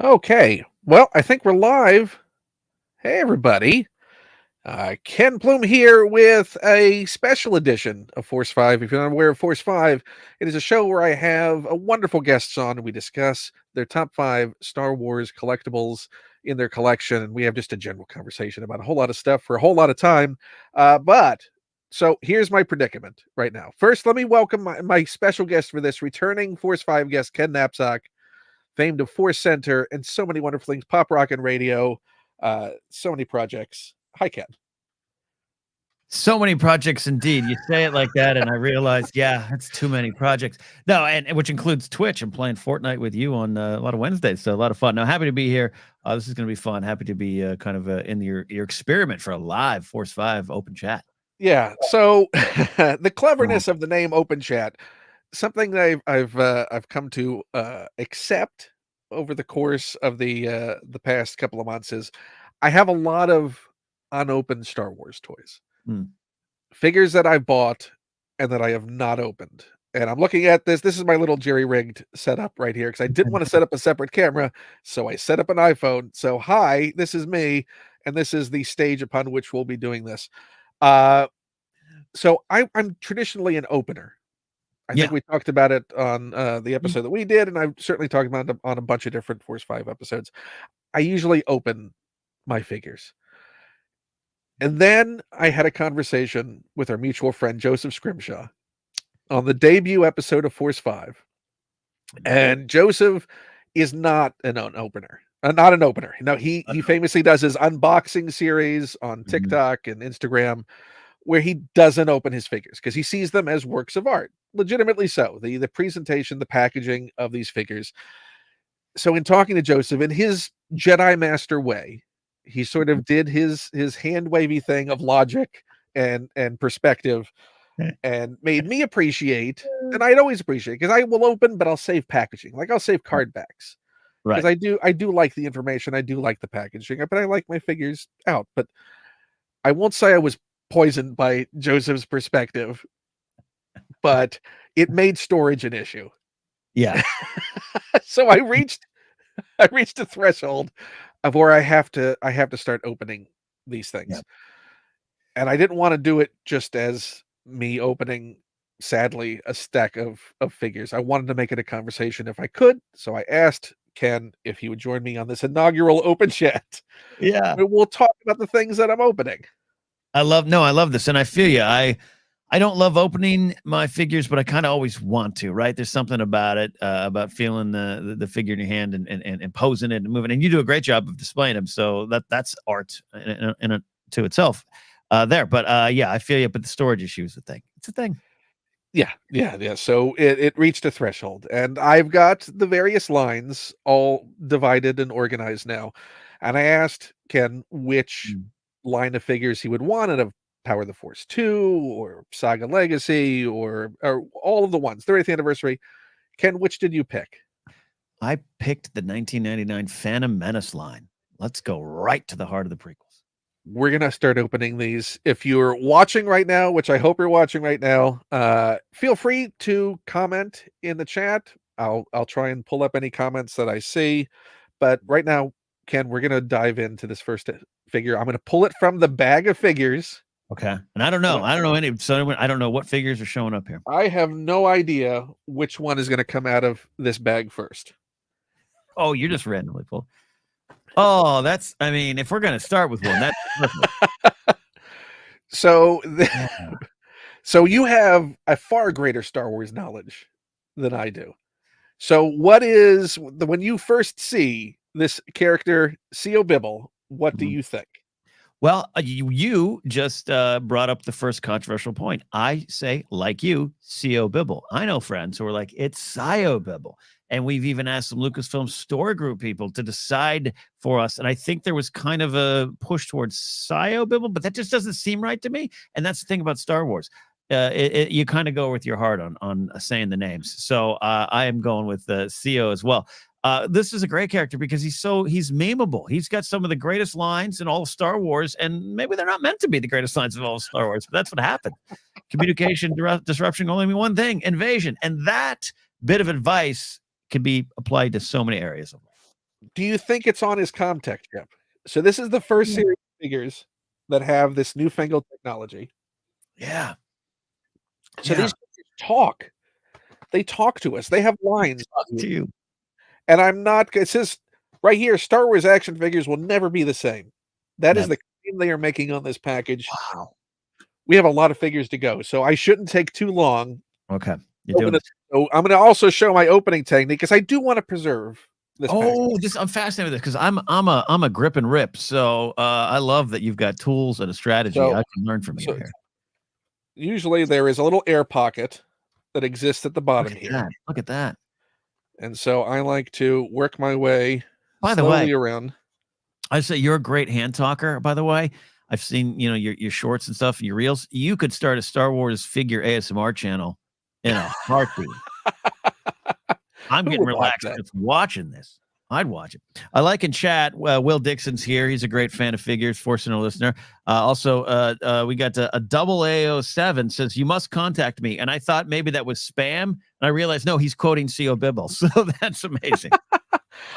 Okay. Well, I think we're live. Hey, everybody. Ken Plume here with a special edition of Force 5. If you're not aware of Force 5, it is a show where I have a wonderful guests on and we discuss their top 5 Star Wars collectibles in their collection. And we have just a general conversation about a whole lot of stuff for a whole lot of time. So here's my predicament right now. First, let me welcome my special guest for this returning Force 5 guest, Ken Napzok, famed of Force Center and so many wonderful things, pop rock and radio, so many projects. Hi, Ken. So many projects indeed. You say it like that, and I realize, yeah, it's too many projects. No, and which includes Twitch. I'm playing Fortnite with you on a lot of Wednesdays, so a lot of fun. Now, happy to be here. This is going to be fun. Happy to be in your experiment for a live Force 5 open chat. Yeah. So the cleverness of the name Open Chat, something that I've come to accept over the course of the past couple of months is I have a lot of unopened Star Wars toys. Figures that I bought and that I have not opened. And I'm looking at this. This is my little jerry-rigged setup right here because I didn't want to set up a separate camera, so I set up an iPhone. So hi, this is me, and this is the stage upon which we'll be doing this. So I'm traditionally an opener. I think we talked about it on the episode that we did, and I've certainly talked about it on a bunch of different Force 5 episodes. I usually open my figures. And then I had a conversation with our mutual friend, Joseph Scrimshaw, on the debut episode of Force 5. And Joseph is not an opener. Not an opener. No, he famously does his unboxing series on TikTok and Instagram where he doesn't open his figures because he sees them as works of art. Legitimately so. The presentation, the packaging of these figures. So in talking to Joseph, in his Jedi Master way, he sort of did his hand wavy thing of logic and perspective and made me appreciate, and I'd always appreciate because I will open, but I'll save packaging. Like I'll save card backs. Because I do like the information, I do like the packaging, but I like my figures out. But I won't say I was poisoned by Joseph's perspective, but it made storage an issue. Yeah. So I reached a threshold of where I have to start opening these things. Yeah. And I didn't want to do it just as me opening, sadly, a stack of figures. I wanted to make it a conversation if I could. So I asked Ken if he would join me on this inaugural open chat. Yeah. We'll talk about the things that I'm opening. I love this. And I feel you. I don't love opening my figures, but I kind of always want to, right? There's something about it, about feeling the figure in your hand and posing it and moving. And you do a great job of displaying them. So that's art in to itself there. But yeah, I feel you. But the storage issue is a thing. It's a thing. Yeah. So it reached a threshold, and I've got the various lines all divided and organized now. And I asked Ken which line of figures he would want out of Power of the Force 2 or Saga Legacy or all of the ones, 30th anniversary. Ken, which did you pick? I picked the 1999 Phantom Menace line. Let's go right to the heart of the prequels. We're going to start opening these. If you're watching right now, which I hope you're watching right now, feel free to comment in the chat. I'll try and pull up any comments that I see. But right now, Ken, we're going to dive into this first figure. I'm going to pull it from the bag of figures. Okay. And I don't know any, so I don't know what figures are showing up here. I have no idea which one is going to come out of this bag first. Oh, you're just randomly pulled. Oh, if we're going to start with one, that's perfect. So you have a far greater Star Wars knowledge than I do. So what is, when you first see this character, C.O. Bibble, what do you think? Well, you just brought up the first controversial point. I say, like you, C.O. Bibble. I know friends who are like, it's C.O. Bibble. And we've even asked some Lucasfilm store group people to decide for us. And I think there was kind of a push towards C.O. Bibble, but that just doesn't seem right to me. And that's the thing about Star Wars. You kind of go with your heart on saying the names. So I am going with C.O. as well. This is a great character because he's memeable. He's got some of the greatest lines in all of Star Wars, and maybe they're not meant to be the greatest lines of all of Star Wars, but that's what happened. Communication disruption, only mean one thing: invasion. And that bit of advice can be applied to so many areas of life. Do you think it's on his Comtech chip? So this is the first series of figures that have this newfangled technology. Yeah. So these talk. They talk to us. They have lines. To you. And I'm not. It says right here, Star Wars action figures will never be the same. That is the claim they are making on this package. Wow. We have a lot of figures to go, so I shouldn't take too long. Okay. You're doing it. So I'm going to also show my opening technique because I do want to preserve this. Oh, I'm fascinated with this because I'm a grip and rip. So I love that you've got tools and a strategy. So, I can learn from you here. Usually there is a little air pocket that exists at the bottom here. Look at that. And so I like to work my way by the way around. I say you're a great hand talker, by the way. I've seen, your shorts and stuff, your reels. You could start a Star Wars figure ASMR channel in a heartbeat. I'm getting relaxed just watching this. I'd watch it. I like in chat, Will Dixon's here. He's a great fan of figures, forcing a listener. Also, we got a double AO7 says, you must contact me. And I thought maybe that was spam. And I realized, no, he's quoting C.O. Bibble. So that's amazing.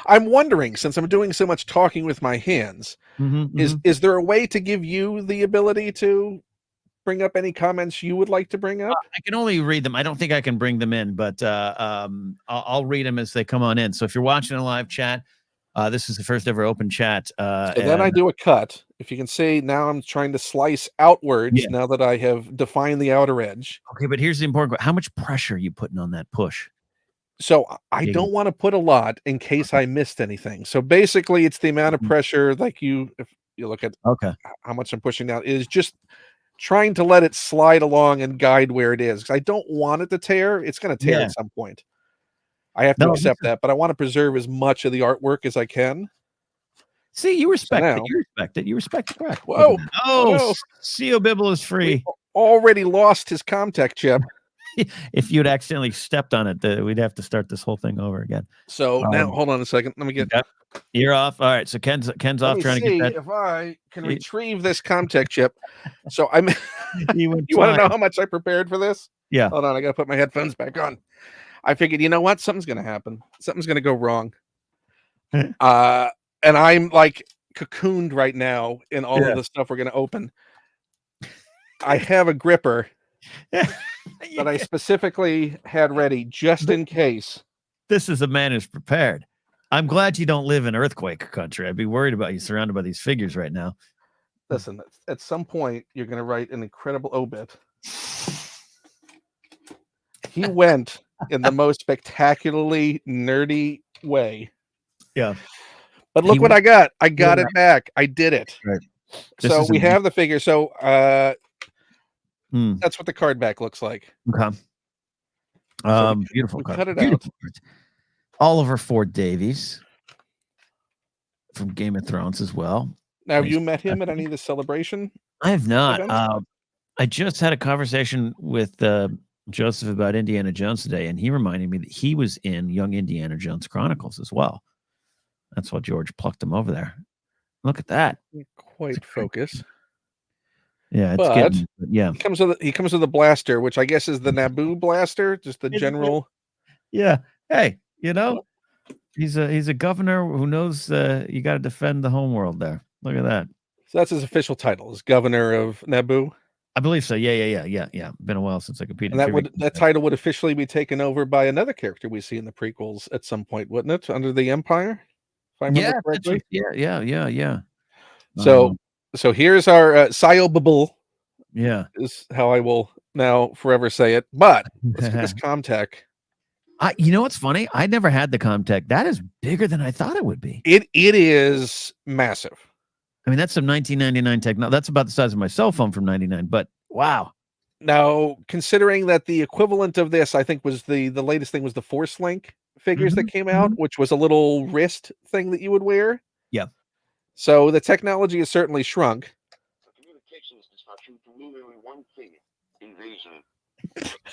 I'm wondering, since I'm doing so much talking with my hands, is there a way to give you the ability to bring up any comments you would like to bring up? I can only read them. I don't think I can bring them in, but I'll read them as they come on in. So if you're watching a live chat, this is the first ever open chat. So then I do a cut. If you can see, now I'm trying to slice outwards now that I have defined the outer edge. Okay, but here's the important question. How much pressure are you putting on that push? So I don't want to put a lot in case I missed anything. So basically, it's the amount of pressure, if you look at how much I'm pushing down, is just trying to let it slide along and guide where it is. Because I don't want it to tear. It's going to tear at some point. I have to accept that, but I want to preserve as much of the artwork as I can. See, you respect it. You respect it. You respect the crack. Whoa. Oh, C.O. Bibble is free. We already lost his Comtech chip. If you'd accidentally stepped on it, we'd have to start this whole thing over again. So now, hold on a second. Let me get. You're off. All right. So Ken's off trying to get that. If I can retrieve this Comtech chip. So I'm. You want to know how much I prepared for this? Yeah. Hold on. I got to put my headphones back on. I figured, you know what? Something's going to happen. Something's going to go wrong. And I'm like cocooned right now in all of the stuff we're going to open. I have a gripper that I specifically had ready just in case. This is a man who's prepared. I'm glad you don't live in earthquake country. I'd be worried about you surrounded by these figures right now. Listen, at some point, you're going to write an incredible obit. He went in the most spectacularly nerdy way. Yeah. But look what I got. I got it back. I did it. Right. So we have the figure. So that's what the card back looks like. Okay. Beautiful we card. Cut it beautiful out. Card. Oliver Ford Davies from Game of Thrones as well. Now, have you met him at any of the celebration? I have not. I just had a conversation with Joseph about Indiana Jones today, and he reminded me that he was in Young Indiana Jones Chronicles as well. That's why George plucked him over there. Look at that. Quite focus. Yeah, it's getting, yeah. He comes with a blaster, which I guess is the Naboo blaster, just the general. Yeah. Hey, he's a governor who knows you got to defend the home world there. Look at that. So that's his official title, is governor of Naboo. I believe so. Yeah. Been a while since I competed. And that title would officially be taken over by another character we see in the prequels at some point, wouldn't it? Under the Empire, if I remember correctly. Yeah. So here's our C.O. Bibble. Yeah, is how I will now forever say it. But let's get this Comtech. You know what's funny? I never had the Comtech. That is bigger than I thought it would be. It is massive. I mean, that's some 1999 technology. That's about the size of my cell phone from 99, but wow. Now, considering that the equivalent of this, I think, was the latest thing was the Force Link figures that came out, which was a little wrist thing that you would wear. Yeah. So the technology has certainly shrunk. Communications disruption to literally one thing: invasion.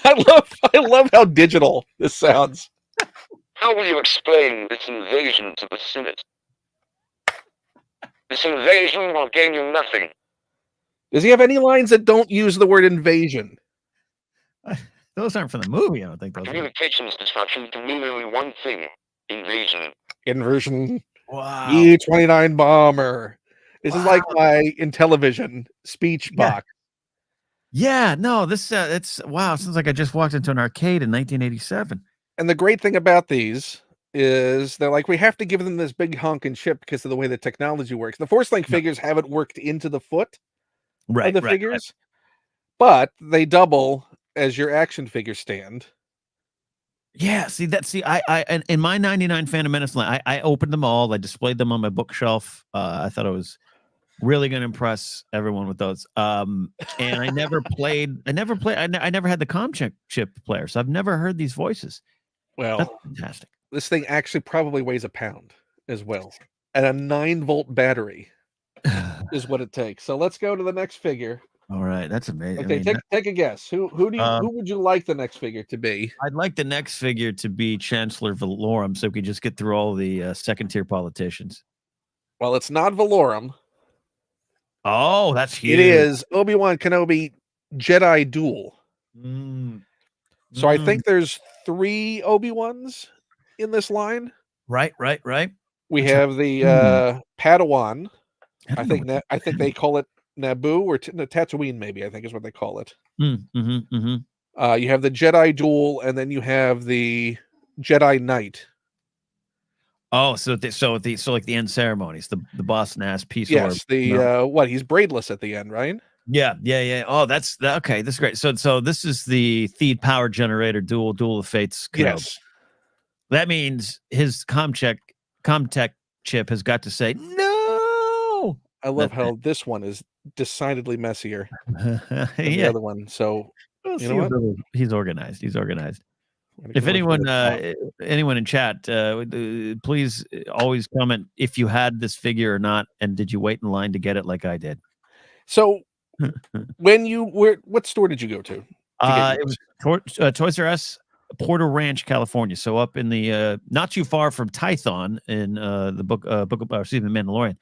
I love how digital this sounds. How will you explain this invasion to the Senate? This invasion will gain you nothing. Does he have any lines that don't use the word invasion? Those aren't from the movie, I don't think. Communications disruption to literally one thing: invasion. Inversion. Wow. B-29 bomber. This is like Wow. my Intellivision speech Yeah. box. Yeah, no, this it's wow. It sounds like I just walked into an arcade in 1987. And the great thing about these is they're like, we have to give them this big honking chip because of the way the technology works. The Force Link Yeah. figures haven't worked into the foot of Right, the right. figures, but they double as your action figure stand. Yeah, see, I and in my 99 Phantom Menace line, I opened them all. I displayed them on my bookshelf. I thought I was really going to impress everyone with those. And I never played. I never had the chip player, so I've never heard these voices. That's Well, fantastic. this thing actually probably weighs a pound as well. And a 9-volt battery is what it takes. So let's go to the next figure. All right, that's amazing. Okay, I mean, take a guess. Who would you like the next figure to be? I'd like the next figure to be Chancellor Valorum, so we could just get through all the second tier politicians. Well, it's not Valorum. Oh, that's huge. It is Obi-Wan Kenobi Jedi Duel. So I think there's 3 Obi-Wans in this line. Right. We That's have the Padawan. I think they call it Naboo or Tatooine, maybe, I think is what they call it. You have the Jedi Duel, and then you have the Jedi Knight. Oh, so like the end ceremonies, the boss Nass peace orb. Yes, the he's braidless at the end, right? Yeah. Oh, okay. This is great. So this is the Theed power generator duel of fates. Kenobi. Yes. That means his Comtech chip has got to say no. I love how this one is decidedly messier than the other one. So you know what? He's organized. If anyone in chat, please always comment if you had this figure or not, and did you wait in line to get it like I did? So what store did you go to? It was Toys R Us, Porter Ranch, California. So up in the not too far from Tython in the Mandalorian.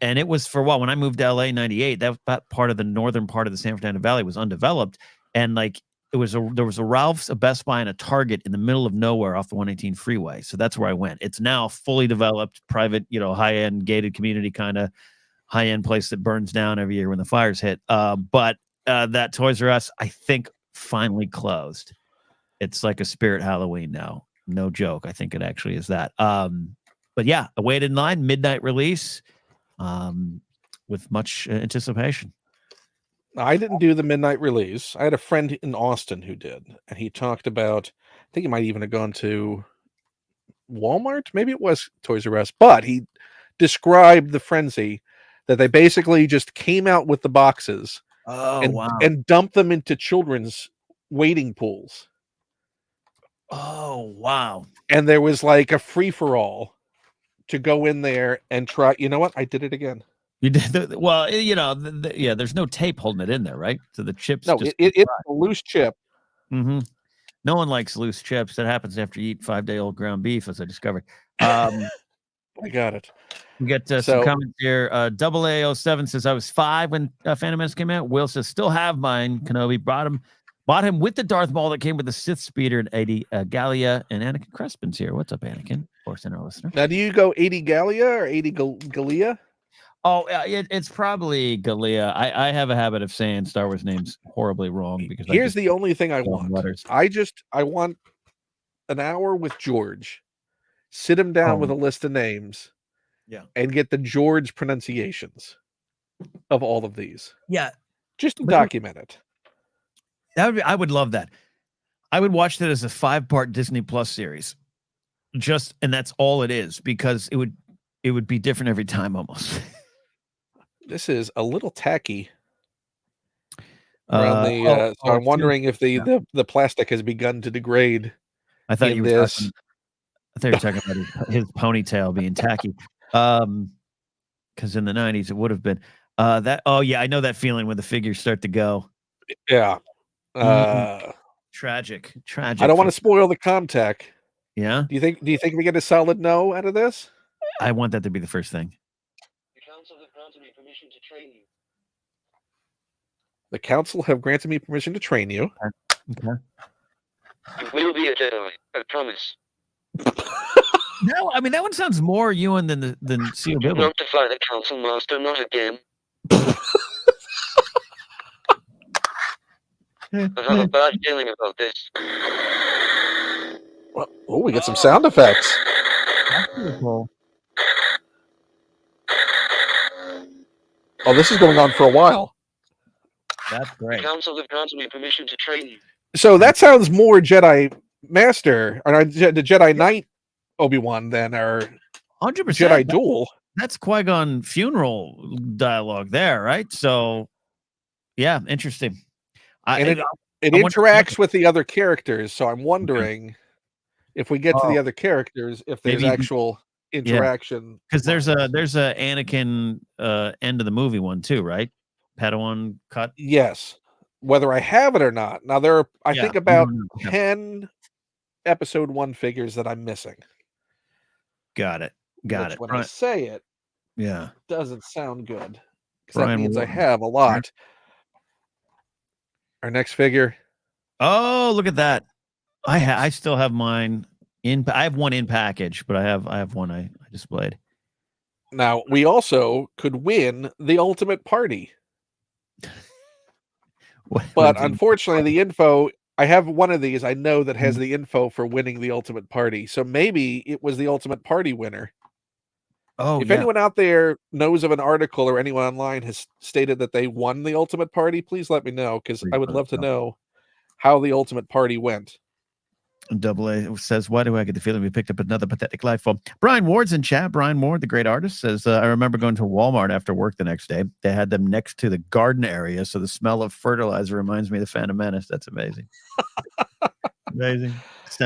And it was for when I moved to LA in 98, that part of the northern part of the San Fernando Valley was undeveloped. And like there was a Ralph's, a Best Buy, and a Target in the middle of nowhere off the 118 freeway. So that's where I went. It's now fully developed, private, high-end gated community kind of high-end place that burns down every year when the fires hit. But that Toys R Us, I think, finally closed. It's like a Spirit Halloween now. No joke. I think it actually is that. But yeah, I waited in line, midnight release, with much anticipation. I didn't do the midnight release. I had a friend in Austin who did, and he talked about, I think he might even have gone to Walmart. Maybe it was Toys R Us, but he described the frenzy that they basically just came out with the boxes and dumped them into children's wading pools. Oh, wow. And there was like a free-for-all to go in there and try. You know what? I did it again. You did there's no tape holding it in there, right? So the chips. No, it's a loose chip. Mm-hmm. No one likes loose chips. That happens after you eat 5-day-old ground beef, as I discovered. I got it. We get some comments here. Double A07 says, I was 5 when Phantom Menace came out. Will says, still have mine. Kenobi bought him with the Darth Maul that came with the Sith Speeder and 80 Gallia, and Anakin Crespin's here. What's up, Anakin? Force Center listener. Now, do you go 80 Gallia or 80 Gallia? Oh, it's probably Gallia. I have a habit of saying Star Wars names horribly wrong because here's the only thing I want. Letters. I want an hour with George. Sit him down with a list of names. Yeah. And get the George pronunciations of all of these. Yeah. Just to document it. I would love that. I would watch that as a 5-part Disney Plus series. And that's all it is, because it would be different every time almost. This is a little tacky. Around so I'm wondering if the plastic has begun to degrade. I thought you were talking about his ponytail being tacky. Because in the 90s it would have been I know that feeling when the figures start to go. Yeah. Tragic. I don't want to spoil the contact. Yeah. Do you think we get a solid no out of this? I want that to be the first thing. The council have granted me permission to train you. The council have granted me permission to train you. Okay. You will be a Jedi, I promise. No, I mean that one sounds more Ewan than C.O. Bibble. Notify the council master, not again. I have a bad feeling about this. Well, oh, we get some sound effects. That's pretty cool. Oh, this is going on for a while. That's The great. council have granted me permission to train you. So that sounds more Jedi Master or the Jedi Knight Obi-Wan than our 100%. Jedi Duel. That's Qui-Gon funeral dialogue there, right? So, yeah, interesting. And it I wonder- interacts with the other characters, so I'm wondering if we get to the other characters, if there's Maybe- actual interaction. because there's a Anakin end of the movie one too, right? Padawan cut. Yes, whether I have it or not. Now there are, I Yeah, think, about okay. 10 episode 1 figures that I'm missing. Got it. Which, when I say it, Yeah, doesn't sound good because that Brian means I Warren. have a lot. Our next figure. Oh, look at that! I still have mine in. I have one in package, but I have one I displayed. Now we also could win the ultimate party, but unfortunately, the info. I have one of these. I know that has the info for winning the ultimate party. So maybe it was the ultimate party winner. Oh, if yeah. anyone out there knows of an article or anyone online has stated that they won the ultimate party, please let me know, because I would love to know how the ultimate party went. Double A says, why do I get the feeling we picked up another pathetic life form? Brian Ward's in chat. Brian Ward, the great artist, says, I remember going to Walmart after work the next day. They had them next to the garden area, so the smell of fertilizer reminds me of the Phantom Menace. That's amazing. Amazing.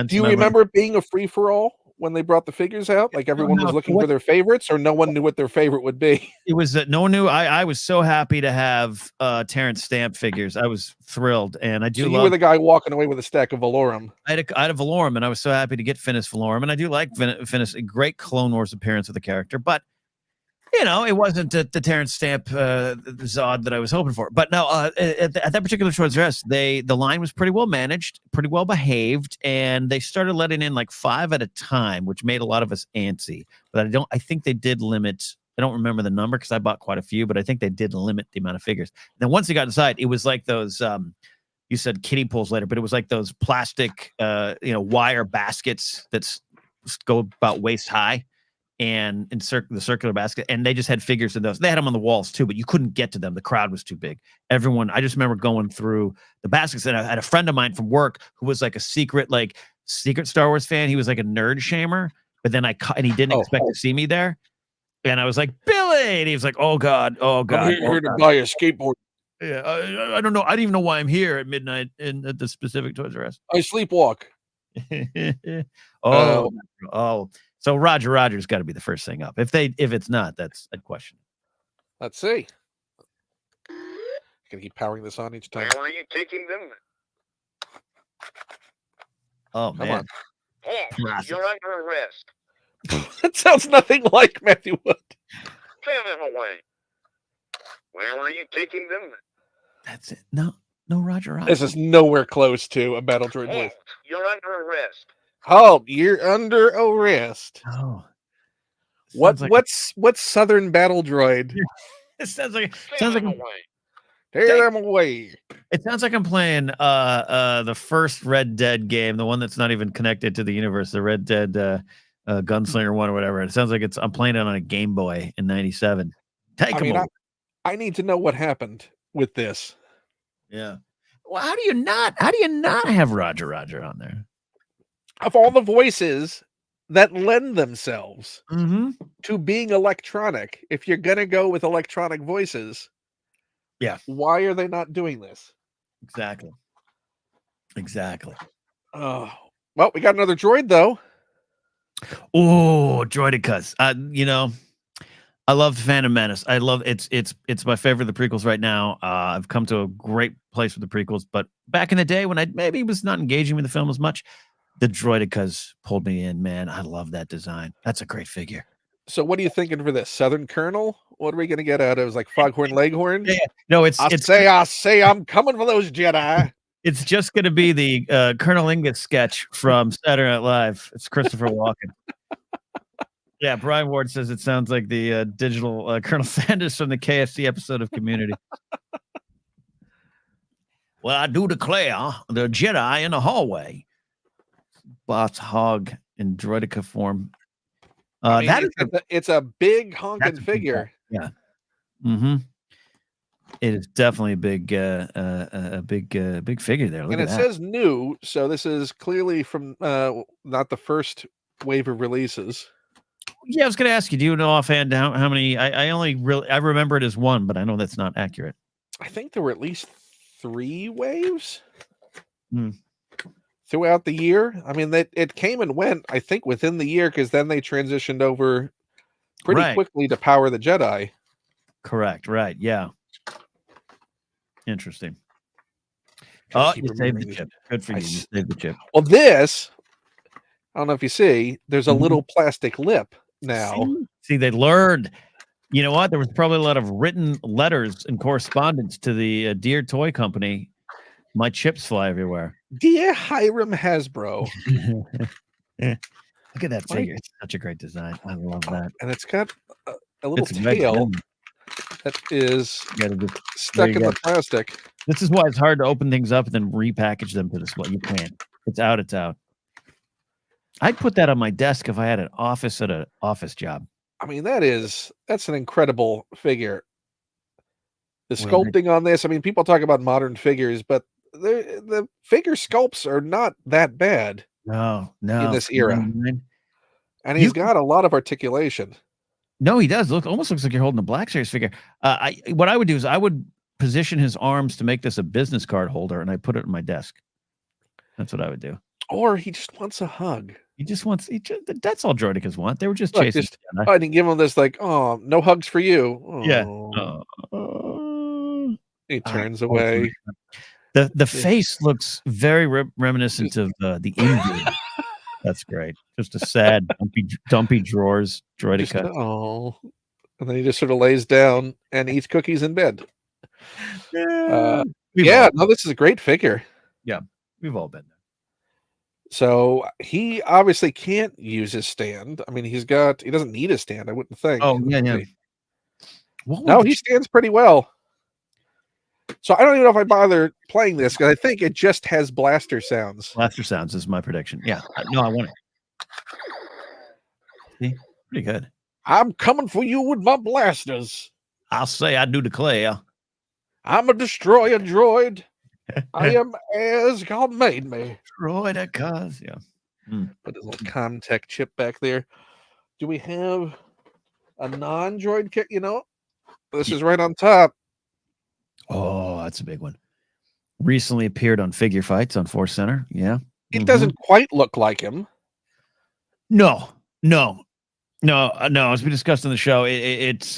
Do you remember it being a free-for-all when they brought the figures out? Like everyone was looking for their favorites, or no one knew what their favorite would be? It was that no one knew. I was so happy to have Terrence Stamp figures. I was thrilled, and I do. So you were the guy walking away with a stack of Valorum. I had a Valorum, and I was so happy to get Finis Valorum, and I do like Finis. A great Clone Wars appearance of the character, but you know, it wasn't the Terrence Stamp Zod that I was hoping for. But no, at that particular Toys R Us, the line was pretty well managed, pretty well behaved, and they started letting in like 5 at a time, which made a lot of us antsy. But I think they did limit. I don't remember the number because I bought quite a few, but I think they did limit the amount of figures. And then once they got inside, it was like those. You said kiddie pools later, but it was like those plastic, wire baskets that go about waist high. And the circular basket, and they just had figures in those. They had them on the walls too, but you couldn't get to them. The crowd was too big. I just remember going through the baskets, and I had a friend of mine from work who was like a secret Star Wars fan. He was like a nerd shamer, but then and he didn't expect to see me there. And I was like, Billy, and he was like, oh God. I'm here to buy a skateboard. Yeah, I don't know. I don't even know why I'm here at midnight at the specific Toys R Us. I sleepwalk. Oh. So Roger's got to be the first thing up. If it's not, that's a question. Let's see. Gonna keep powering this on each time. Where are you taking them? Oh Come man, Oh, you're under arrest. That sounds nothing like Matthew Wood. Clear them away. Where are you taking them? That's it. No, Roger. This is nowhere close to a Battle Droid voice. You're under arrest. Halt! You're under arrest. Oh, What's Southern Battle Droid? It sounds like Tear them away. It sounds like I'm playing the first Red Dead game, the one that's not even connected to the universe, the Red Dead Gunslinger one or whatever. It sounds like I'm playing it on a Game Boy in '97. I need to know what happened with this. Yeah. Well, how do you not have Roger on there? Of all the voices that lend themselves to being electronic, if you're gonna go with electronic voices, why are they not doing this? Exactly. Oh, well, we got another droid though. Oh, Droidicus. I love Phantom Menace. I love it's my favorite of the prequels right now. I've come to a great place with the prequels, but back in the day when I maybe was not engaging with the film as much, the Droidicus pulled me in, man. I love that design. That's a great figure. So what are you thinking for this? Southern Colonel? What are we going to get out of? Is like Foghorn Leghorn? Yeah. No, I say I'm coming for those Jedi. It's just going to be the Colonel Ingus sketch from Saturday Night Live. It's Christopher Walken. Yeah, Brian Ward says it sounds like the digital Colonel Sanders from the KFC episode of Community. Well, I do declare the Jedi in the hallway. Boss hog in droidica form. I mean, That is it's a big that's honking a big guy. figure. Yeah. Mm-hmm. It is definitely a big figure there. Look And at it that. says new, so this is clearly from not the first wave of releases. Yeah, I was going to ask you. Do you know offhand how many? I only really I remember it as one, but I know that's not accurate. I think there were at least 3 waves Hmm. throughout the year. I mean, it came and went. I think within the year, because then they transitioned over pretty Right. quickly to Power the Jedi. Correct. Right. Yeah. Interesting. Trying Oh, to keep you saved remembering the these. chip. Good for you. You saved the chip. Well, this I don't know if you see. There's a Mhm. little plastic lip now. See, they learned. You know what? There was probably a lot of written letters and correspondence to the Dear Toy Company. My chips fly everywhere. Dear Hiram Hasbro, Look at that My- figure. It's such a great design. I love that. and it's got a little It's red tail rim. that is You gotta just- stuck you in go. the plastic. This is why it's hard to open things up and then repackage them to this. Well, you can't. It's out. It's out. I'd put that on my desk if I had an office at an office job. I mean, that's an incredible figure. The Well, sculpting on this, I mean, people talk about modern figures, but the figure sculpts are not that bad No, in this era. 99. And You- he's got a lot of articulation. No, he does. Almost looks like you're holding a Black Series figure. What I would do is I would position his arms to make this a business card holder, and I put it on my desk. That's what I would do. Or he just wants a hug. That's all droidicas want. They were just Look, chasing. just Jedi. I didn't give him this like, oh, no hugs for you. Yeah. Oh. He turns Oh, away. The face looks very reminiscent of the Indian. That's great. Just a sad, dumpy drawers droidica. Oh. And then he just sort of lays down and eats cookies in bed. We've Yeah, all, no, this is a great figure. we've all been there. So he obviously can't use his stand. I mean, he doesn't need a stand, I wouldn't think. Oh yeah. No, he stands pretty well. So I don't even know if I bother playing this because I think it just has blaster sounds. Blaster sounds is my prediction. Yeah. No, I want it. See? Pretty good. I'm coming for you with my blasters. I'll say I do declare. I'm a destroyer droid. I am as God made me. Droidicas. Yeah. Put his little Comtech chip back there. Do we have a non-droid kit? You know, this is right on top. Oh, that's a big one. Recently appeared on Figure Fights on Force Center. Yeah. It doesn't quite look like him. No. As we discussed on the show, it's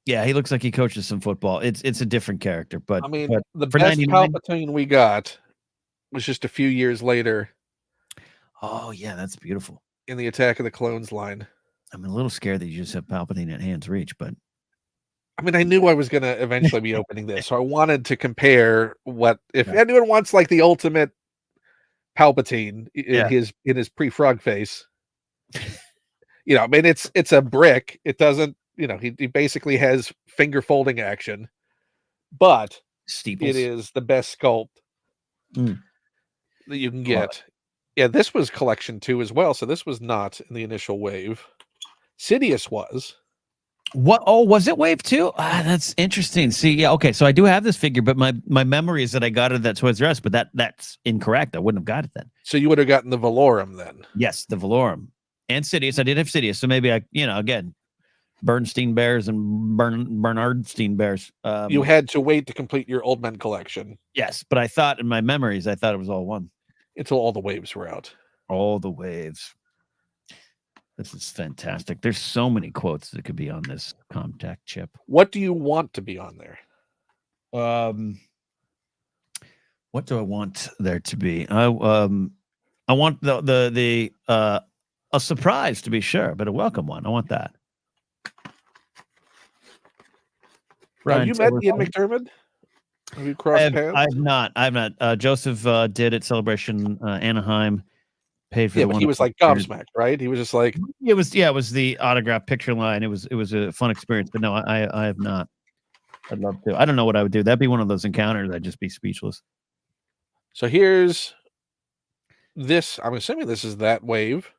yeah, he looks like he coaches some football. It's a different character, but I mean, but the for best 99 Palpatine we got was just a few years later Oh yeah, that's beautiful. in the Attack of the Clones line. I'm a little scared that you just have Palpatine at hand's reach, but I mean, I knew I was going to eventually be opening this, so I wanted to compare what if Yeah. anyone wants like the ultimate Palpatine Yeah. in his pre-frog face. You know, I mean, it's a brick. It doesn't, you know, he basically has finger folding action, but steeples. it is the best sculpt Mm. that you can Love get. Yeah, this was collection 2 as well, so this was not in the initial wave. Sidious was. What? Oh, was it Wave 2? That's interesting. See, yeah, okay. So I do have this figure, but my memory is that I got it at Toys R Us, but that's incorrect. I wouldn't have got it then. So you would have gotten the Valorum then. Yes, the Valorum and Sidious. I did have Sidious, so maybe again, Bernstein Bears and Bernardstein Bears. You had to wait to complete your Old Men collection Yes, but I thought in my memories, I thought it was all one. until all the waves were out. All the waves. This is fantastic. There's so many quotes that could be on this Comtech chip. What do you want to be on there? What do I want there to be? I want the a surprise to be sure, but a welcome one. I want that. Have you met Ian McDermott? Have you crossed paths? I've not. Joseph did at Celebration Anaheim. Paid for Yeah, the but one. he was like gobsmacked, right? He was just like, It was the autograph picture line. It was a fun experience, but no, I have not. I'd love to. I don't know what I would do. That'd be one of those encounters. I'd just be speechless. so here's this. I'm assuming this is that wave.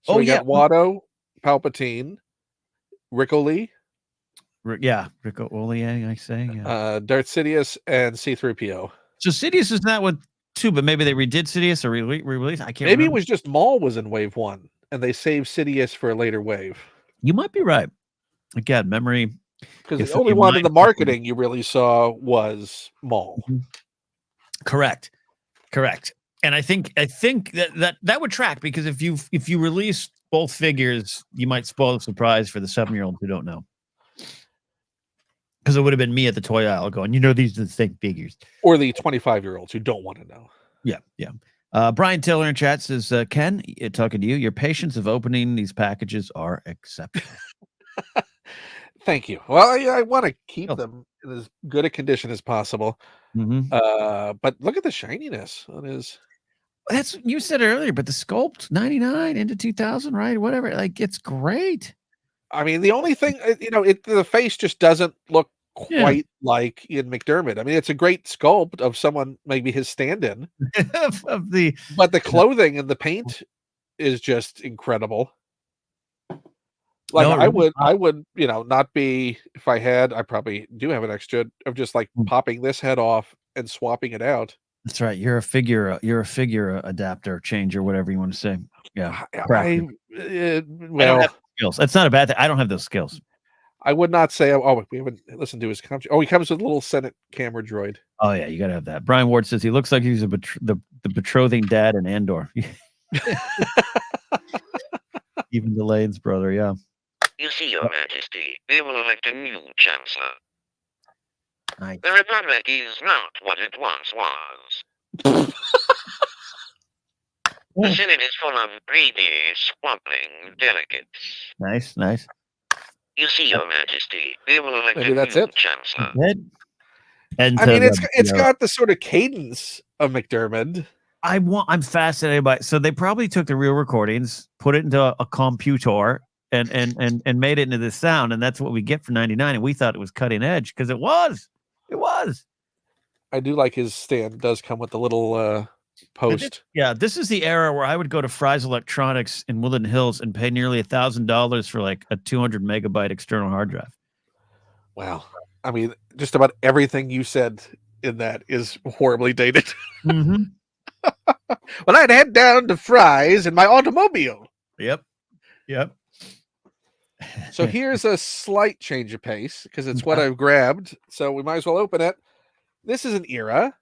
So Oh, we yeah. got Watto, Palpatine, Ricoli, Yeah, Rico Olier, I say. Yeah. Darth Sidious, and C-3PO. So Sidious is that one too, but maybe they redid Sidious or re-released. I can't Maybe it remember. was just Maul was in wave 1, and they saved Sidious for a later wave. You might be right. Again, memory. Because the If only your one in mind- the marketing you really saw was Maul. Correct. And I think that would track, because if you release both figures, you might spoil the surprise for the 7-year-olds who don't know. Because it would have been me at the toy aisle going, these are the same figures. Or the 25-year-olds who don't want to know. Yeah. Brian Taylor in chat says, Ken, talking to you, your patience of opening these packages are exceptional. Thank you. Well, I want to keep them in as good a condition as possible. But look at the shininess on his. That's, you said it earlier, but the sculpt 99 into 2000, right? Whatever. Like, it's great. I mean, the only thing, the face just doesn't look quite like Ian McDermott. I mean, it's a great sculpt of someone, maybe his stand-in. But the clothing and the paint is just incredible. Like, No, I would, not be, if I had, I probably do have an extra of just like popping this head off and swapping it out. That's right. You're a figure adapter, changer, whatever you want to say. Yeah. I don't have skills. That's not a bad thing. I don't have those skills. I would not say, we haven't listened to his commentary. Oh, he comes with a little Senate camera droid. Oh, yeah, you got to have that. Brian Ward says he looks like he's the betrothing dad in Andor. Even Delane's brother, yeah. You see, Your Majesty, we will elect a new Chancellor. Nice. The Republic is not what it once was. The Senate is full of greedy, squabbling delegates. Nice. You see, Your Majesty, we will elect Maybe a that's new it. Chancellor. And I mean, it's got the sort of cadence of McDermott. I'm fascinated by it. So they probably took the real recordings, put it into a computer, and made it into this sound, and that's what we get for 99. And we thought it was cutting edge, because it was. I do like his stand does come with the little post. This is the era where I would go to Fry's Electronics in Woodland Hills and pay nearly $1,000 for like a 200 megabyte external hard drive. Wow. I mean, just about everything you said in that is horribly dated. Mm-hmm. Well, I'd head down to Fry's in my automobile. Yep. So here's a slight change of pace, because it's what I've grabbed. So we might as well open it. This is an era.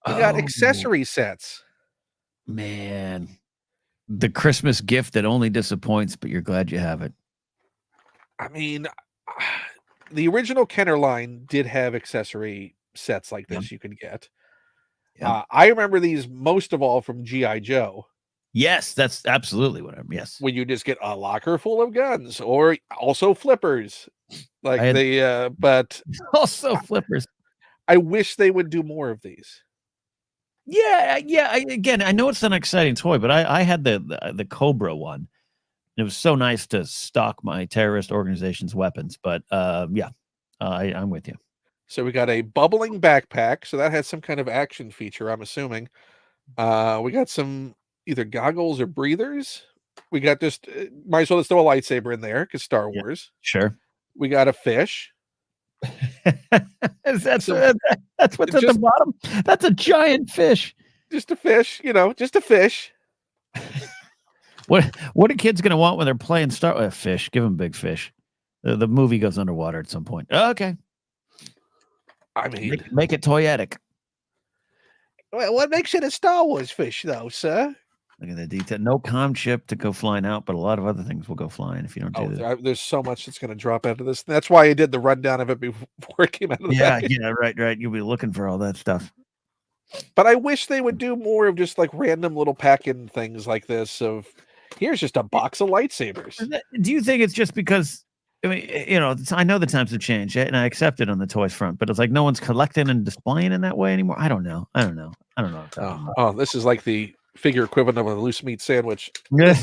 We got accessory sets. Man. The Christmas gift that only disappoints, but you're glad you have it. I mean, the original Kenner line did have accessory sets like this you could get. I remember these most of all from G.I. Joe. Yes, that's absolutely what I'm. Yes, when you just get a locker full of guns, or also flippers, like but also flippers. I wish they would do more of these. Yeah. Again, I know it's an exciting toy, but I had the Cobra one. It was so nice to stock my terrorist organization's weapons. But I'm with you. So we got a bubbling backpack, so that has some kind of action feature, I'm assuming. We got some either goggles or breathers. We got just might as well just throw a lightsaber in there, because Star Wars. Sure. We got a fish. That's what's at the bottom. That's a giant fish. Just a fish, just a fish. What are kids gonna want when they're playing fish? Give them big fish. The movie goes underwater at some point. Okay. I mean, make it toyetic. Well, what makes it a Star Wars fish, though, sir? Look at the detail. No comm chip to go flying out, but a lot of other things will go flying if you don't do that. There's so much that's going to drop out of this. That's why I did the rundown of it before it came out of the bag. Yeah, right. You'll be looking for all that stuff. But I wish they would do more of just like random little pack-in things like this. Of here's just a box of lightsabers. Do you think it's just because? I mean, I know the times have changed, and I accept it on the toys front, but it's like no one's collecting and displaying in that way anymore. I don't know. Oh, this is like the figure equivalent of a loose meat sandwich. Yeah.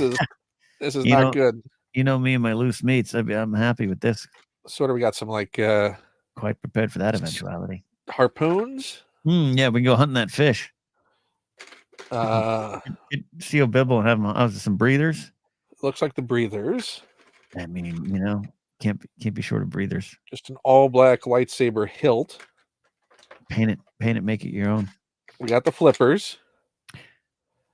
This is You not know, good. you know me and my loose meats. I'm happy with this. Sort of, we got some like Quite prepared for that eventuality. harpoons. Yeah, we can go hunting that fish. Uh, Get CO Bibble and have him some breathers. looks like the breathers. I mean, can't be short of breathers. Just an all black lightsaber hilt. Paint it, make it your own. We got the flippers.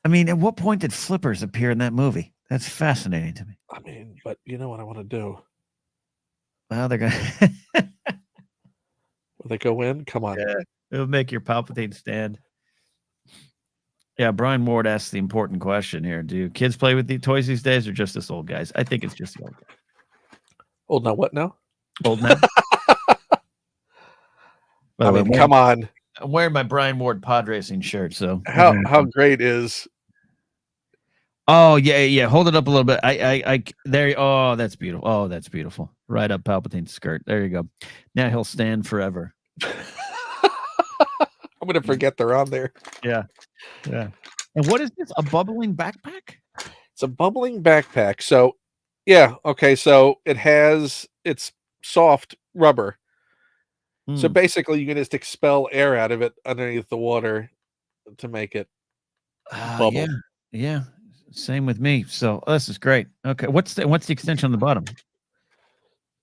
I mean, at what point did flippers appear in that movie? That's fascinating to me. I mean, but you know what I want to do? Well, they're gonna Will they go in? Come on. Yeah, it'll make your Palpatine stand. Yeah, Brian Ward asked the important question here. Do kids play with the toys these days or just us old guys? I think it's just the old guys. Old now what now? Old now? I mean, come on. I'm wearing my Brian Ward pod racing shirt, so How great is Oh yeah. Hold it up a little bit. I there. Oh, that's beautiful. Oh, that's beautiful. Right up Palpatine's skirt. There you go. Now he'll stand forever. I'm gonna forget they're on there. Yeah. And what is this? A bubbling backpack? It's a bubbling backpack. So yeah, okay, so it's soft rubber. So basically you can just expel air out of it underneath the water to make it bubble. Yeah. Same with me. So this is great. Okay. What's the extension on the bottom?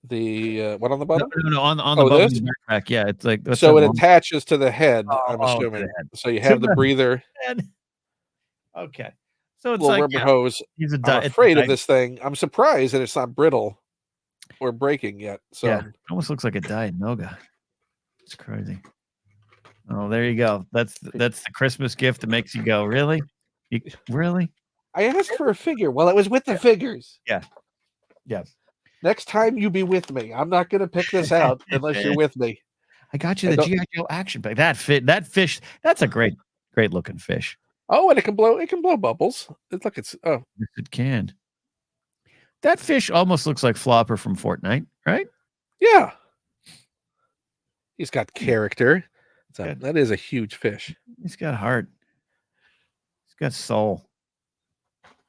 The what on the bottom? No, on the this? backpack. Yeah, it's like so it attaches to the head, I'm to the assuming. head. So you have the breather, Okay. So it's little like rubber hose. I'm afraid of this thing. I'm surprised that it's not brittle or breaking yet. So yeah, it almost looks like a Diet Noga. It's crazy. Oh, there you go. That's the Christmas gift that makes you go, really? Really? I asked for a figure. Well, it was with the figures. Yeah. Next time you be with me. I'm not going to pick this out unless you're with me. I got you the G.I. Joe action pack. That fish, that's a great looking fish. Oh, and it can blow bubbles. Yes, It can. That fish almost looks like Flopper from Fortnite, right? Yeah. He's got character. That is a huge fish. He's got heart. He's got soul.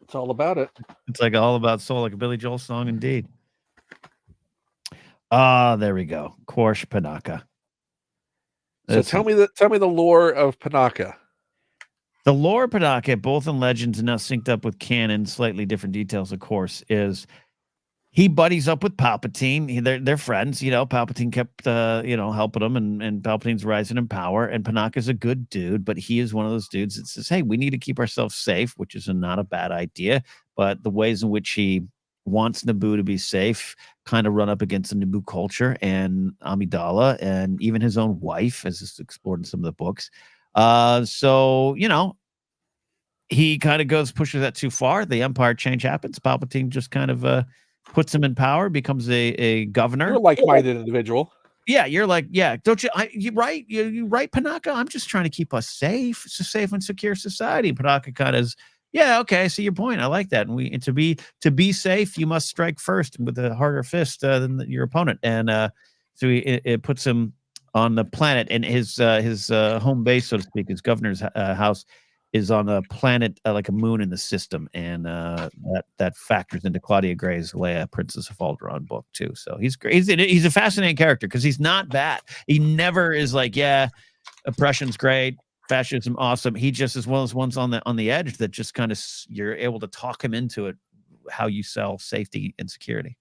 It's all about it. It's like all about soul, like a Billy Joel song, indeed. There we go. Quarsh Panaka. So tell me the lore of Panaka. The lore of Panaka, both in Legends and now synced up with canon, slightly different details, of course, is he buddies up with Palpatine. They're friends. Palpatine kept helping him, and Palpatine's rising in power. And Panaka's a good dude, but he is one of those dudes that says, "Hey, we need to keep ourselves safe," which is not a bad idea. But the ways in which he wants Naboo to be safe kind of run up against the Naboo culture and Amidala and even his own wife, as is explored in some of the books. So he kind of pushes that too far. The Empire change happens. Palpatine just kind of puts him in power, becomes a governor. You're a like-minded individual. Yeah, you're like, don't you? You right, Panaka. I'm just trying to keep us safe. It's a safe and secure society. Panaka kind of okay, I see your point. I like that. And to be safe, you must strike first with a harder fist than your opponent. And so it puts him on the planet, and his home base, so to speak, his governor's house is on a planet like a moon in the system, and that factors into Claudia Gray's Leia, Princess of Alderaan book too. So he's great. He's a fascinating character because he's not bad. He never is like, oppression's great, fascism awesome. He just is one of those ones on the edge that just kind of you're able to talk him into it, how you sell safety and security.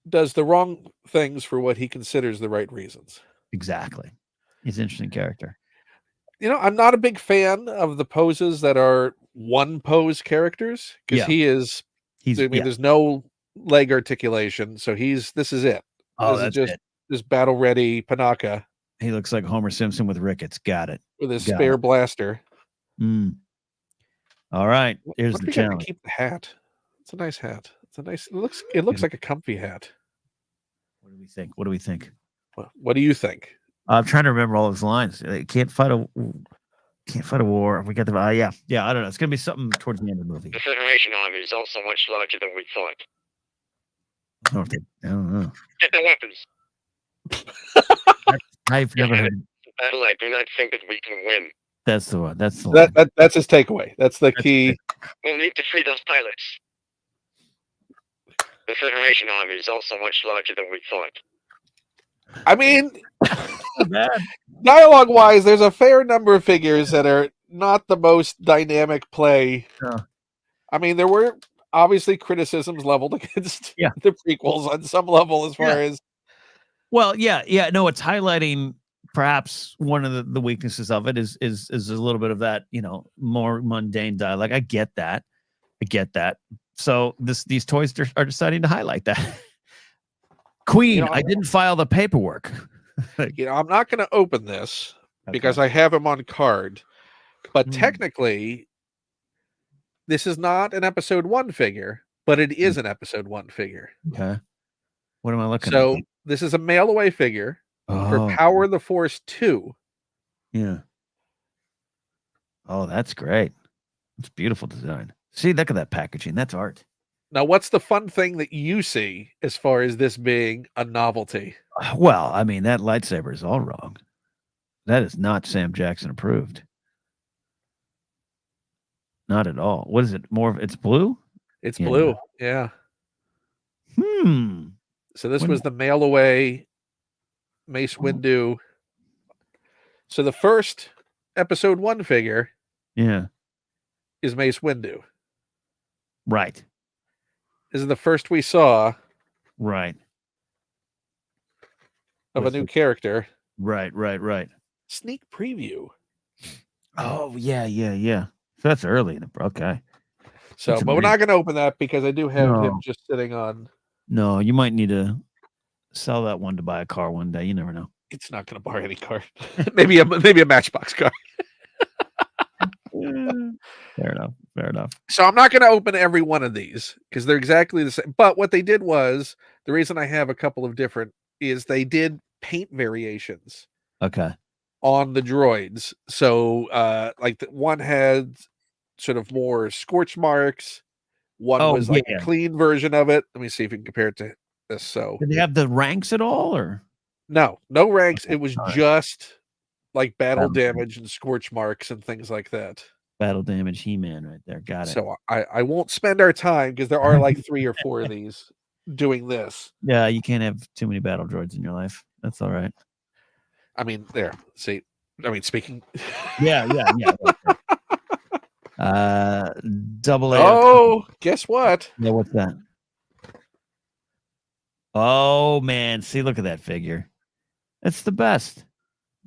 Does the wrong things for what he considers the right reasons. Exactly. He's an interesting character. I'm not a big fan of the poses that are one pose characters because there's no leg articulation. So this is it. Oh, this that's is just it. This battle ready Panaka. He looks like Homer Simpson with rickets. Got it. With his spare blaster. All right. Here's the challenge. Keep the hat. It's a nice hat. It looks like a comfy hat. What do we think? What do you think? I'm trying to remember all his lines. Can't fight a war. We got the yeah. I don't know. It's gonna be something towards the end of the movie. The Federation army is also much larger than we thought. I don't know. Get the weapons. I've never heard. Battle, I do not think that we can win. That's the one. That's the line. That's his takeaway. That's the key. We'll need to free those pilots. The Federation army is also much larger than we thought. I mean, dialogue-wise, there's a fair number of figures that are not the most dynamic play. No. I mean, there were obviously criticisms leveled against the prequels on some level as far as... Well, yeah. No, it's highlighting perhaps one of the weaknesses of it is a little bit of that, more mundane dialogue. I get that. So these toys are deciding to highlight that. Queen, I didn't file the paperwork. I'm not going to open this because I have him on card, but technically this is not an episode 1 figure, but it is an episode 1 figure. Okay. What am I looking at? So this is a mail away figure for Power of the Force 2. Yeah. Oh, that's great. It's beautiful design. See, look at that packaging. That's art. Now, what's the fun thing that you see as far as this being a novelty? Well, I mean, that lightsaber is all wrong. That is not Sam Jackson approved. Not at all. What is it? It's blue? It's blue. Yeah. So this was the mail away Mace Windu. So the first episode 1 figure is Mace Windu. Right. This is the first we saw of a new character. Right. Sneak preview. Oh, yeah. So that's early. Okay. So, but we're not going to open that because I do have him just sitting on. No, you might need to sell that one to buy a car one day. You never know. It's not going to buy any car. maybe a Matchbox car. Fair enough. So I'm not going to open every one of these because they're exactly the same. But what they did was, the reason I have a couple of different is they did paint variations. Okay. On the droids. So like one had sort of more scorch marks. One was like a clean version of it. Let me see if you can compare it to this. So did they have the ranks at all, or no ranks? It was just like battle damage and scorch marks and things like that. Battle damage He-Man right there. Got it. So I won't spend our time because there are like 3 or 4 of these doing this. Yeah, you can't have too many battle droids in your life. That's all right. I mean, there. See, I mean, speaking. Yeah. Double A. Oh, guess what? Yeah, what's that? Oh man, see, look at that figure. It's the best.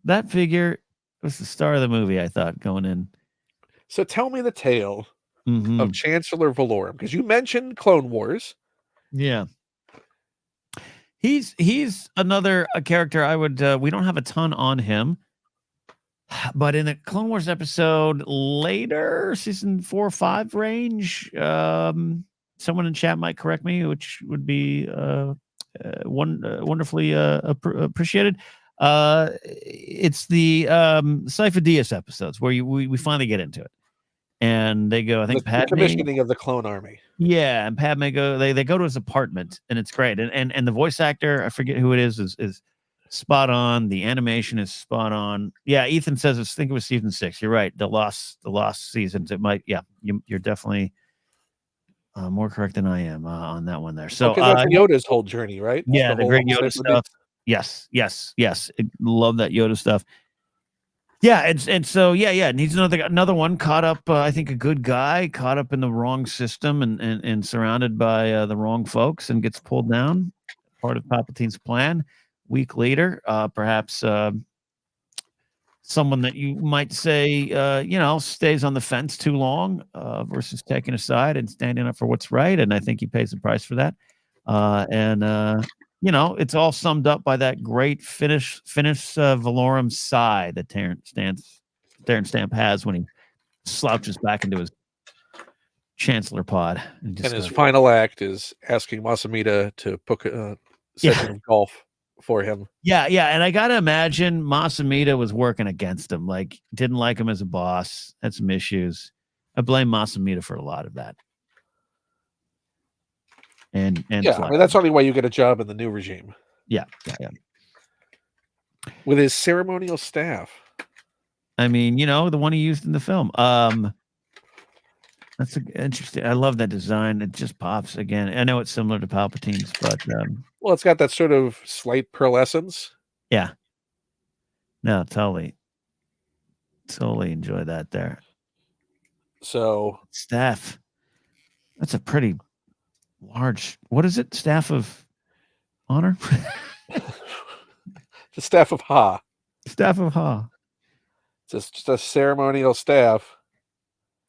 That figure was the star of the movie, I thought, going in. So tell me the tale of Chancellor Valorum, because you mentioned Clone Wars. Yeah. He's another character I would we don't have a ton on him, but in the Clone Wars episode later, season 4 or 5 range, someone in chat might correct me, which would be wonderfully appreciated. It's the Cypher Diaz episodes where we finally get into it, and they go. I think the commissioning of the clone army. Yeah, and Padme they go to his apartment, and it's great. And the voice actor, I forget who it is spot on. The animation is spot on. Yeah, Ethan says I think it was season 6. You're right. The lost seasons. It might. Yeah, you're definitely more correct than I am on that one there. So that's Yoda's whole journey, right? Yeah, the great Yoda stuff. Yes. Love that Yoda stuff. Yeah, and so and he's another one caught up. I think a good guy caught up in the wrong system and surrounded by the wrong folks and gets pulled down. Part of Palpatine's plan. Week later, perhaps someone that you might say stays on the fence too long versus taking a side and standing up for what's right. And I think he pays the price for that. It's all summed up by that great finish Valorum sigh that Terrence Stamp has when he slouches back into his Chancellor pod. And his final act is asking Masamita to book a session of golf for him. Yeah. And I got to imagine Masamita was working against him, like didn't like him as a boss, had some issues. I blame Masamita for a lot of that. And I mean, that's the only way you get a job in the new regime. Yeah. With his ceremonial staff. I mean, the one he used in the film. That's interesting. I love that design. It just pops again. I know it's similar to Palpatine's, but Well, it's got that sort of slight pearlescence. yeah. No, totally enjoy that there. So Staff. That's a pretty large. What is it? Staff of honor? the staff of Ha. Staff of Ha. It's just a ceremonial staff.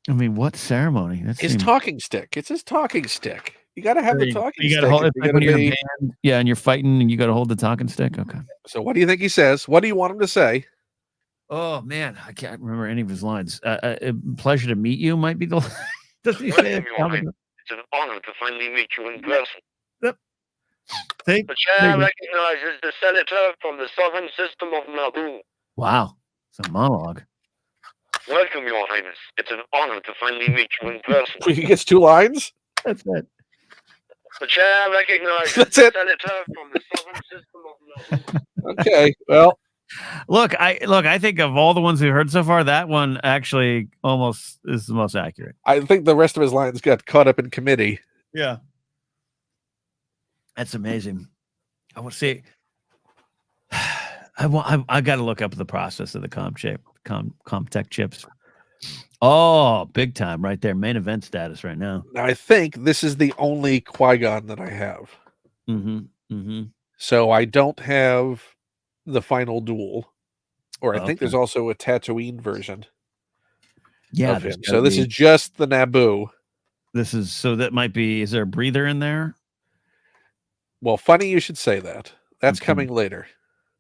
I mean, what ceremony? That's His talking stick. It's his talking stick. You got to have the talking you stick. Gotta hold, it's like when you're in a band, yeah, and you're fighting and you got to hold the talking stick. Okay. So what do you think he says? What do you want him to say? Oh man, I can't remember any of his lines. Pleasure to meet you might be the. Does he say it? It's an honor to finally meet you in person. Yep. The chair recognizes the senator from the Southern System of Naboo. Wow, it's a monologue. Welcome, Your Highness. It's an honor to finally meet you in person. He gets 2 lines. That's it. The chair recognizes That's the it. senator from the Southern System of Naboo. Okay, well. Look, I think of all the ones we've heard so far, that one actually almost is the most accurate. I think the rest of his lines got caught up in committee. Yeah. That's amazing. I want to see. I got to look up the process of the Comtech chips. Oh, big time right there. Main event status right now. Now, I think this is the only Qui-Gon that I have. So I don't have the final duel. Or I think there's also a Tatooine version of him. So this is just the Naboo. So that might be, is there a breather in there? Well, funny you should say that. That's coming later.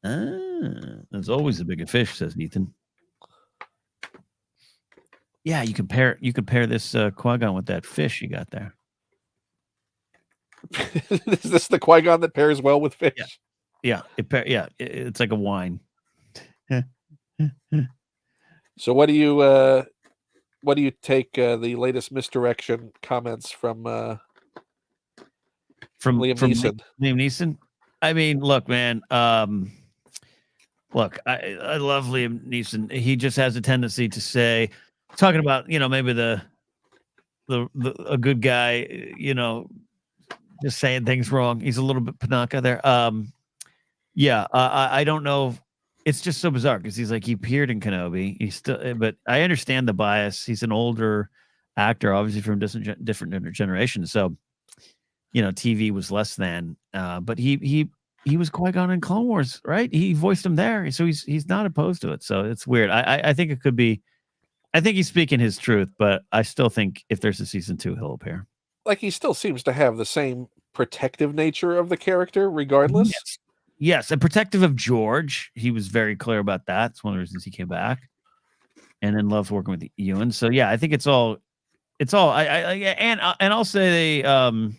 There's always a bigger fish, says Ethan. Yeah, you can pair this Qui-Gon with that fish you got there. Is this the Qui-Gon that pairs well with fish? Yeah, it's like a wine. So what do you take the latest misdirection comments from Liam Neeson? Liam Neeson. I mean, look, man. Look, I love Liam Neeson. He just has a tendency to say, talking about maybe a good guy, just saying things wrong. He's a little bit Panaka there. I don't know. It's just so bizarre because he's like, he appeared in Kenobi. He's still, but I understand the bias. He's an older actor, obviously from different generations. So, TV was less than. But he was Qui-Gon in Clone Wars, right? He voiced him there, so he's not opposed to it. So it's weird. I think it could be. I think he's speaking his truth, but I still think if there's a season 2, he'll appear. Like he still seems to have the same protective nature of the character, regardless. Yes, and protective of George. He was very clear about that. It's one of the reasons he came back, and then loves working with Ewan. So yeah, I think it's all. And I'll say I'll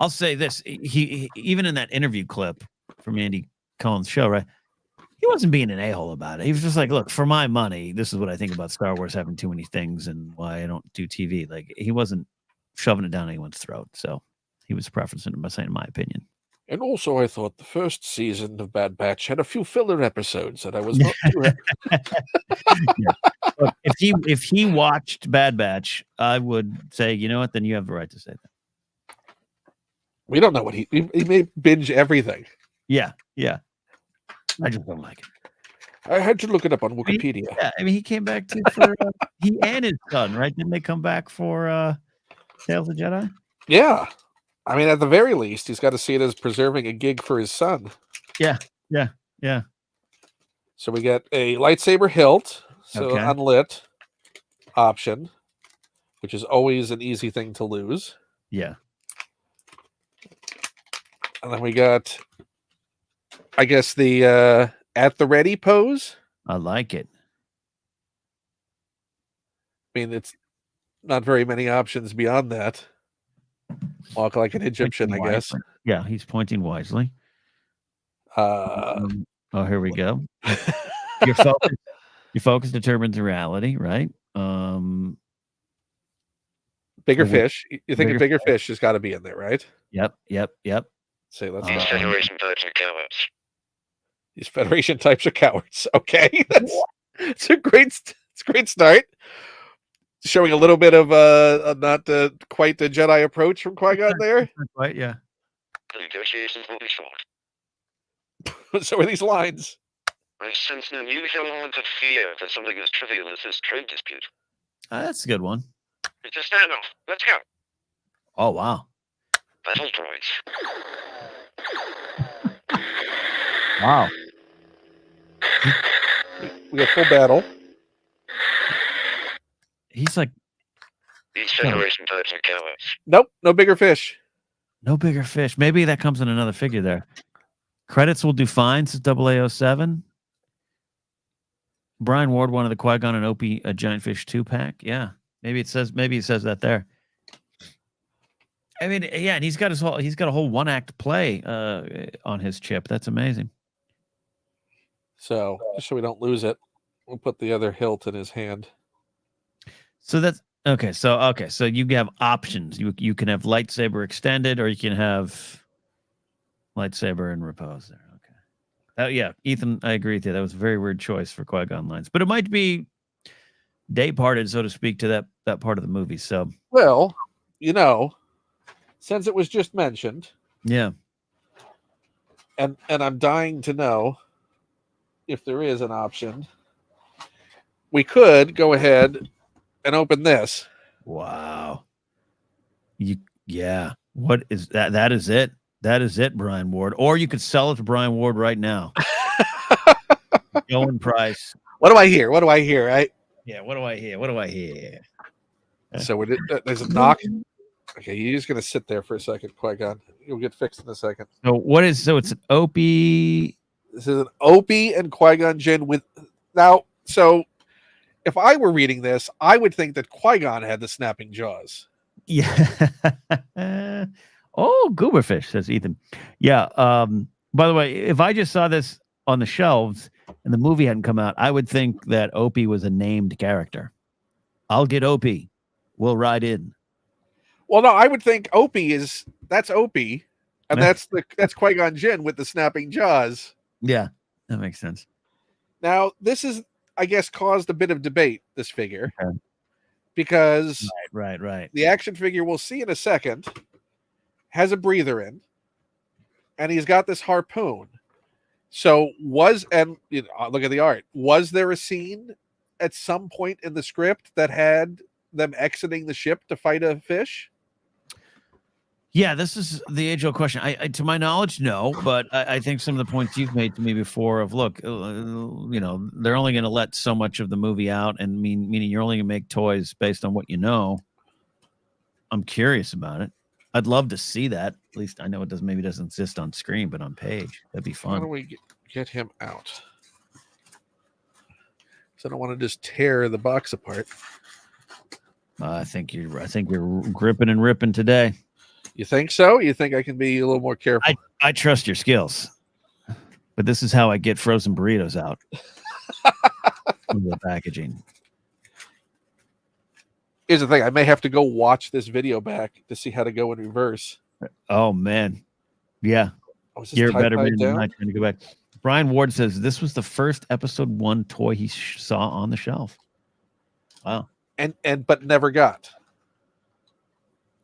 say this. He even in that interview clip from Andy Cohen's show, right? He wasn't being an a-hole about it. He was just like, look, for my money, this is what I think about Star Wars having too many things and why I don't do TV. Like, he wasn't shoving it down anyone's throat. So he was preferencing it by saying my opinion. And also, I thought the first season of Bad Batch had a few filler episodes that I was not too happy. Look, if he watched Bad Batch, I would say, you know what, then you have the right to say that. We don't know what he may binge everything. Yeah. I just don't like it. I had to look it up on Wikipedia. I mean, he came back too for he and his son, right? Didn't they come back for Tales of the Jedi? Yeah. I mean, at the very least, he's got to see it as preserving a gig for his son. Yeah. So we get a lightsaber hilt, so unlit option, which is always an easy thing to lose. Yeah. And then we got, I guess, the at the ready pose. I like it. I mean, it's not very many options beyond that. Walk like an Egyptian, I guess. Yeah, he's pointing wisely. Here we go. Your focus determines reality, right? Bigger fish. You think a bigger fish has got to be in there, right? Yep. Say let's These generation types of comments. These Federation types are cowards. Okay, it's a great start. Showing a little bit of not quite the Jedi approach from Qui-Gon there. Right? Yeah. The negotiations will be short. So are these lines. I sense an unusual amount of fear for something as trivial as this trade dispute. That's a good one. It's a standoff. Let's go. Oh, wow. Battle droids. Wow. We got full battle. He's like, These Federation types are cowards. Nope, no bigger fish. no bigger fish. Maybe that comes in another figure there. Credits will do fine, says 007. Brian Ward wanted the Qui-Gon and Opie a Giant Fish 2-pack. Yeah. Maybe it says that there. I mean, yeah, and he's got a whole one-act play on his chip. That's amazing. So just so we don't lose it, we'll put the other hilt in his hand. So that's okay. So you have options. You can have lightsaber extended, or you can have lightsaber in repose there. Okay. Yeah, Ethan, I agree with you. That was a very weird choice for Qui-Gon lines, but it might be day parted, so to speak, to that part of the movie. So, well, since it was just mentioned, yeah, and I'm dying to know if there is an option, we could go ahead and open this. wow. Yeah. What is that? That is it. That is it, Brian Ward. Or you could sell it to Brian Ward right now. Going price. What do I hear? Right? Yeah. What do I hear? So there's a knock. Okay, you're just gonna sit there for a second, Qui-Gon. You'll get fixed in a second. So it's an Opie. This is an Opie and Qui-Gon Jinn with now. So if I were reading this, I would think that Qui-Gon had the snapping jaws. Yeah. Oh, gooberfish, says Ethan. Yeah. By the way, if I just saw this on the shelves and the movie hadn't come out, I would think that Opie was a named character. I'll get Opie. We'll ride in. Well, no, I would think that's Opie, and that's Qui-Gon Jinn with the snapping jaws. Yeah, that makes sense. Now, this is, I guess, caused a bit of debate, this figure, because right. The action figure we'll see in a second has a breather in, and he's got this harpoon. So look at the art. Was there a scene at some point in the script that had them exiting the ship to fight a fish? Yeah, this is the age-old question. I to my knowledge, no, but I think some of the points you've made to me before of, look, they're only going to let so much of the movie out, and meaning you're only going to make toys based on what you know. I'm curious about it. I'd love to see that. At least I know it maybe doesn't exist on screen, but on page. That'd be fun. How do we get him out? So I don't want to just tear the box apart. I think you're gripping and ripping today. You think so? You think I can be a little more careful? I trust your skills, but this is how I get frozen burritos out from the packaging. Here's the thing. I may have to go watch this video back to see how to go in reverse. Oh, man. Yeah. You're a better man than I trying to go back. Brian Ward says this was the first episode 1 toy he saw on the shelf. Wow. But never got.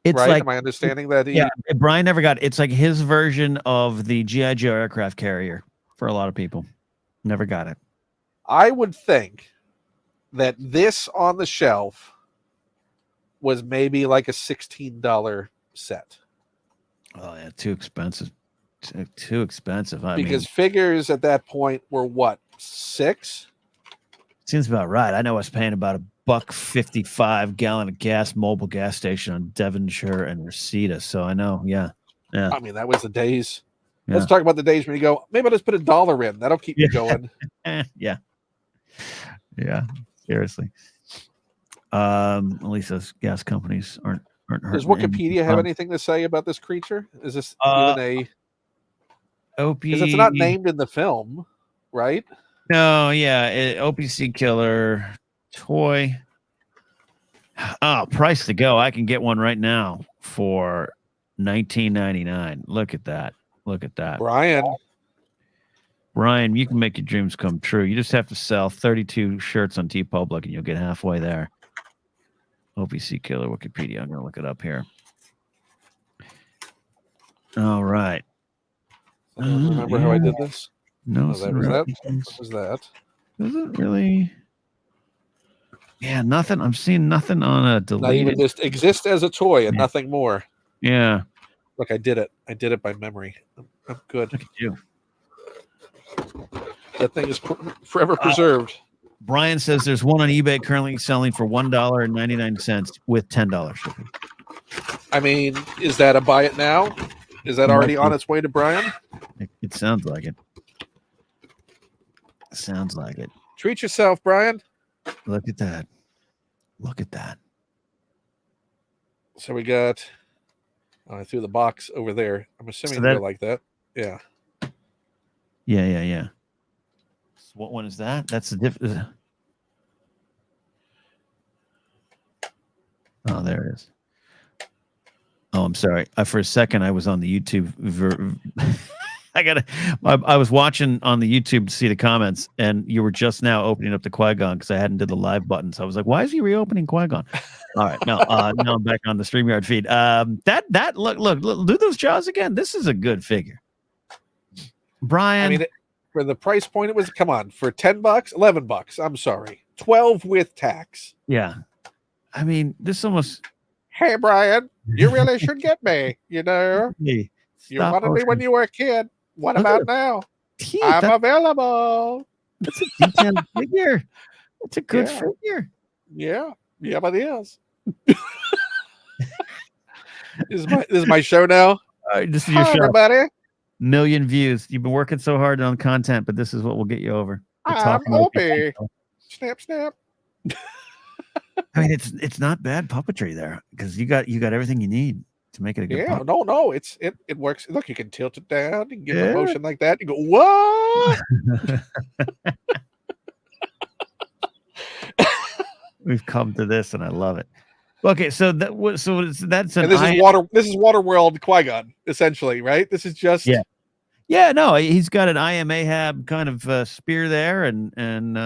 It's right? Like, am I understanding that? Brian never got it. It's like his version of the G.I. Joe aircraft carrier for a lot of people. Never got it. I would think that this on the shelf was maybe like a $16 set. Oh, yeah, too expensive. Too expensive. Because figures at that point were what, $6? Seems about right. I know I was paying about $1.55 gallon of gas, mobile gas station on Devonshire and Reseda. So I know, yeah. I mean, that was the days. Yeah. Let's talk about the days when you go, maybe I'll just put $1 in. That'll keep me going. Yeah. Seriously. At least those gas companies aren't hurting. Does Wikipedia have anything to say about this creature? Is this even a Opie? Because it's not named in the film, right? No, yeah. OPC killer toy. Oh, price to go. I can get one right now for $19.99. Look at that. Brian Brian, you can make your dreams come true. You just have to sell 32 shirts on TeePublic and you'll get halfway there. OPC Killer Wikipedia. I'm going to look it up here. All right. I don't remember how I did this. No, that was that. What was that? Doesn't really. Yeah, nothing. I'm seeing nothing on a deleted. Not even just exist as a toy and nothing more. Yeah. Look, I did it. I did it by memory. I'm good. Look at you. That thing is forever preserved. Brian says there's one on eBay currently selling for $1.99 with $10 shipping. I mean, is that a buy it now? Is that already on its way to Brian? It sounds like it. Sounds like it. Treat yourself, Brian. Look at that. Look at that. So we got. I threw the box over there. I'm assuming they're like that. Yeah. Yeah. So what one is that? That's the difference. Oh, there it is. Oh, I'm sorry. For a second, I was on the YouTube. I was watching on the YouTube to see the comments, and you were just now opening up the Qui-Gon because I hadn't did the live button. So I was like, "Why is he reopening Qui-Gon?" All right, now I'm back on the StreamYard feed. That look, do those jaws again. This is a good figure, Brian. I mean, for the price point, it was come on for $10, $11. I'm sorry, 12 with tax. Yeah, I mean, this almost. Hey, Brian, you really should get me. You know, Hey, you wanted me when you were a kid. What Look about now? I'm available. That's a detailed figure. That's a good figure. Yeah, but it is. This is my show now. All right, this is your show, everybody. Million views. You've been working so hard on content, but this is what will get you over. I'm Opie. Snap, snap. I mean, it's not bad puppetry there because you got everything you need to make it a good. Yeah, no, it works. Look, you can tilt it down. You can give it a motion like that. You go, what? We've come to this, and I love it. Okay, so that's an. And this is Waterworld Qui-Gon, essentially, right? This is just yeah. No, he's got an I Am Ahab kind of spear there, and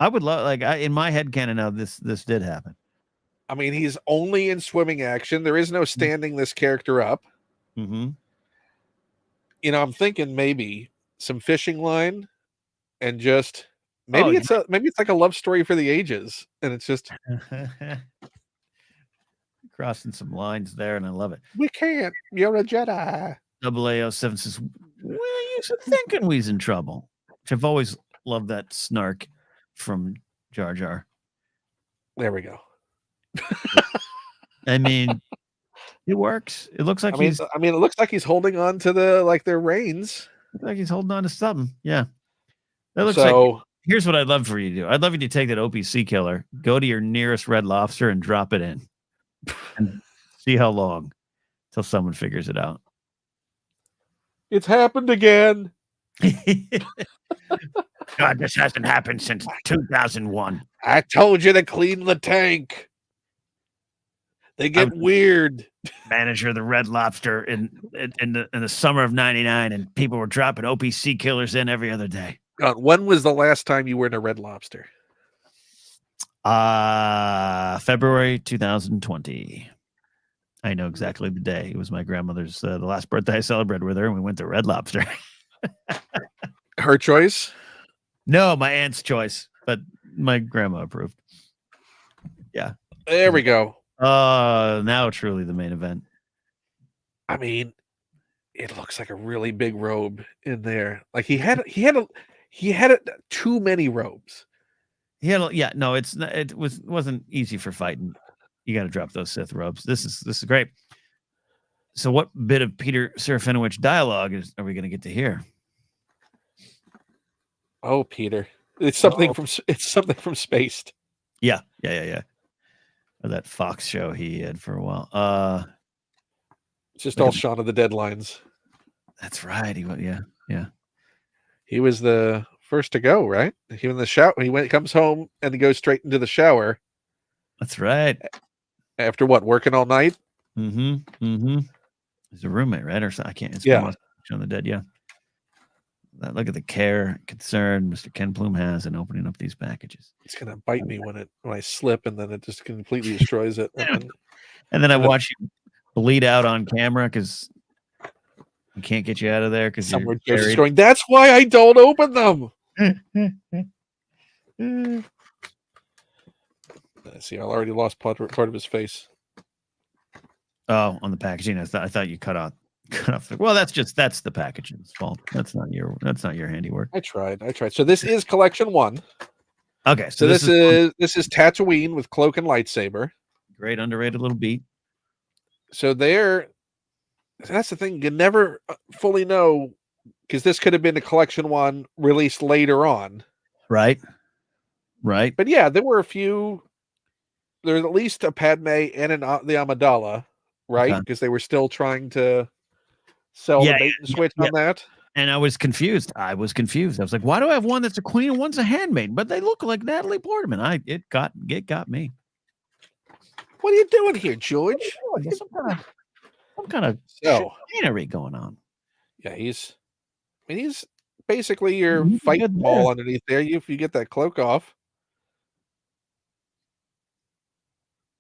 I would love in my head canon now this did happen. I mean, he's only in swimming action. There is no standing this character up. Mm-hmm. You know, I'm thinking maybe some fishing line, and just maybe it's like a love story for the ages, and it's just crossing some lines there, and I love it. We can't. You're a Jedi. AA07 says, "Well, you thinking we's in trouble?" Which I've always loved that snark from Jar Jar. There we go. I mean, it works. It looks like it looks like he's holding on to their reins. Looks like he's holding on to something. Yeah. That looks like. Here's what I'd love for you to do. I'd love you to take that OPC killer, go to your nearest Red Lobster, and drop it in, and see how long till someone figures it out. It's happened again. God, this hasn't happened since 2001. I told you to clean the tank. They get weird. Manager of the Red Lobster in the summer of '99, and people were dropping OPC killers in every other day. When was the last time you were in a Red Lobster? February 2020. I know exactly the day. It was my grandmother's the last birthday I celebrated with her, and we went to Red Lobster. Her choice? No, my aunt's choice, but my grandma approved. Yeah. There we go. Now truly the main event. I mean, it looks like a really big robe in there. Like he had too many robes. It wasn't easy for fighting. You got to drop those Sith robes. This is great. So what bit of Peter Serafinowicz dialogue are we going to get to hear? Oh, Peter. It's something from Spaced. Yeah. Or that Fox show he had for a while. It's just all Shaun of the Dead lines. That's right. Yeah. He was the first to go, right? He in the shower. He comes home and he goes straight into the shower. That's right. After what? Working all night? Mm-hmm. He's a roommate, right? Or something. I can't. It's Shaun of the Dead, yeah. Look at the care and concern Mr. Ken Plume has in opening up these packages. It's gonna bite me when I slip, and then it just completely destroys it. And then I watch you bleed out on camera because we can't get you out of there because somewhere you're Joe's going. That's why I don't open them. See, I already lost part of his face. Oh, on the packaging. I thought you cut off. Well, that's the packaging's fault. That's not your handiwork. I tried. So this is collection 1. Okay, so this is Tatooine with cloak and lightsaber. Great underrated little beat. So that's the thing, you never fully know, because this could have been a collection 1 released later on. Right. But yeah, there were a few. There's at least a Padme and the Amidala, right? Because they were still trying to sell the bait and switch on that. And I was confused. I was like, why do I have one that's a queen and one's a handmaid? But they look like Natalie Portman. It got me. What are you doing here, George? Some kind of chicanery going on. Yeah, he's basically your fight ball underneath there. If you get that cloak off.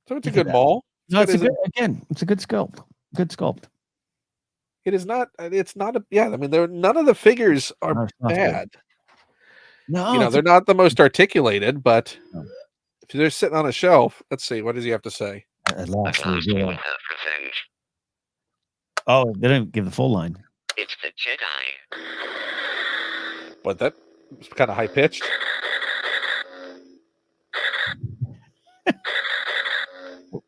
So it's a good ball. No, it's a good sculpt. Good sculpt. It is not. It's not a. Yeah, I mean, none of the figures are bad. No, they're not the most articulated, but if they're sitting on a shelf, let's see. What does he have to say? Oh, they didn't give the full line. It's the Jedi. But that's kind of high pitched.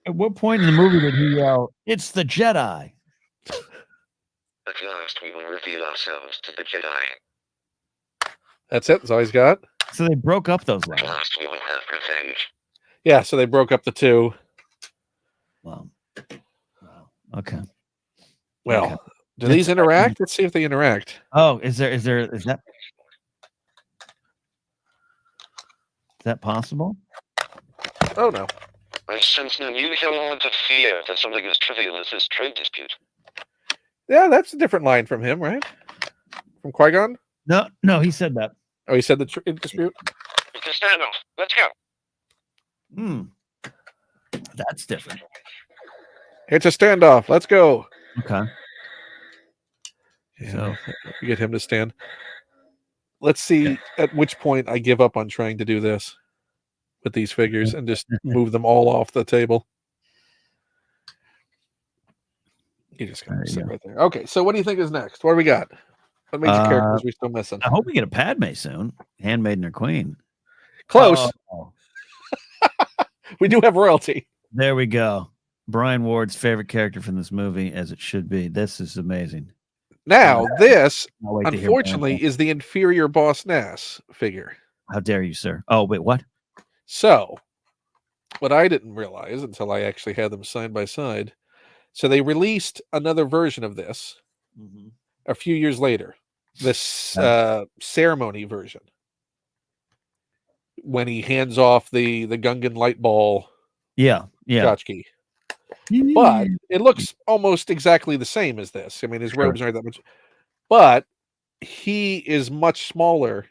At what point in the movie did he yell, "It's the Jedi"? At last we will reveal ourselves to the Jedi. That's it. That's all he's got. So they broke up those lines. At last we will have revenge. Yeah, so they broke up the 2. Wow. Okay. Well, do these interact? Let's see if they interact. Oh, is that possible? Oh no. I sense no unusual amount of fear that something as trivial as this trade dispute. Yeah, that's a different line from him, right? From Qui-Gon? No, he said that. Oh, he said the dispute? It's a standoff. Let's go. That's different. It's a standoff. Let's go. Okay. Yeah, so we get him to stand. Let's see at which point I give up on trying to do this with these figures and just move them all off the table. You just gotta sit right there. Okay, so what do you think is next? What do we got? What major characters are we still missing? I hope we get a Padme soon. Handmaiden or Queen. Close. We do have royalty. There we go. Brian Ward's favorite character from this movie, as it should be. This is amazing. Now, this, unfortunately, is the inferior Boss Nass figure. How dare you, sir? Oh, wait, what? So, what I didn't realize until I actually had them side by side, so they released another version of this a few years later, this ceremony version, when he hands off the Gungan light ball tchotchke. But it looks almost exactly the same as this. I mean, his robes aren't that much, but he is much smaller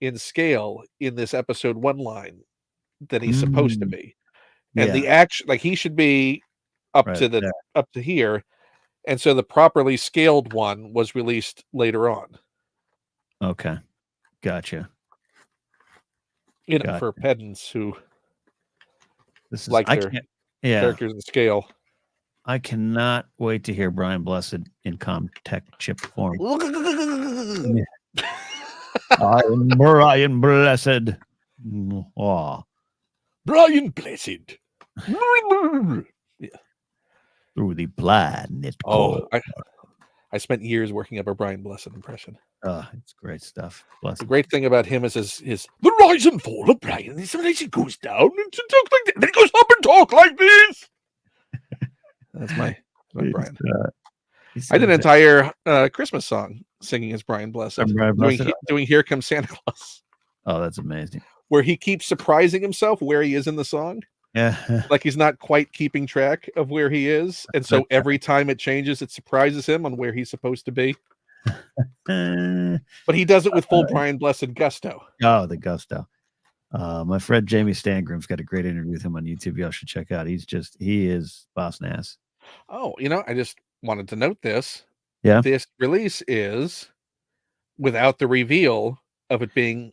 in scale in this episode 1 line than he's supposed to be. And the action, like, he should be up to here. And so the properly scaled one was released later on. Okay. Gotcha. For pedants who like their characters in scale. I cannot wait to hear Brian Blessed in Comtech chip form. I am Brian Blessed. Oh. Brian Blessed. Through the planet. I spent years working up a Brian Blessed impression. It's great stuff. The great thing about him is his the rise and fall of Brian. Sometimes he goes down and talks like that. Then he goes up and talk like this. That's my Brian. I did an entire Christmas song singing as Brian Blessed. Doing Here Comes Santa Claus. Oh, that's amazing. Where he keeps surprising himself where he is in the song. Yeah. Like he's not quite keeping track of where he is. And so every time it changes, it surprises him on where he's supposed to be. But he does it with full Brian Blessed gusto. Oh, the gusto. My friend Jamie Stangrom's got a great interview with him on YouTube. Y'all should check out. He is boss nass. Oh, I just wanted to note this. Yeah. This release is without the reveal of it being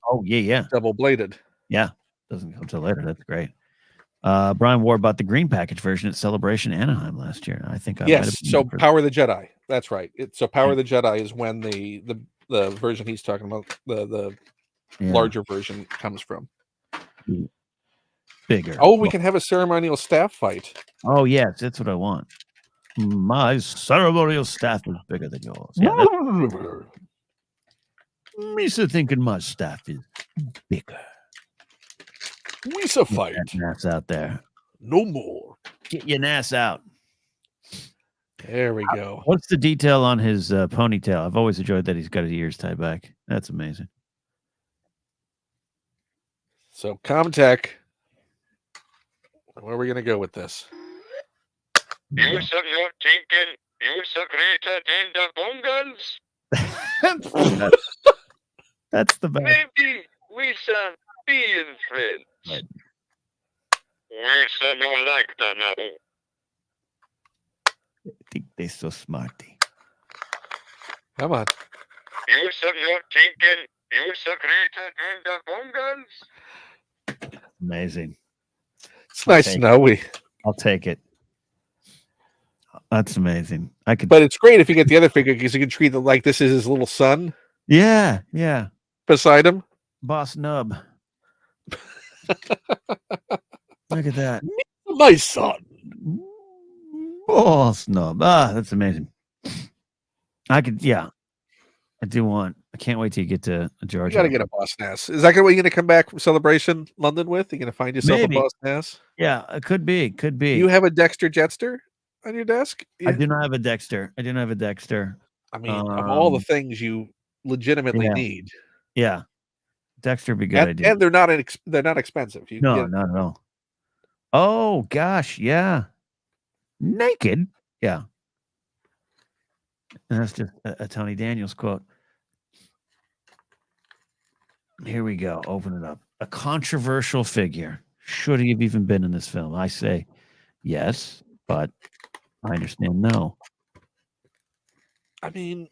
double bladed. Yeah. Doesn't come till later. That's great. Brian wore about the green package version at Celebration Anaheim last year. I think I might have been so Power of the Jedi. That's right. Power of the Jedi is when the version he's talking about, the larger version comes from. Bigger. Oh, we can have a ceremonial staff fight. Oh, yes, that's what I want. My ceremonial staff is bigger than yours. Yeah, Misa thinking my staff is bigger. Misa fight. Get your NAS out there. No more. Get your NAS out. There we go. What's the detail on his ponytail? I've always enjoyed that he's got his ears tied back. That's amazing. So, Comtech, where are we going to go with this? You suck your thinking. You secreted in the bungles. That's the best. Maybe we shall be friends. Right. We shall not like that now. I think they're so smarty. Come on. You suck your thinking. You secreted in the bungles. Amazing. It's nice to know. I'll take it. That's amazing. But it's great if you get the other figure because you can treat it like this is his little son. Yeah. Beside him. Boss Nub. Look at that. My son. Boss Nub. That's amazing. I do want. I can't wait till you get to Georgia. You got to get a Boss Nass. Is that what you're going to come back from Celebration London with? You're going to find yourself a Boss Nass? Yeah, it could be. You have a Dexter Jetster on your desk? Yeah. I do not have a Dexter. I mean, of all the things you legitimately need. Yeah. Dexter would be a good idea. And they're not expensive. Not at all. Oh, gosh. Yeah. Naked. Yeah. And that's just a Tony Daniels quote. Here we go. Open it up. A controversial figure. Should he have even been in this film? I say yes, but I understand no. I mean,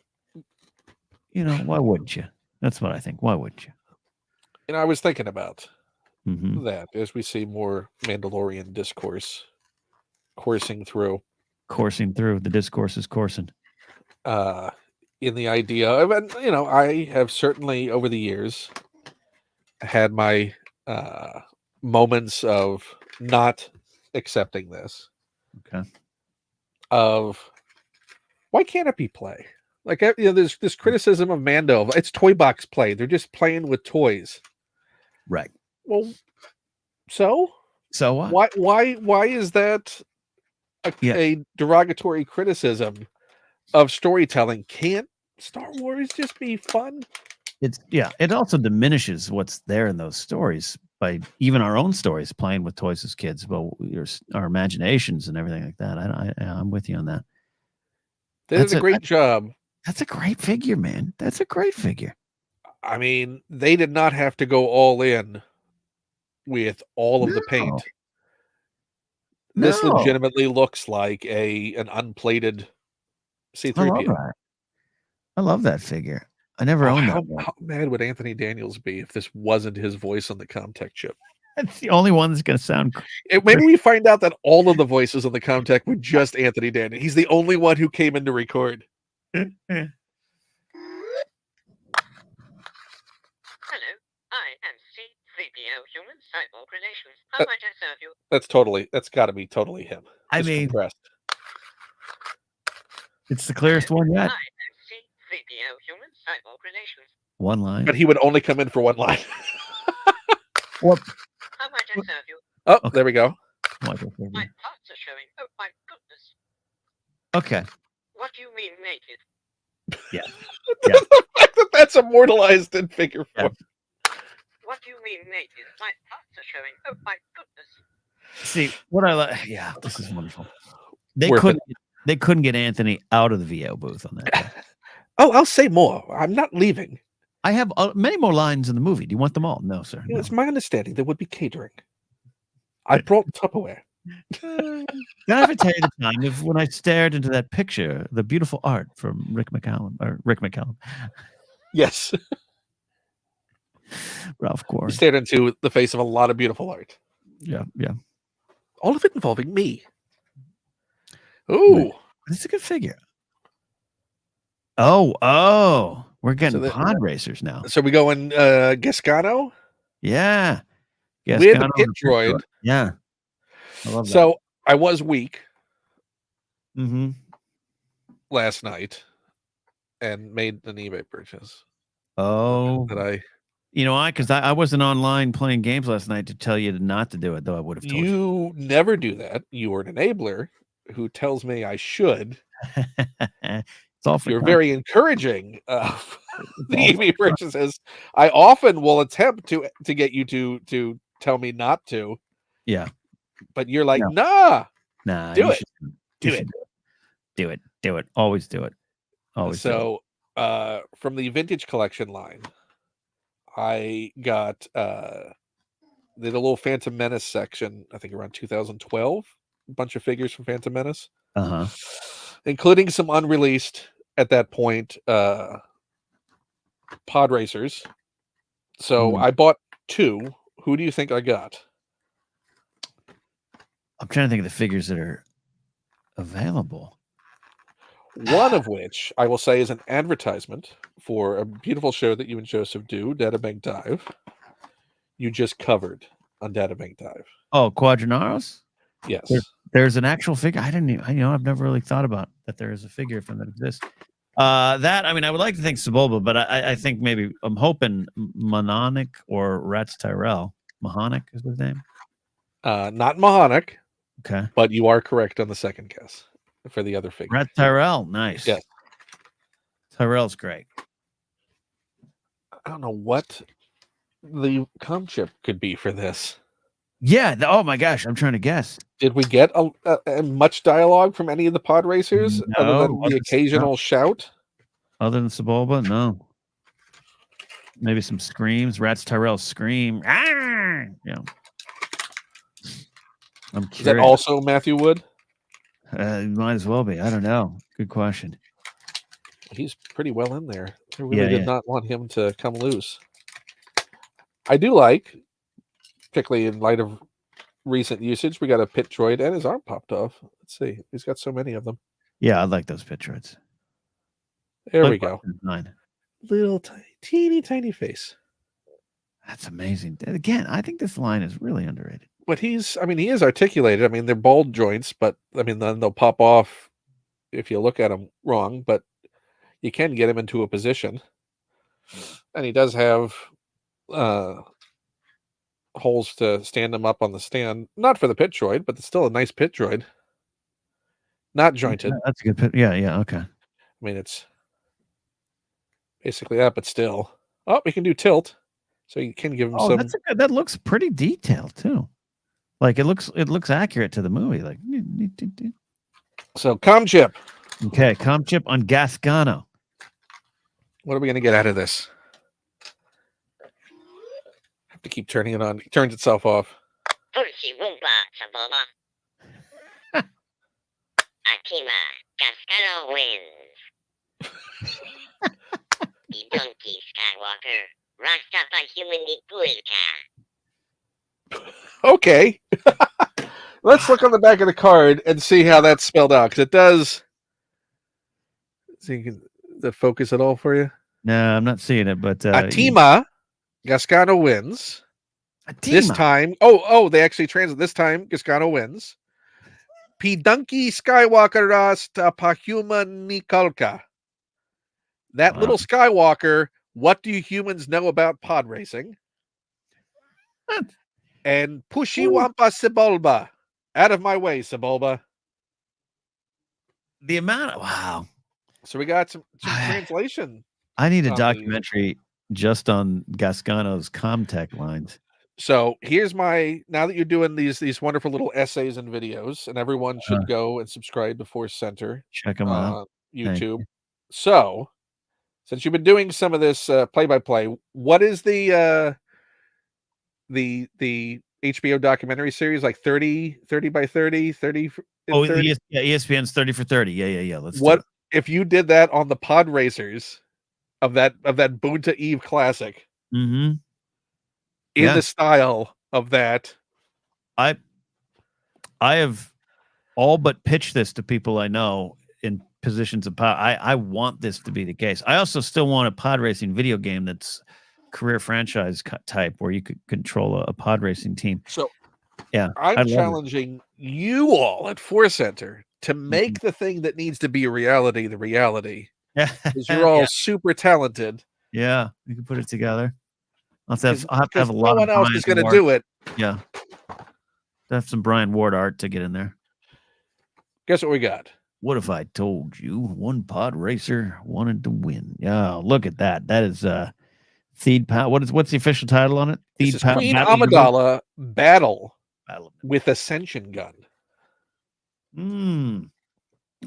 why wouldn't you? That's what I think. Why wouldn't you? I was thinking about that as we see more Mandalorian discourse coursing through. The discourse is coursing. In the idea of, and I have certainly over the years had my moments of not accepting this. Okay. Of why can't it be play? Like, there's this criticism of Mando. It's toy box play. They're just playing with toys. Right. Well, so what? Why is that a derogatory criticism of storytelling? Can't Star Wars just be fun? It also diminishes what's there in those stories by even our own stories, playing with toys as kids, but our imaginations and everything like that. I'm with you on that. They did a great job. That's a great figure, man. That's a great figure. I mean, they did not have to go all in with all of the paint. This legitimately looks like an unplated C-3PO. I love that figure. I never owned that one. How mad would Anthony Daniels be if this wasn't his voice on the Comtech chip? That's the only one that's going to sound. Maybe we find out that all of the voices on the Comtech were just Anthony Daniels. He's the only one who came in to record. Hello, I am C-3PO Human Cyborg Relations. How might I serve you? That's got to be totally him. I mean, it's the clearest one yet. I am C-3PO Human Cyborg Relations. One line. But he would only come in for one line. What? How might I serve you? Oh, okay. There we go. My parts are showing. Oh my goodness. Okay. What do you mean naked? Yeah. The fact that that's immortalized in figure form. Yeah. What do you mean naked? My parts are showing. Oh my goodness. See, what I like. Yeah, this is wonderful. They couldn't get Anthony out of the VO booth on that. Oh, I'll say more. I'm not leaving. I have many more lines in the movie. Do you want them all? No, sir. No. It's my understanding there would be catering. I brought Tupperware. Did I ever tell you the time of when I stared into that picture, the beautiful art from Rick McCallum? Yes. Ralph You Corey. stared into the face of a lot of beautiful art. Yeah, yeah. All of it involving me. Ooh. It's a good figure. Oh. We're getting pod racers now. So we go in Gascano? Yeah. With a pit droid. Yeah. I love that. So I was weak Mm-hmm. last night and made an eBay purchase. Oh. You know, because I wasn't online playing games last night to tell you not to do it, though I would have told you. You never do that. You are an enabler who tells me I should. It's all for You're very encouraging of the eBay purchases. I often will attempt to get you to tell me not to. Yeah. But you're like, nah. Do it. Do it. Always do it. Always. So from the vintage collection line, I got the little Phantom Menace section, I think around 2012, a bunch of figures from Phantom Menace. Uh-huh. Including some unreleased at that point pod racers. So I bought 2. Who do you think I got? I'm trying to think of the figures that are available. One of which I will say is an advertisement for a beautiful show that you and Joseph do, Databank Dive. You just covered on Databank Dive. Oh, Quadranaros? Yes. There's an actual figure. I didn't even, I've never really thought about that there is a figure from that exists. I would like to think Sebulba, but I think maybe I'm hoping Mahonic or Rats Tyrell. Mahonic is his name. Not Mahonic. Okay. But you are correct on the second guess for the other figure. Rats Tyrell, nice. Yes. Tyrell's great. I don't know what the com chip could be for this. Yeah. Oh my gosh, I'm trying to guess. Did we get a much dialogue from any of the pod racers other than the occasional shout? Other than Sebulba, no. Maybe some screams. Rats Tyrell scream. Ah! Yeah. I'm curious. Is that also Matthew Wood? Might as well be. I don't know. Good question. He's pretty well in there. I really did not want him to come loose. I do like, particularly in light of recent usage, we got a pit droid and his arm popped off. Let's see. He's got so many of them. Yeah, I like those pit droids. There we go. Design. Little tiny face. That's amazing. Again, I think this line is really underrated. But he is articulated. I mean, they're bald joints, but then they'll pop off if you look at him wrong, but you can get him into a position. And he does have holes to stand him up on the stand. Not for the pit droid, but it's still a nice pit droid. Not jointed. That's a good pit. Yeah, okay. I mean, it's basically that, but still. Oh, we can do tilt. So you can give him some. That looks pretty detailed too. Like it looks accurate to the movie. Like so com chip. Okay, com chip on Gascano. What are we gonna get out of this? Have to keep turning it on. It turns itself off. Akima, Gascano wins. The donkey Skywalker, Rastafari human Pulka. Okay. Let's look on the back of the card and see how that's spelled out, because it does. So you can focus at all for you? No, I'm not seeing it, but Atima, Gascano wins. Atima. This time, they actually translate. This time, Gascano wins. Pidunki Skywalker Rasta Pahuma Nikalka. That little Skywalker, what do you humans know about pod racing? And Pushy Wampa Sebulba. Out of my way, Sebulba. The amount of wow. So we got some translation. I need a documentary just on Gascano's Comtech lines. So here's now that you're doing these wonderful little essays and videos, and everyone should go and subscribe to Force Center. Check them out. YouTube. So Since you've been doing some of this play-by-play, what is the HBO documentary series, like 30 by 30, 30 Oh, 30? yeah, ESPN's 30 for 30. Yeah. Let's do What it. if you did that on the pod racers of that Boonta Eve Classic Mm-hmm. in the style of that? I have all but pitched this to people I know in positions of power. I want this to be the case. I also still want a pod racing video game that's career franchise type where you could control a pod racing team. So yeah, I'm challenging you all at Force Center to make the thing that needs to be a reality the reality. Yeah, because you're all super talented. Yeah, we can put it together. I'll have to have a no lot one of else is going to do it. Yeah, have some Brian Ward art to get in there. Guess what we got? What if I told you one pod racer wanted to win? Yeah, look at that. That is Theed Power. What's the official title on it? This is Queen Amidala Battle with Ascension Gun.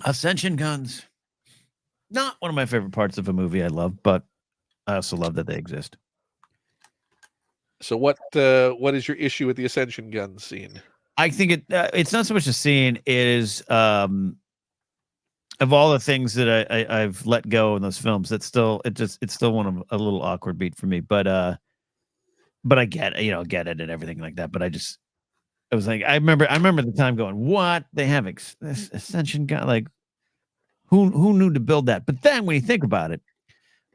Ascension guns. Not one of my favorite parts of a movie I love, but I also love that they exist. So what is your issue with the Ascension gun scene? I think it's not so much a scene. It is of all the things that I've let go in those films. It's still one of a little awkward beat for me. But I get it and everything like that. But I was like, I remember the time going, what, they have this Ascension gun? Like, who knew to build that? But then when you think about it,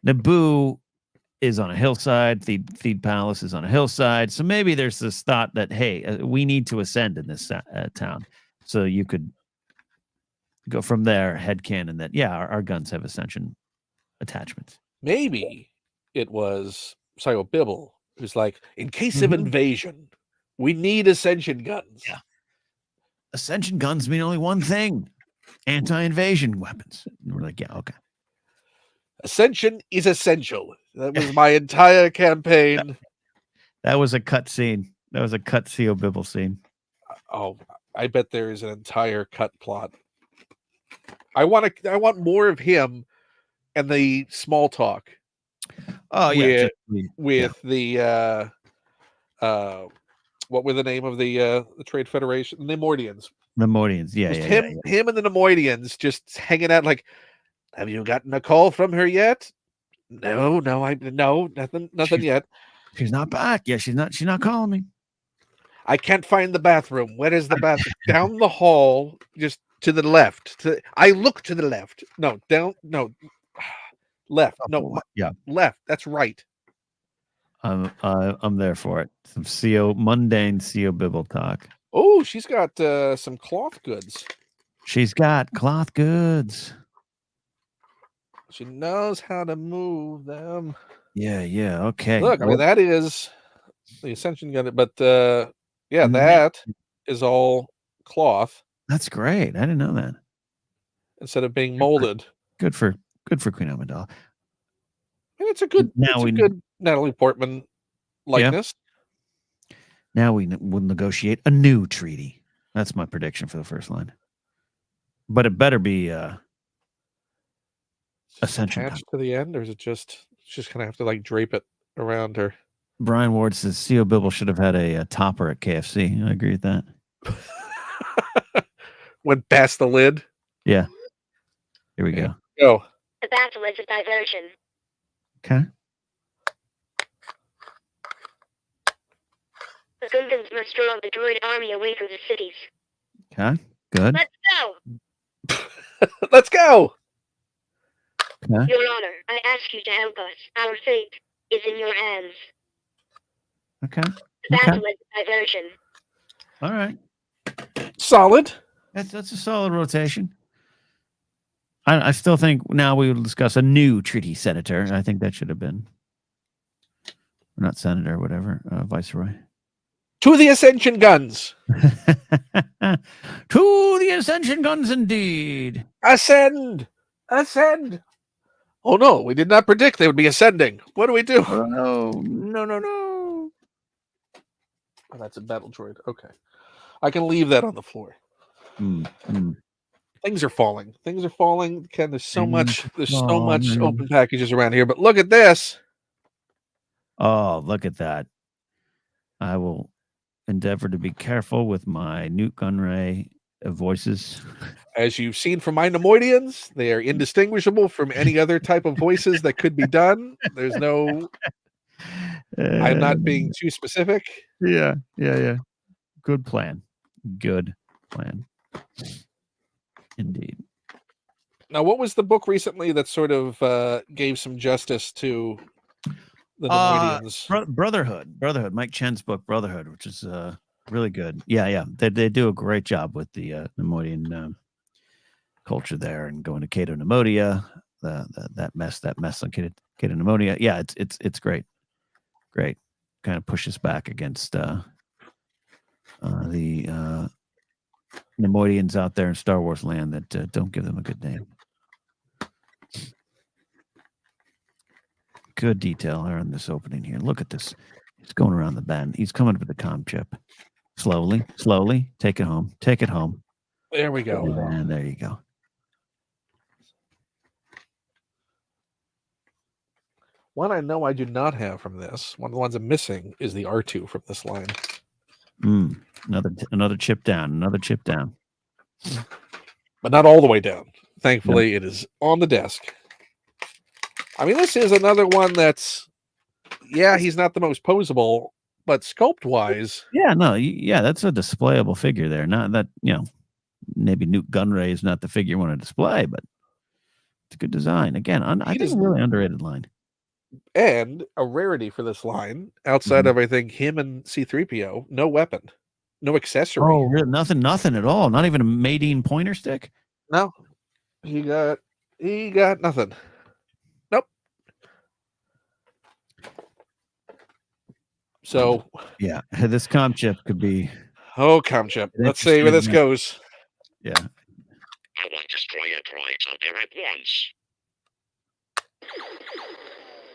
Naboo is on a hillside. Theed Palace is on a hillside. So maybe there's this thought that, hey, we need to ascend in this town. So you could go from there, headcanon that, yeah, our guns have Ascension attachments. Maybe it was Sio Bibble who's like, in case of invasion, we need Ascension guns. Yeah. Ascension guns mean only one thing: anti-invasion weapons. And we're like, yeah, okay. Ascension is essential. That was my entire campaign. That was a cut scene. That was a cut Sio Bibble scene. Oh, I bet there is an entire cut plot. I want more of him and the small talk. Oh, with the what were the name of the Trade Federation? The Nemoidians. Him and the Nemoidians just hanging out like, have you gotten a call from her yet? No, nothing yet. She's not back. Yeah, she's not calling me. I can't find the bathroom. Where is the bathroom? Down the hall, just to the left. I look to the left. No, down. No, left. No, left. That's right. I'm there for it. Some mundane Sio Bibble talk. Oh, she's got some cloth goods. She's got cloth goods. She knows how to move them. Yeah. Okay. Look, I mean, that is the Ascension gun, but that is all cloth. That's great. I didn't know that. Instead of being molded. Good for Queen Amidala. And it's a good Natalie Portman likeness. Yeah. Now we will negotiate a new treaty. That's my prediction for the first line. But it better be Ascension attached to the end, or is it just gonna have to like drape it around her? Brian Ward says Sio Bibble should have had a topper at KFC. I agree with that. Went past the lid. Yeah. Here we go. Go. The battle is a diversion. Okay. The Gungans must draw the droid army away from the cities. Okay. Good. Let's go. Let's go. Okay. Your Honor, I ask you to help us. Our fate is in your hands. Okay. The battle is a diversion. All right. Solid. That's a solid rotation. I still think now we will discuss a new treaty senator. I think that should have been, or not senator, whatever, viceroy. To the Ascension guns. To the Ascension guns, indeed. Ascend. Oh no, we did not predict they would be ascending. What do we do? Oh, no. Oh, that's a battle droid. Okay. I can leave that on the floor. Things are falling. Things are falling. Ken, there's so much falling. open packages around here. But look at this. Oh, look at that. I will endeavor to be careful with my Newt Gunray voices. As you've seen from my Nemoidians, they are indistinguishable from any other type of voices that could be done. There's no. I'm not being too specific. Yeah. Good plan. Good plan. Indeed. Now, what was the book recently that sort of gave some justice to the Nemoidians? Brotherhood. Mike Chen's book, Brotherhood, which is really good. Yeah. They do a great job with the Nemoidian culture there, and going to Cato Nemodia, that mess on Cato Nemodia. Yeah, it's great. Great. Kind of pushes back against the Nemoidians out there in Star Wars land that don't give them a good name. Good detail here in this opening here. Look at this. He's going around the bend. He's coming with the comm chip. Slowly. Take it home. There we go. And there you go. One I know I do not have from this, one of the ones I'm missing, is the R2 from this line. Another chip down. But not all the way down. Thankfully, It is on the desk. I mean, this is another one that's, he's not the most posable, but sculpt-wise... that's a displayable figure there. Not that, maybe Newt Gunray is not the figure you want to display, but it's a good design. Again, I think a really underrated line. And a rarity for this line, outside of, I think, him and C-3PO, no weapon, no accessory. Oh, really? Nothing at all? Not even a Madine pointer stick? No. He got nothing. Nope. So... Yeah, this comm chip could be... Oh, comm chip. Let's see where this goes. Yeah. I want to destroy your droids out there at once.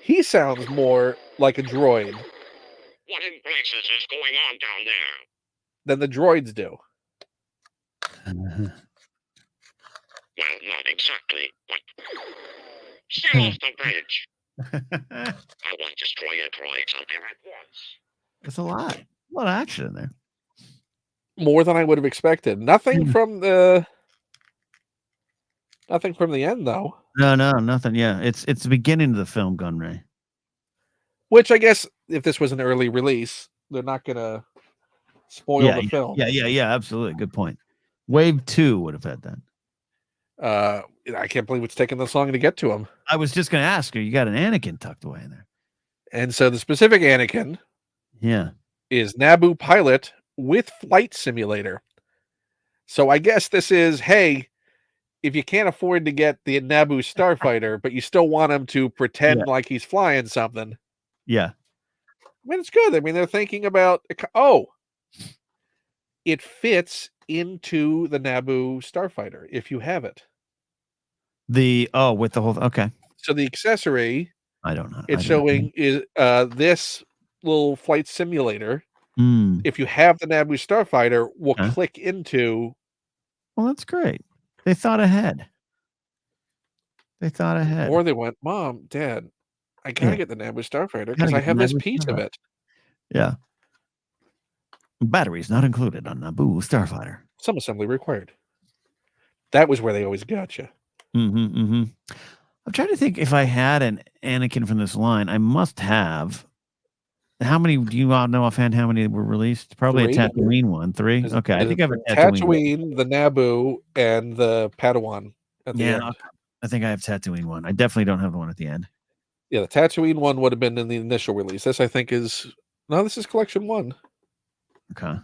He sounds more like a droid. What in blazes is going on down there? Than the droids do. Well, not exactly, but stay off the bridge. I want to destroy your droids out there at once. It's a lot of action in there. More than I would have expected. Nothing from the end, though. No, nothing. Yeah, it's the beginning of the film, Gunray. Which I guess if this was an early release, they're not gonna spoil the film. Yeah, absolutely. Good point. Wave 2 would have had that. I can't believe it's taken this long to get to him. I was just gonna ask you. You got an Anakin tucked away in there. And so the specific Anakin, is Naboo pilot with flight simulator. So I guess this is, hey, if you can't afford to get the Naboo starfighter, but you still want him to pretend like he's flying something. Yeah. I mean, it's good. I mean, they're thinking about, it fits into the Naboo starfighter if you have it. With the whole, okay. So the accessory, I don't know. It's showing is this little flight simulator. If you have the Naboo starfighter, will click into. Well, that's great. They thought ahead. Or they went, Mom, Dad, I gotta get the Naboo starfighter because I have this piece of it. Yeah. Batteries not included on Naboo starfighter. Some assembly required. That was where they always got you. I'm trying to think if I had an Anakin from this line. I must have. How many do you all know offhand? How many were released? Probably 3? A Tatooine one. 3? Okay, I think I have a Tatooine, the Naboo, and the Padawan at the end. I think I have Tatooine one. I definitely don't have the one at the end. Yeah, the Tatooine one would have been in the initial release. This, I think, is collection 1. Okay.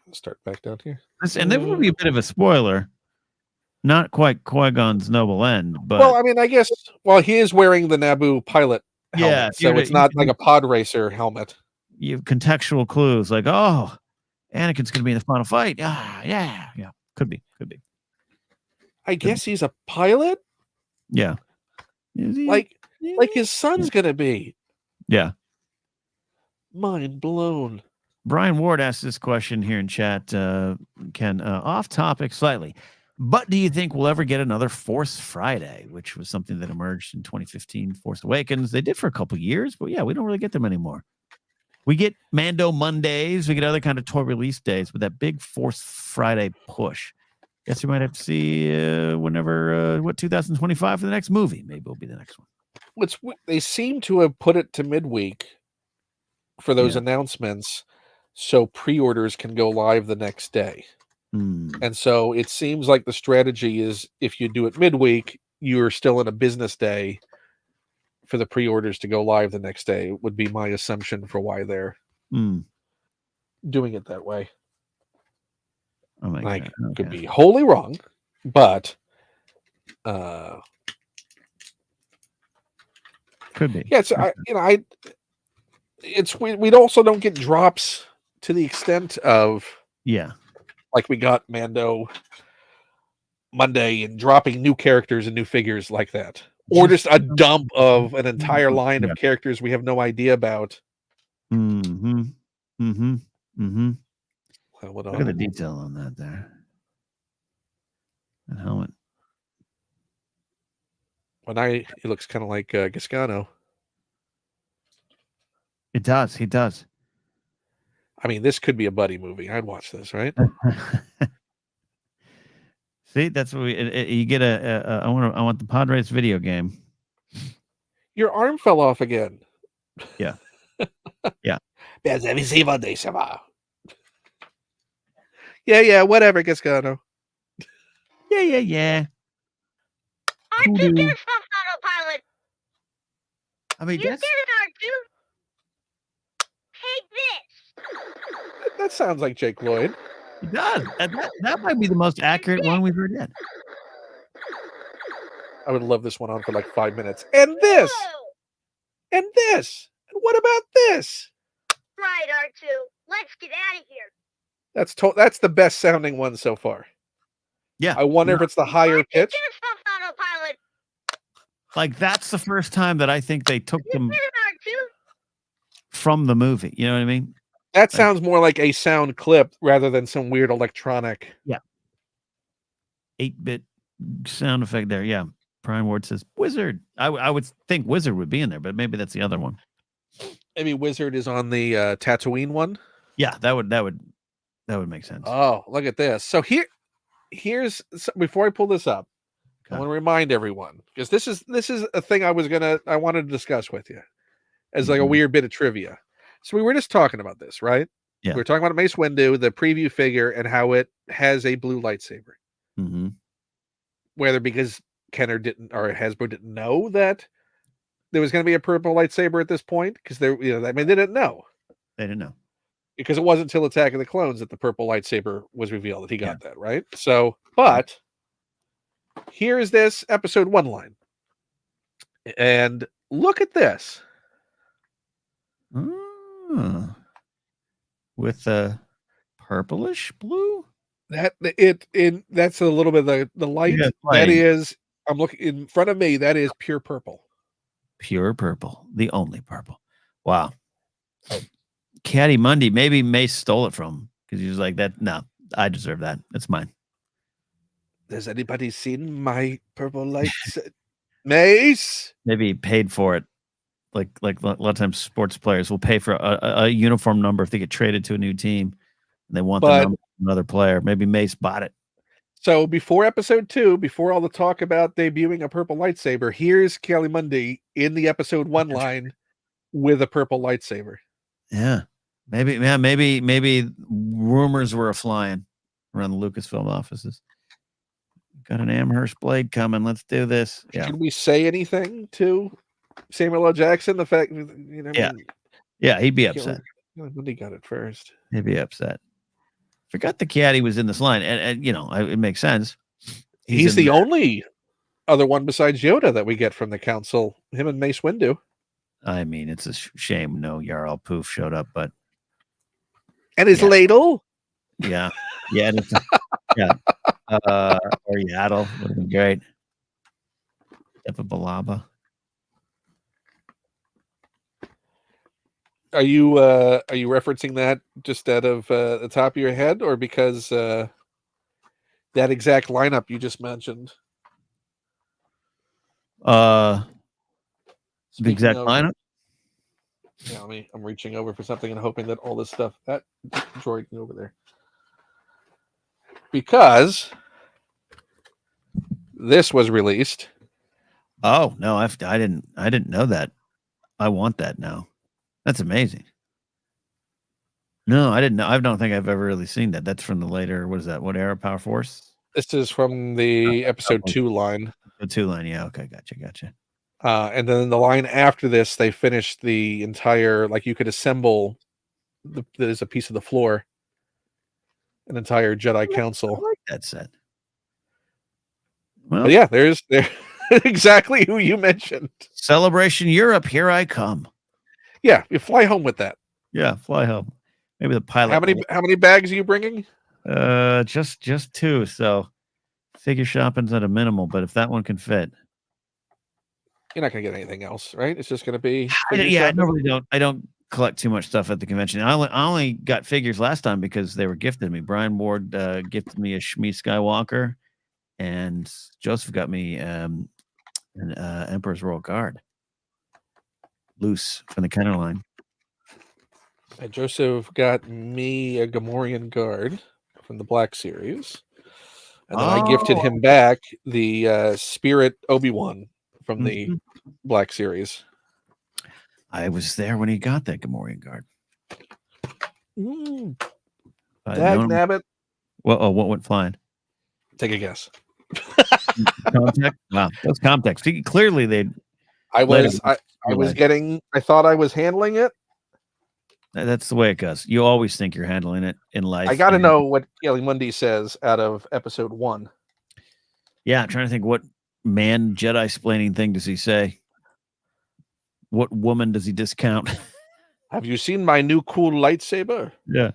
Let's start back down here. And there will be a bit of a spoiler. Not quite Qui-Gon's noble end, but... Well, I mean, I guess... Well, he is wearing the Naboo pilot helmet, so it's not like a pod racer helmet. You have contextual clues, like, oh, Anakin's going to be in the final fight. Yeah. Could be. I guess he's a pilot? Yeah. Like his son's going to be. Yeah. Mind blown. Brian Ward asked this question here in chat, Ken, off topic slightly. But do you think we'll ever get another Force Friday, which was something that emerged in 2015, Force Awakens? They did for a couple years, but yeah, we don't really get them anymore. We get Mando Mondays, we get other kind of toy release days, but that big Force Friday push. Guess we might have to see whenever 2025 for the next movie. Maybe it'll be the next one. They seem to have put it to midweek for those announcements, so pre-orders can go live the next day. And so it seems like the strategy is if you do it midweek, you're still in a business day for the pre-orders to go live the next day, would be my assumption for why they're doing it that way. Oh my God. Could be wholly wrong, but could be. Yeah, we also don't get drops to the extent of like we got Mando Monday and dropping new characters and new figures like that, or just a dump of an entire line of characters we have no idea about. Look at the detail on that there. That helmet. It looks kind of like Gascano. It does. He does. I mean, this could be a buddy movie. I'd watch this, right? See, that's what you get I want the Padres video game. Your arm fell off again. Yeah. Yeah. Yeah, whatever, Gascano. I Yeah. can get a soft autopilot. I mean, you get it, R2. Take this. That sounds like Jake Lloyd. It does. That might be the most accurate one we've heard yet. I would love this one on for like 5 minutes. And this. And this. And what about this? Right, R2. Let's get out of here. That's the best sounding one so far. Yeah. I wonder if it's the higher pitch. Like, that's the first time that I think they took them from the movie. You know what I mean? That sounds more like a sound clip rather than some weird electronic. Yeah. 8-bit sound effect there. Yeah. Prime Ward says Wizard. I would think Wizard would be in there, but maybe that's the other one. Maybe Wizard is on the Tatooine one. Yeah, that would make sense. Oh, look at this. So here's before I pull this up, I want to remind everyone, because this is a thing I wanted to discuss with you as like a weird bit of trivia. So we were just talking about this, right? Yeah. We were talking about Mace Windu, the preview figure, and how it has a blue lightsaber. Whether because Kenner didn't or Hasbro didn't know that there was going to be a purple lightsaber at this point, because they didn't know. They didn't know. Because it wasn't until Attack of the Clones that the purple lightsaber was revealed that he got that, right? So, but here is this episode 1 line. And look at this. With a purplish blue? That's a little bit of the light. That is, I'm looking in front of me, that is pure purple. Pure purple. The only purple. Wow. Caddy Mundy, maybe Mace stole it from him because he was like, "That no, I deserve that. That's mine." Has anybody seen my purple lights, Mace? Maybe he paid for it. Like a lot of times, sports players will pay for a uniform number if they get traded to a new team and they want the number of another player. Maybe Mace bought it. So before episode 2, before all the talk about debuting a purple lightsaber, here's Kelly Mundy in the episode 1 line with a purple lightsaber. Yeah. Maybe rumors were flying around the Lucasfilm offices. Got an Amherst blade coming. Let's do this. Yeah. Should we say anything to Samuel L. Jackson? The fact, yeah, he'd be upset. When he got it first, he'd be upset. Forgot the caddy was in this line, and it makes sense. He's the only other one besides Yoda that we get from the council. Him and Mace Windu. I mean, it's a shame no Yarl Poof showed up, but and his ladle. Yeah. Or Yaddle would have been great. Depa Balaba. Are you referencing that just out of the top of your head, or because that exact lineup you just mentioned. The Speaking exact of, lineup. yeah, I'm reaching over for something and hoping that all this stuff that droid can over there, because this was released. Oh no, I didn't know that. I want that now. That's amazing. No, I didn't know. I don't think I've ever really seen that. That's from the later. What is that? What era? Power Force. This is from the episode 2 line. The 2 line. Yeah. Okay. Gotcha. And then the line after this, they finished the entire, like, you could assemble there's a piece of the floor, an entire Jedi Council. I like that set. Well, but yeah, there's exactly who you mentioned. Celebration Europe, here I come. Yeah, you fly home with that. Yeah, fly home. Maybe the pilot. How many bags are you bringing? Just 2. So figure shopping's at a minimal, but if that one can fit, you're not gonna get anything else, right? It's just gonna be. I normally don't. I don't collect too much stuff at the convention. I only got figures last time because they were gifted me. Brian Ward gifted me a Shmi Skywalker, and Joseph got me an Emperor's Royal Guard, loose from the Kenner line. And Joseph got me a Gamorrean Guard from the Black Series, and then I gifted him back the Spirit Obi-Wan from the Black Series. I was there when he got that Gamorrean Guard. Dag nabbit. Well, what went flying? Take a guess. Context? Wow, that's context. See, clearly they. I thought I was handling it. That's the way it goes. You always think you're handling it in life. I got to know what Kelly Mundy says out of episode 1. Yeah, I'm trying to think what man Jedi splaining thing does he say? What woman does he discount? Have you seen my new cool lightsaber? Yeah.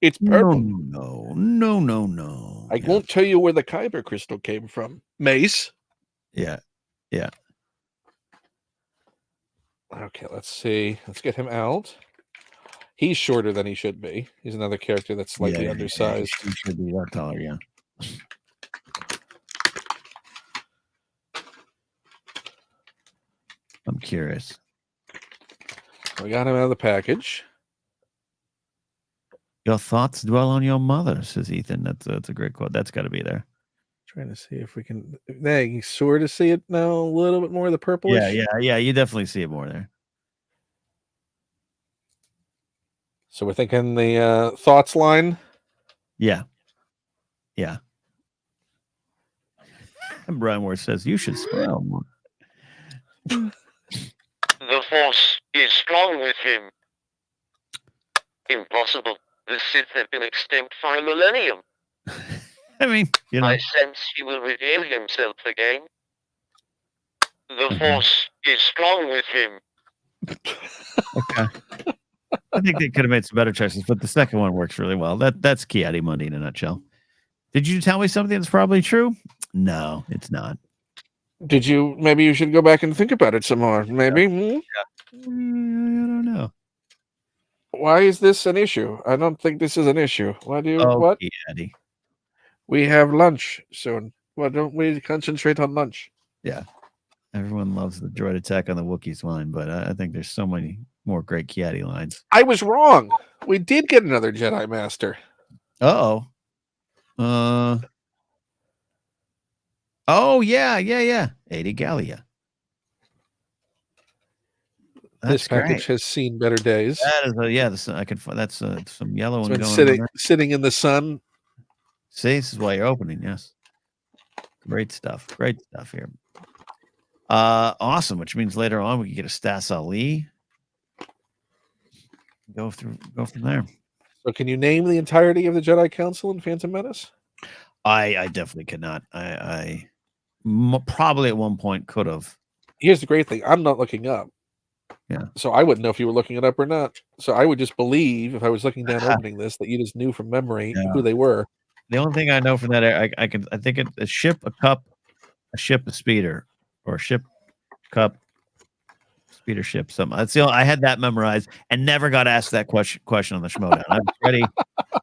It's purple. No. I won't tell you where the Kyber crystal came from. Mace. Yeah. Okay, let's see. Let's get him out. He's shorter than he should be. He's another character that's slightly undersized. He should be that taller, yeah. I'm curious. We got him out of the package. Your thoughts dwell on your mother, says Ethan. That's a great quote. That's got to be there. Trying to see if we can. There, you sort of see it now a little bit more of the purplish. Yeah. You definitely see it more there. So we're thinking the thoughts line. Yeah. And Brian Ward says you should smile more. The Force is strong with him. Impossible. The Sith have been extinct for a millennium. I mean, I sense he will reveal himself again. The Force is strong with him. Okay. I think they could have made some better choices, but the second one works really well. That's Chiadi Mundi in a nutshell. Did you tell me something that's probably true? No, it's not. Did you? Maybe you should go back and think about it some more. Maybe. Yeah. I don't know. Why is this an issue? I don't think this is an issue. Why do you? What? Chiadi. We have lunch soon. Why don't we concentrate on lunch? Yeah. Everyone loves the droid attack on the Wookiees line, but I think there's so many more great Chiadi lines. I was wrong. We did get another Jedi Master. Oh, yeah. 80 Gallia. This package has seen better days. That is, I can find that's some yellow one going sitting in the sun. See, this is why you're opening. Yes, great stuff here. Awesome. Which means later on we can get a Stas Ali. Go from there. So, can you name the entirety of the Jedi Council in Phantom Menace? I definitely could not. I probably at one point could have. Here's the great thing: I'm not looking up. Yeah. So I wouldn't know if you were looking it up or not. So I would just believe if I was looking down opening this that you just knew from memory who they were. The only thing I know from that, I think it's a ship, a cup, a ship, a speeder, or a ship, cup, Speeder ship. That's I had that memorized and never got asked that question on the Schmodown. I was ready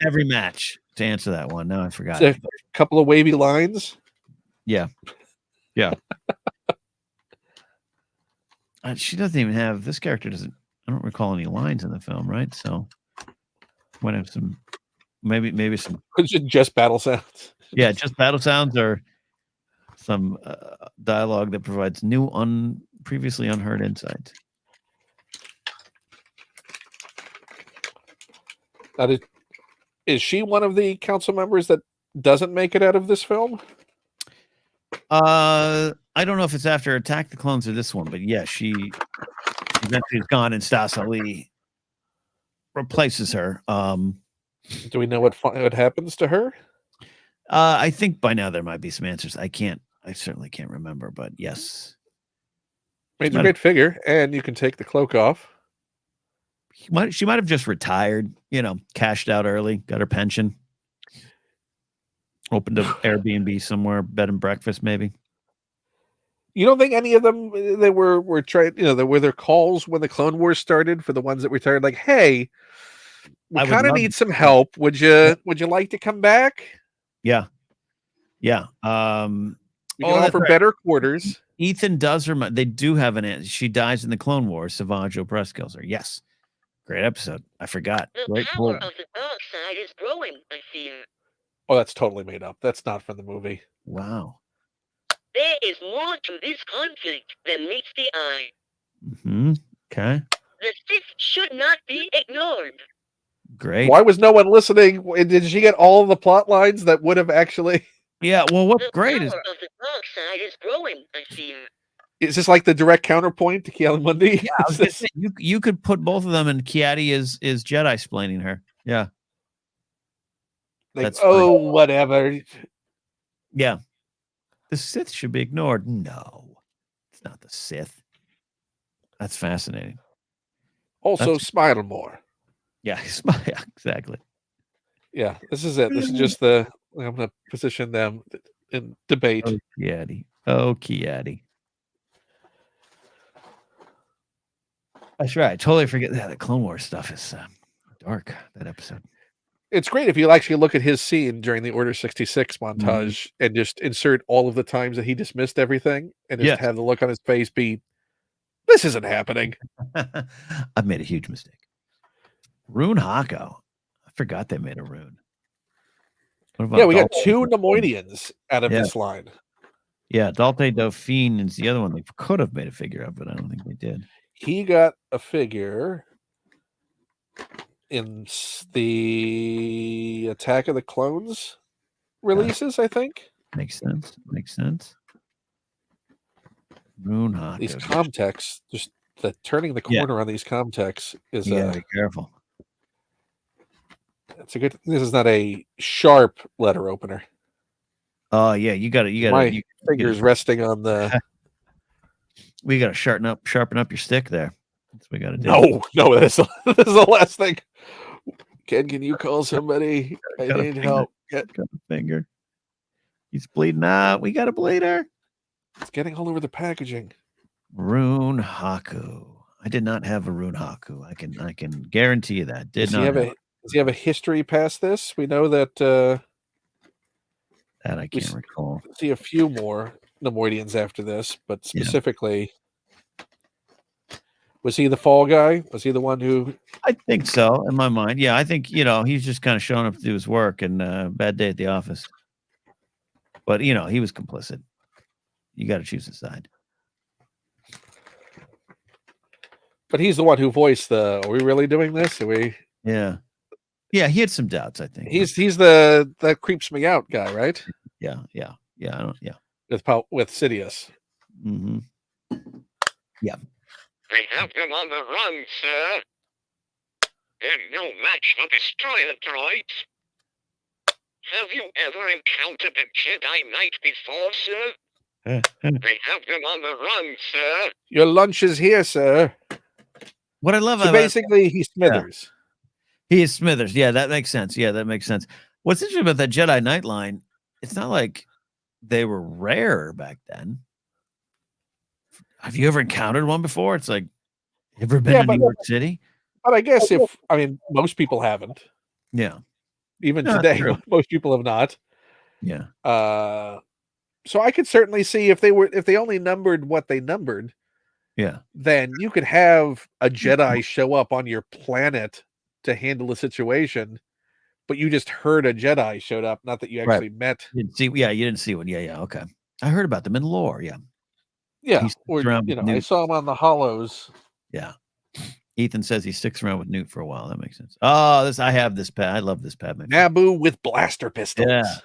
every match to answer that one. Now I forgot. It's a couple of wavy lines. Yeah. She doesn't even have this character. Doesn't. I don't recall any lines in the film, right? So might have some. Maybe some. Just battle sounds. Yeah, just battle sounds or some dialogue that provides new, previously unheard insights. Is she one of the council members that doesn't make it out of this film? I don't know if it's after Attack the Clones or this one, but yeah, she eventually is gone, and Stas Ali replaces her. Do we know what happens to her? I think by now there might be some answers. I certainly can't remember, but yes. It's a great figure, and you can take the cloak off. She might have just retired, cashed out early, got her pension, opened an Airbnb somewhere, bed and breakfast, maybe. You don't think any of them they were trying? There were their calls when the Clone Wars started for the ones that retired, like, "Hey, we kind of need some help. Would you like to come back?" Yeah. We can offer better quarters. Ethan does they do have an answer. She dies in the Clone Wars. Savage Opress kills her. Yes. Great episode. I forgot. The power of the dark side is growing, I fear. Oh, that's totally made up. That's not from the movie. Wow. There is more to this conflict than meets the eye. Okay. The Sith should not be ignored. Great. Why was no one listening? Did she get all of the plot lines that would have actually... Yeah, well, what's great is... The power of the dark side is growing, I fear. Is this like the direct counterpoint to Kiel Mundi? Yeah, I was gonna say, you could put both of them, and Kiadi is Jedi splaining her. Yeah. Like, oh, whatever. Yeah. The Sith should be ignored. No, it's not the Sith. That's fascinating. Also, smile more. Yeah, exactly. Yeah, this is it. This is just I'm going to position them in debate. Oh, Kiadi. Oh, Kiadi. That's right. I totally forget that. The Clone Wars stuff is dark, that episode. It's great if you actually look at his scene during the Order 66 montage and just insert all of the times that he dismissed everything and just have the look on his face be, this isn't happening. I've made a huge mistake. Rune Hako. I forgot they made a rune. Yeah, we got 2 Nemoidians out of this line. Yeah, Dalte Dauphine is the other one they could have made a figure of, but I don't think they did. He got a figure in the Attack of the Clones releases, I think. Makes sense. Rune Hako. These Comtex, just turning the corner on these Comtex is be careful. It's a good. This is not a sharp letter opener. Oh yeah, you got it. My fingers resting on the. We got to sharpen up your stick there. That's what we got to do. No, this is the last thing. Ken, can you call somebody? I need help. Got a finger. He's bleeding out. We got a bleeder. It's getting all over the packaging. Rune Haku. I did not have a Rune Haku. I can guarantee you that. Does he have a history past this? We know that. That I can't recall. See a few more Nemoidians after this, but specifically, was he the fall guy? Was he the one who? I think so. In my mind, yeah. I think he's just kind of showing up to do his work and bad day at the office. But he was complicit. You got to choose a side. But he's the one who voiced the. Are we really doing this? Are we? Yeah. Yeah, he had some doubts, I think. He's the that creeps me out guy, right? Yeah. With Sidious. Mm-hmm. Yeah. They have them on the run, sir. They're no match for destroyer droids. Have you ever encountered a Jedi Knight before, sir? They have them on the run, sir. Your lunch is here, sir. What I love about basically he's Smithers. Yeah. He is Smithers. Yeah, that makes sense. What's interesting about that Jedi Knight line, it's not like they were rare back then. Have you ever encountered one before? It's like, Ever been Yeah, to New York City? but I guess most people haven't. Yeah. Even No, that's today, true. most people have not. Yeah. So I could certainly see if they only numbered what they numbered, Yeah. then you could have a Jedi show up on your planet to handle the situation, but you just heard a Jedi showed up, not that you Right. actually met. You didn't see, you didn't see one. Yeah. Okay. I heard about them in lore. Yeah. Yeah, He sticks or around with I Newt. saw him on the Hollows. Yeah. Ethan says he sticks around with Newt for a while. That makes sense. Oh, I have this pad. I love this pad. Naboo with blaster pistols. Yeah.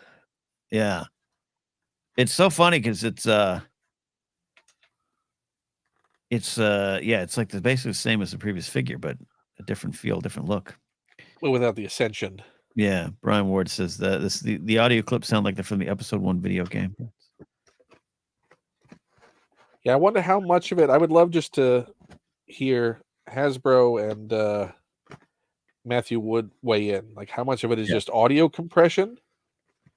Yeah. It's so funny because it's it's like basically the same as the previous figure, but a different feel, different look. Well, without the ascension. Yeah. Brian Ward says that the audio clips sound like they're from the episode 1 video game. Yeah, I wonder how much of it. I would love just to hear Hasbro and Matthew Wood weigh in. Like, how much of it is just audio compression,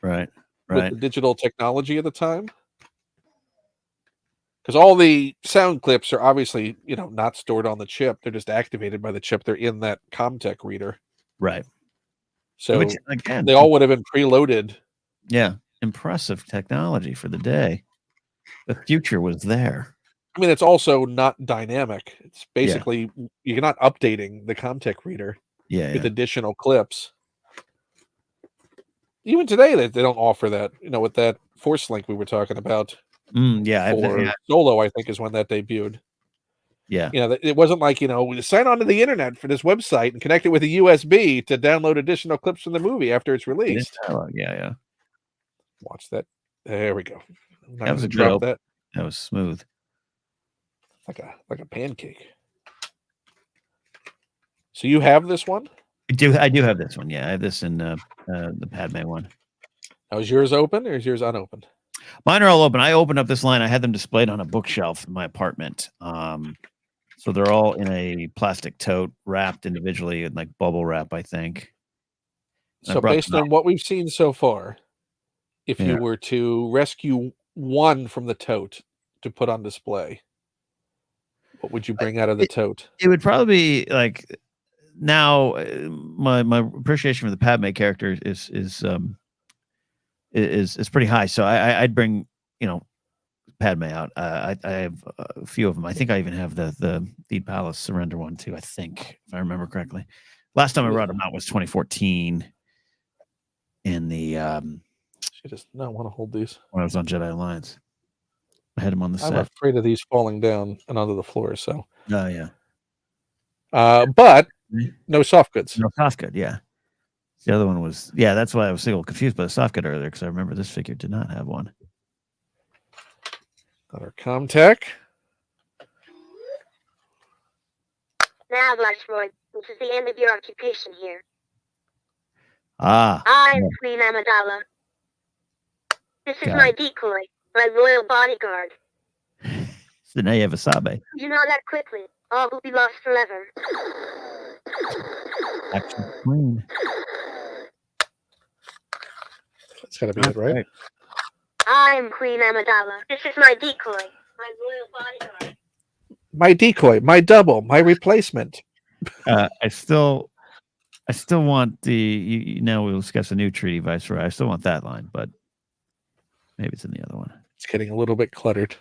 Right. with the digital technology at the time? Because all the sound clips are obviously, not stored on the chip. They're just activated by the chip. They're in that ComTech reader. Right. So Which, again, they all would have been preloaded. Yeah. Impressive technology for the day. The future was there. I mean, it's also not dynamic. It's basically you're not updating the ComTech reader with additional clips. Even today, they don't offer that. With that Force Link we were talking about. For Solo, I think is when that debuted. Yeah. It wasn't like, we sign on to the internet for this website and connect it with a USB to download additional clips from the movie after it's released. Yeah. Watch that. There we go. That was a drop. That was smooth. Like a pancake. So you have this one? I do have this one. Yeah, I have this in the Padme one. Now, is yours open or is yours unopened? Mine are all open. I opened up this line. I had them displayed on a bookshelf in my apartment. So they're all in a plastic tote, wrapped individually in like bubble wrap, I think. So based on what we've seen so far, if you were to rescue one from the tote to put on display, what would you bring out of the tote? It would probably be like now. My appreciation for the Padme character is pretty high. So I'd bring Padme out. I have a few of them. I think I even have the Palace Surrender one too. I think, if I remember correctly. Last time I brought them out was 2014. In the she does not want to hold these. When I was on Jedi Alliance, I had them on the set. I'm afraid of these falling down and onto the floor. So. Oh yeah. But no soft goods. No soft good. Yeah. The other one was That's why I was a little confused by the soft good earlier because I remember this figure did not have one. Another ComTech. Now, Bloodsport, this is the end of your occupation here. I'm Queen Amidala. This is my decoy, my royal bodyguard. So now you have a Sabe. You know that quickly. All will be lost forever. Actually, Queen. That's gotta be it, right? I'm Queen Amidala. This is my decoy, my royal bodyguard. My decoy, my double, my replacement. I still want the. Now we'll discuss a new treaty viceroy. I still want that line, but maybe it's in the other one. It's getting a little bit cluttered.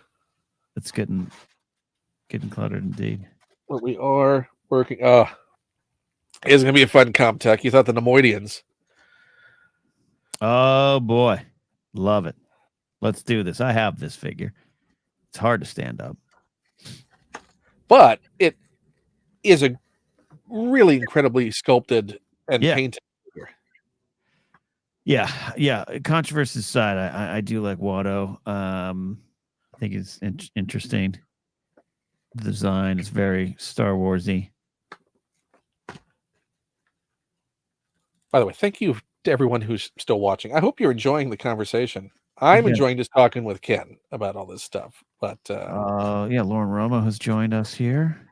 It's getting cluttered indeed. But we are working. It's gonna be a fun ComTech. You thought the Nemoidians. Oh boy, love it. Let's do this. I have this figure. It's hard to stand up, but it is a really incredibly sculpted and painted figure. Yeah. Controversy aside, I do like Watto. I think it's interesting. The design is very Star Warsy. By the way, thank you to everyone who's still watching. I hope you're enjoying the conversation. I'm enjoying just talking with Ken about all this stuff. But Lauren Romo has joined us here.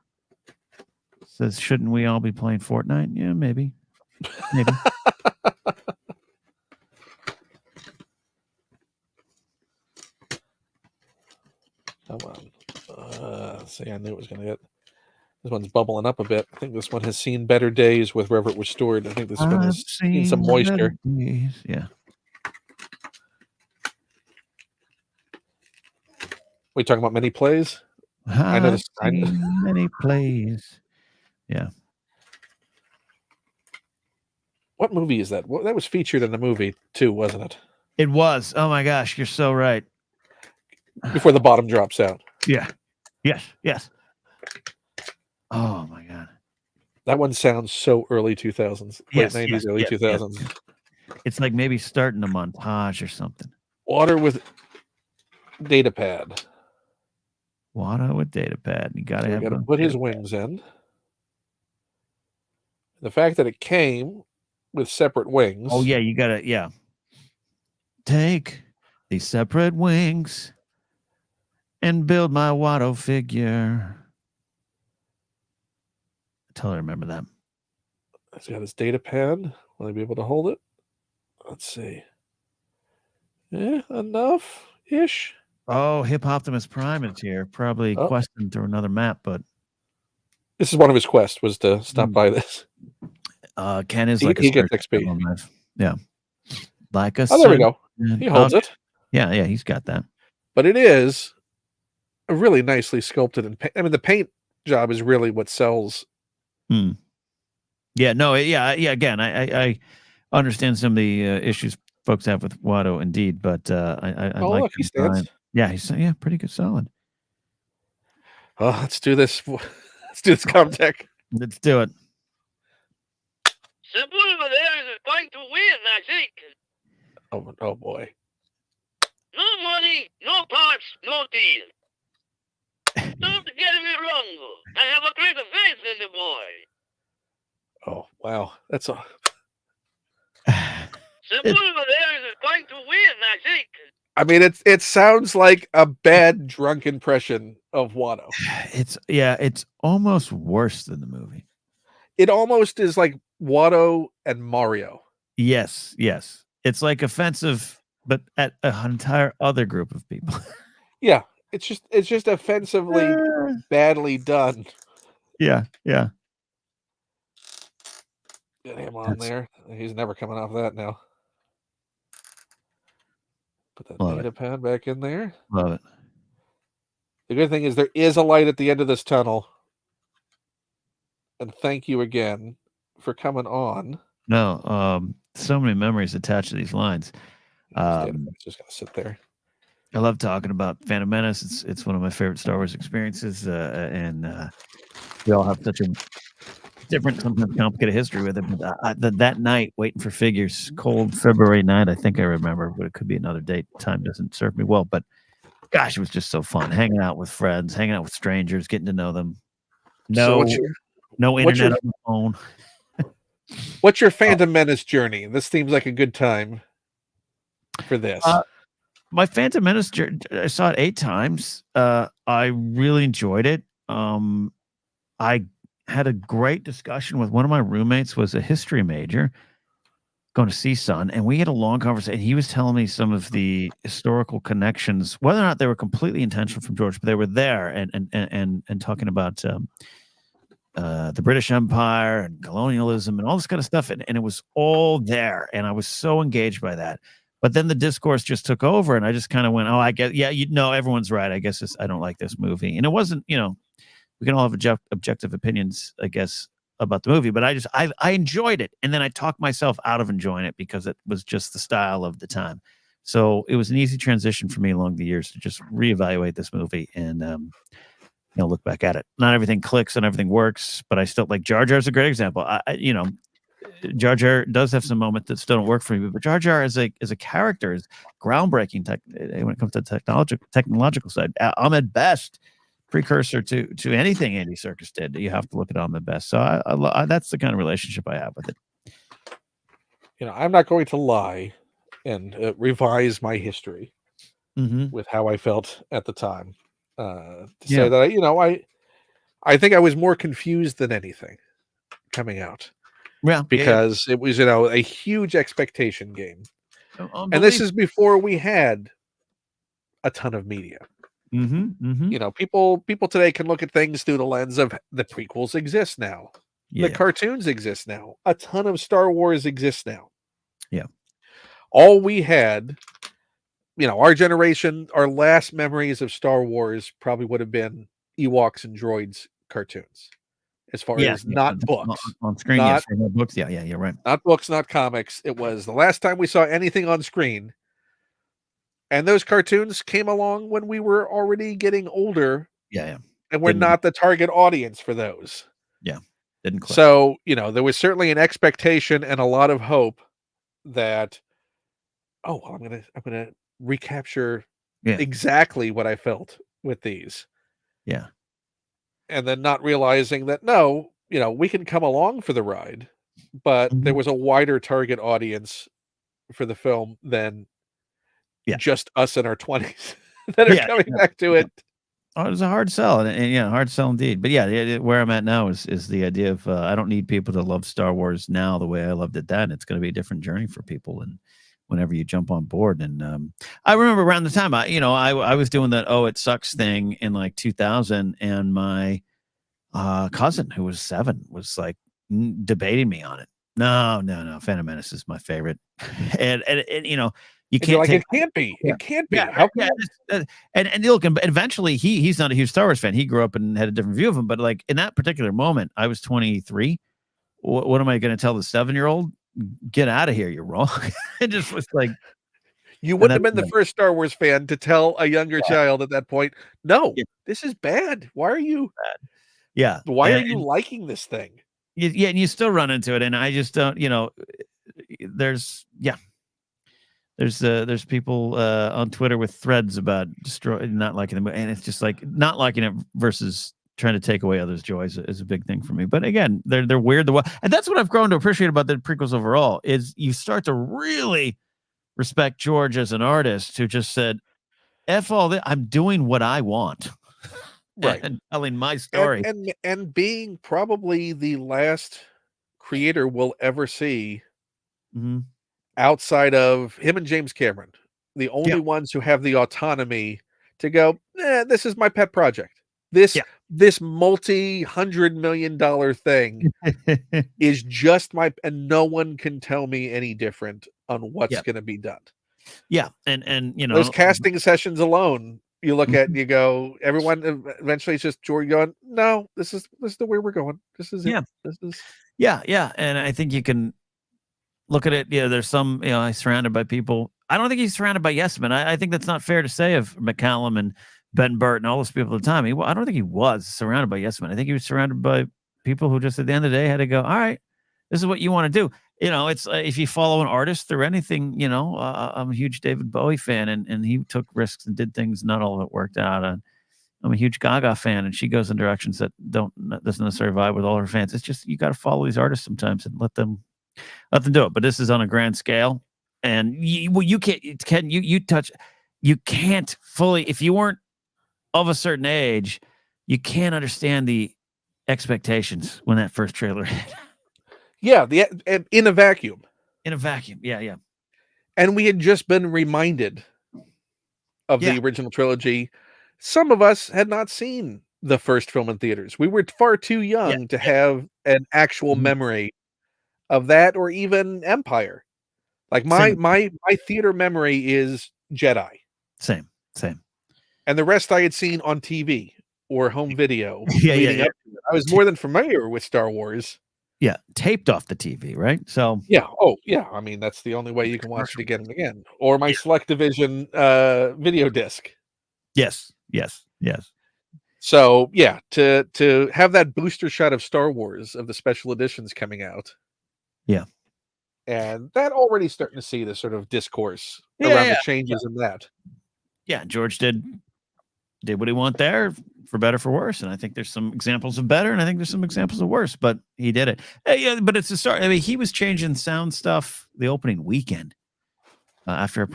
Says, shouldn't we all be playing Fortnite? Yeah, maybe. Come on. See, I knew it was going to get. This one's bubbling up a bit. I think this one has seen better days with wherever it was stored. I think this one has seen some moisture. Yeah. We talking about many plays? I know this. Many plays. Yeah. What movie is that? Well, that was featured in the movie too, wasn't it? It was. Oh my gosh, you're so right. Before the bottom drops out. Yeah. Yes. Oh my god. That one sounds so early 2000s, late Yes, 90s, early 2000s. yes. It's like maybe starting a montage or something. Water with data pad. Water with data pad. You gotta have. Got to put his wings in. The fact that it came with separate wings. Oh yeah, you gotta. Yeah. Take these separate wings and build my Watto figure. I totally remember that. He's got his data pad. Will I be able to hold it? Let's see. Yeah, enough-ish. Oh, Hip Optimus Prime is here. Probably questing through another map, but this is one of his quests was to stop by this. Ken is he gets XP. Yeah. Like a Oh, there we go. He holds it. Yeah, he's got that. But it is a really nicely sculpted and the paint job is really what sells. Yeah, no, again, I understand some of the issues folks have with Watto, indeed, but I like. Look, he stands. Yeah, he's pretty good, solid. Oh, let's do this. Let's do this Comtech. Let's do it. The Plume there is going to win, I think. Oh boy. No money, no parts, no deal. Don't get me wrong. I have a great faith in the boy. Oh wow, that's a. The Plume there is going to win, I think. I mean, it sounds like a bad drunk impression of Watto. It's almost worse than the movie. It almost is like Watto and Mario. Yes. It's like offensive, but at an entire other group of people. Yeah, it's just offensively badly done. Yeah. Get him on there. He's never coming off that now. Put that data pad back in there. Love it. The good thing is there is a light at the end of this tunnel. And thank you again for coming on. No, so many memories attached to these lines. Just gotta sit there. I love talking about Phantom Menace. It's one of my favorite Star Wars experiences, and we all have such a different, sometimes complicated history with it. But that night, waiting for figures, cold February night, I think I remember, but it could be another date. Time doesn't serve me well, but gosh, it was just so fun hanging out with friends, hanging out with strangers, getting to know them. No internet on the phone. What's your Phantom Menace journey? This seems like a good time for this. My Phantom Menace journey, I saw it 8 times. I really enjoyed it. I had a great discussion with one of my roommates, was a history major, going to CSUN, and we had a long conversation. He was telling me some of the historical connections, whether or not they were completely intentional from George, but they were there, and talking about the British Empire and colonialism and all this kind of stuff, and it was all there, and I was so engaged by that. But then the discourse just took over, and I just kind of went, "Oh, I guess, yeah, everyone's right. I guess I don't like this movie." And it wasn't, we can all have objective opinions, I guess, about the movie, but I enjoyed it, and then I talked myself out of enjoying it because it was just the style of the time. So it was an easy transition for me along the years to just reevaluate this movie and look back at it. Not everything clicks and everything works, but I still like Jar Jar is a great example. Jar Jar does have some moments that still don't work for me, but Jar Jar as a character is groundbreaking when it comes to the technological side. Ahmed Best, precursor to anything Andy Serkis did. You have to look at Ahmed Best. So I that's the kind of relationship I have with it. I'm not going to lie and revise my history with how I felt at the time. Say that I think I was more confused than anything coming out. Yeah, because it was a huge expectation game, and this is before we had a ton of media. You know, people today can look at things through the lens of the prequels exist now. The cartoons exist now. A ton of Star Wars exists now. Yeah. All we had, you know, our generation, our last memories of Star Wars probably would have been Ewoks and Droids cartoons. As far as not books. On screen, not, not books. Yeah, you're right. Not books, not comics. It was the last time we saw anything on screen. And those cartoons came along when we were already getting older. Yeah. And we're not the target audience for those. Yeah. Didn't click. So, you know, there was certainly an expectation and a lot of hope that, oh, well, I'm gonna recapture exactly what I felt with these. Yeah. And then not realizing that, no, you know, we can come along for the ride, but there was a wider target audience for the film than just us in our 20s that are coming back to it. Oh, it was a hard sell, and yeah, hard sell indeed. But yeah, where I'm at now is the idea of I don't need people to love Star Wars now the way I loved it then. It's going to be a different journey for people, and whenever you jump on board. And I remember around the time I was doing that it sucks thing in like 2000, and my cousin who was 7 was like debating me on it. No, Phantom Menace is my favorite, and you know. You can't like, it can't be. It can't be. How can and look, and eventually he's not a huge Star Wars fan. He grew up and had a different view of him. But like in that particular moment, I was 23. What am I going to tell the 7-year-old? Get out of here! You're wrong. It just was like you wouldn't have been the first Star Wars fan to tell a younger child at that point. No, this is bad. Why are you? Bad. Yeah. Why are you liking this thing? Yeah, and you still run into it, and I just don't. You know, there's people on Twitter with threads about not liking them, and it's just like not liking it versus trying to take away others' joys is a big thing for me. But again, they're weird. And that's what I've grown to appreciate about the prequels overall is you start to really respect George as an artist who just said, "F all this, I'm doing what I want." Right. And telling my story. And being probably the last creator we'll ever see outside of him and James Cameron, the only ones who have the autonomy to go, this is my pet project. This multi-$100 million thing is just and no one can tell me any different on what's going to be done. Yeah. And you know, those casting sessions alone, you look at and you go, everyone eventually it's just George going, no, this is the way we're going. This is it. This is Yeah. And I think you can look at it. Yeah, there's some, he's surrounded by people. I don't think he's surrounded by yes men. I think that's not fair to say of McCallum and Ben Burt and all those people at the time. I don't think he was surrounded by yes men. I think he was surrounded by people who just at the end of the day had to go, all right, this is what you want to do. You know, it's if you follow an artist through anything, I'm a huge David Bowie fan, and he took risks and did things. Not all of it worked out. I'm a huge Gaga fan, and she goes in directions that doesn't necessarily vibe with all her fans. It's just you got to follow these artists sometimes and let them do it. But this is on a grand scale, and you can't fully, if you weren't of a certain age, you can't understand the expectations when that first trailer hit. Yeah, in a vacuum. In a vacuum, yeah. And we had just been reminded of the original trilogy. Some of us had not seen the first film in theaters. We were far too young to have an actual memory of that, or even Empire. Like my theater memory is Jedi. Same. And the rest I had seen on TV or home video. Leading up to it. I was more than familiar with Star Wars. Yeah, taped off the TV, right? So yeah, I mean that's the only way you can watch it again and again. Or my Select Division video disc. Yes. So yeah, to have that booster shot of Star Wars of the special editions coming out. Yeah. And that already starting to see the sort of discourse around the changes in that. Yeah, George did what he wanted there, for better, for worse. And I think there's some examples of better, and I think there's some examples of worse, but he did it. Yeah, but it's a start. I mean, he was changing sound stuff the opening weekend after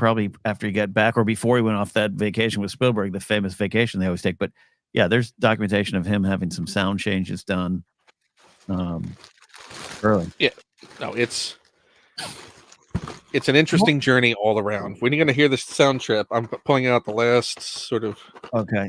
he got back, or before he went off that vacation with Spielberg, the famous vacation they always take. But yeah, there's documentation of him having some sound changes done early. Yeah, no, it's It's an interesting journey all around. When you're going to hear this sound trip, I'm pulling out the last sort of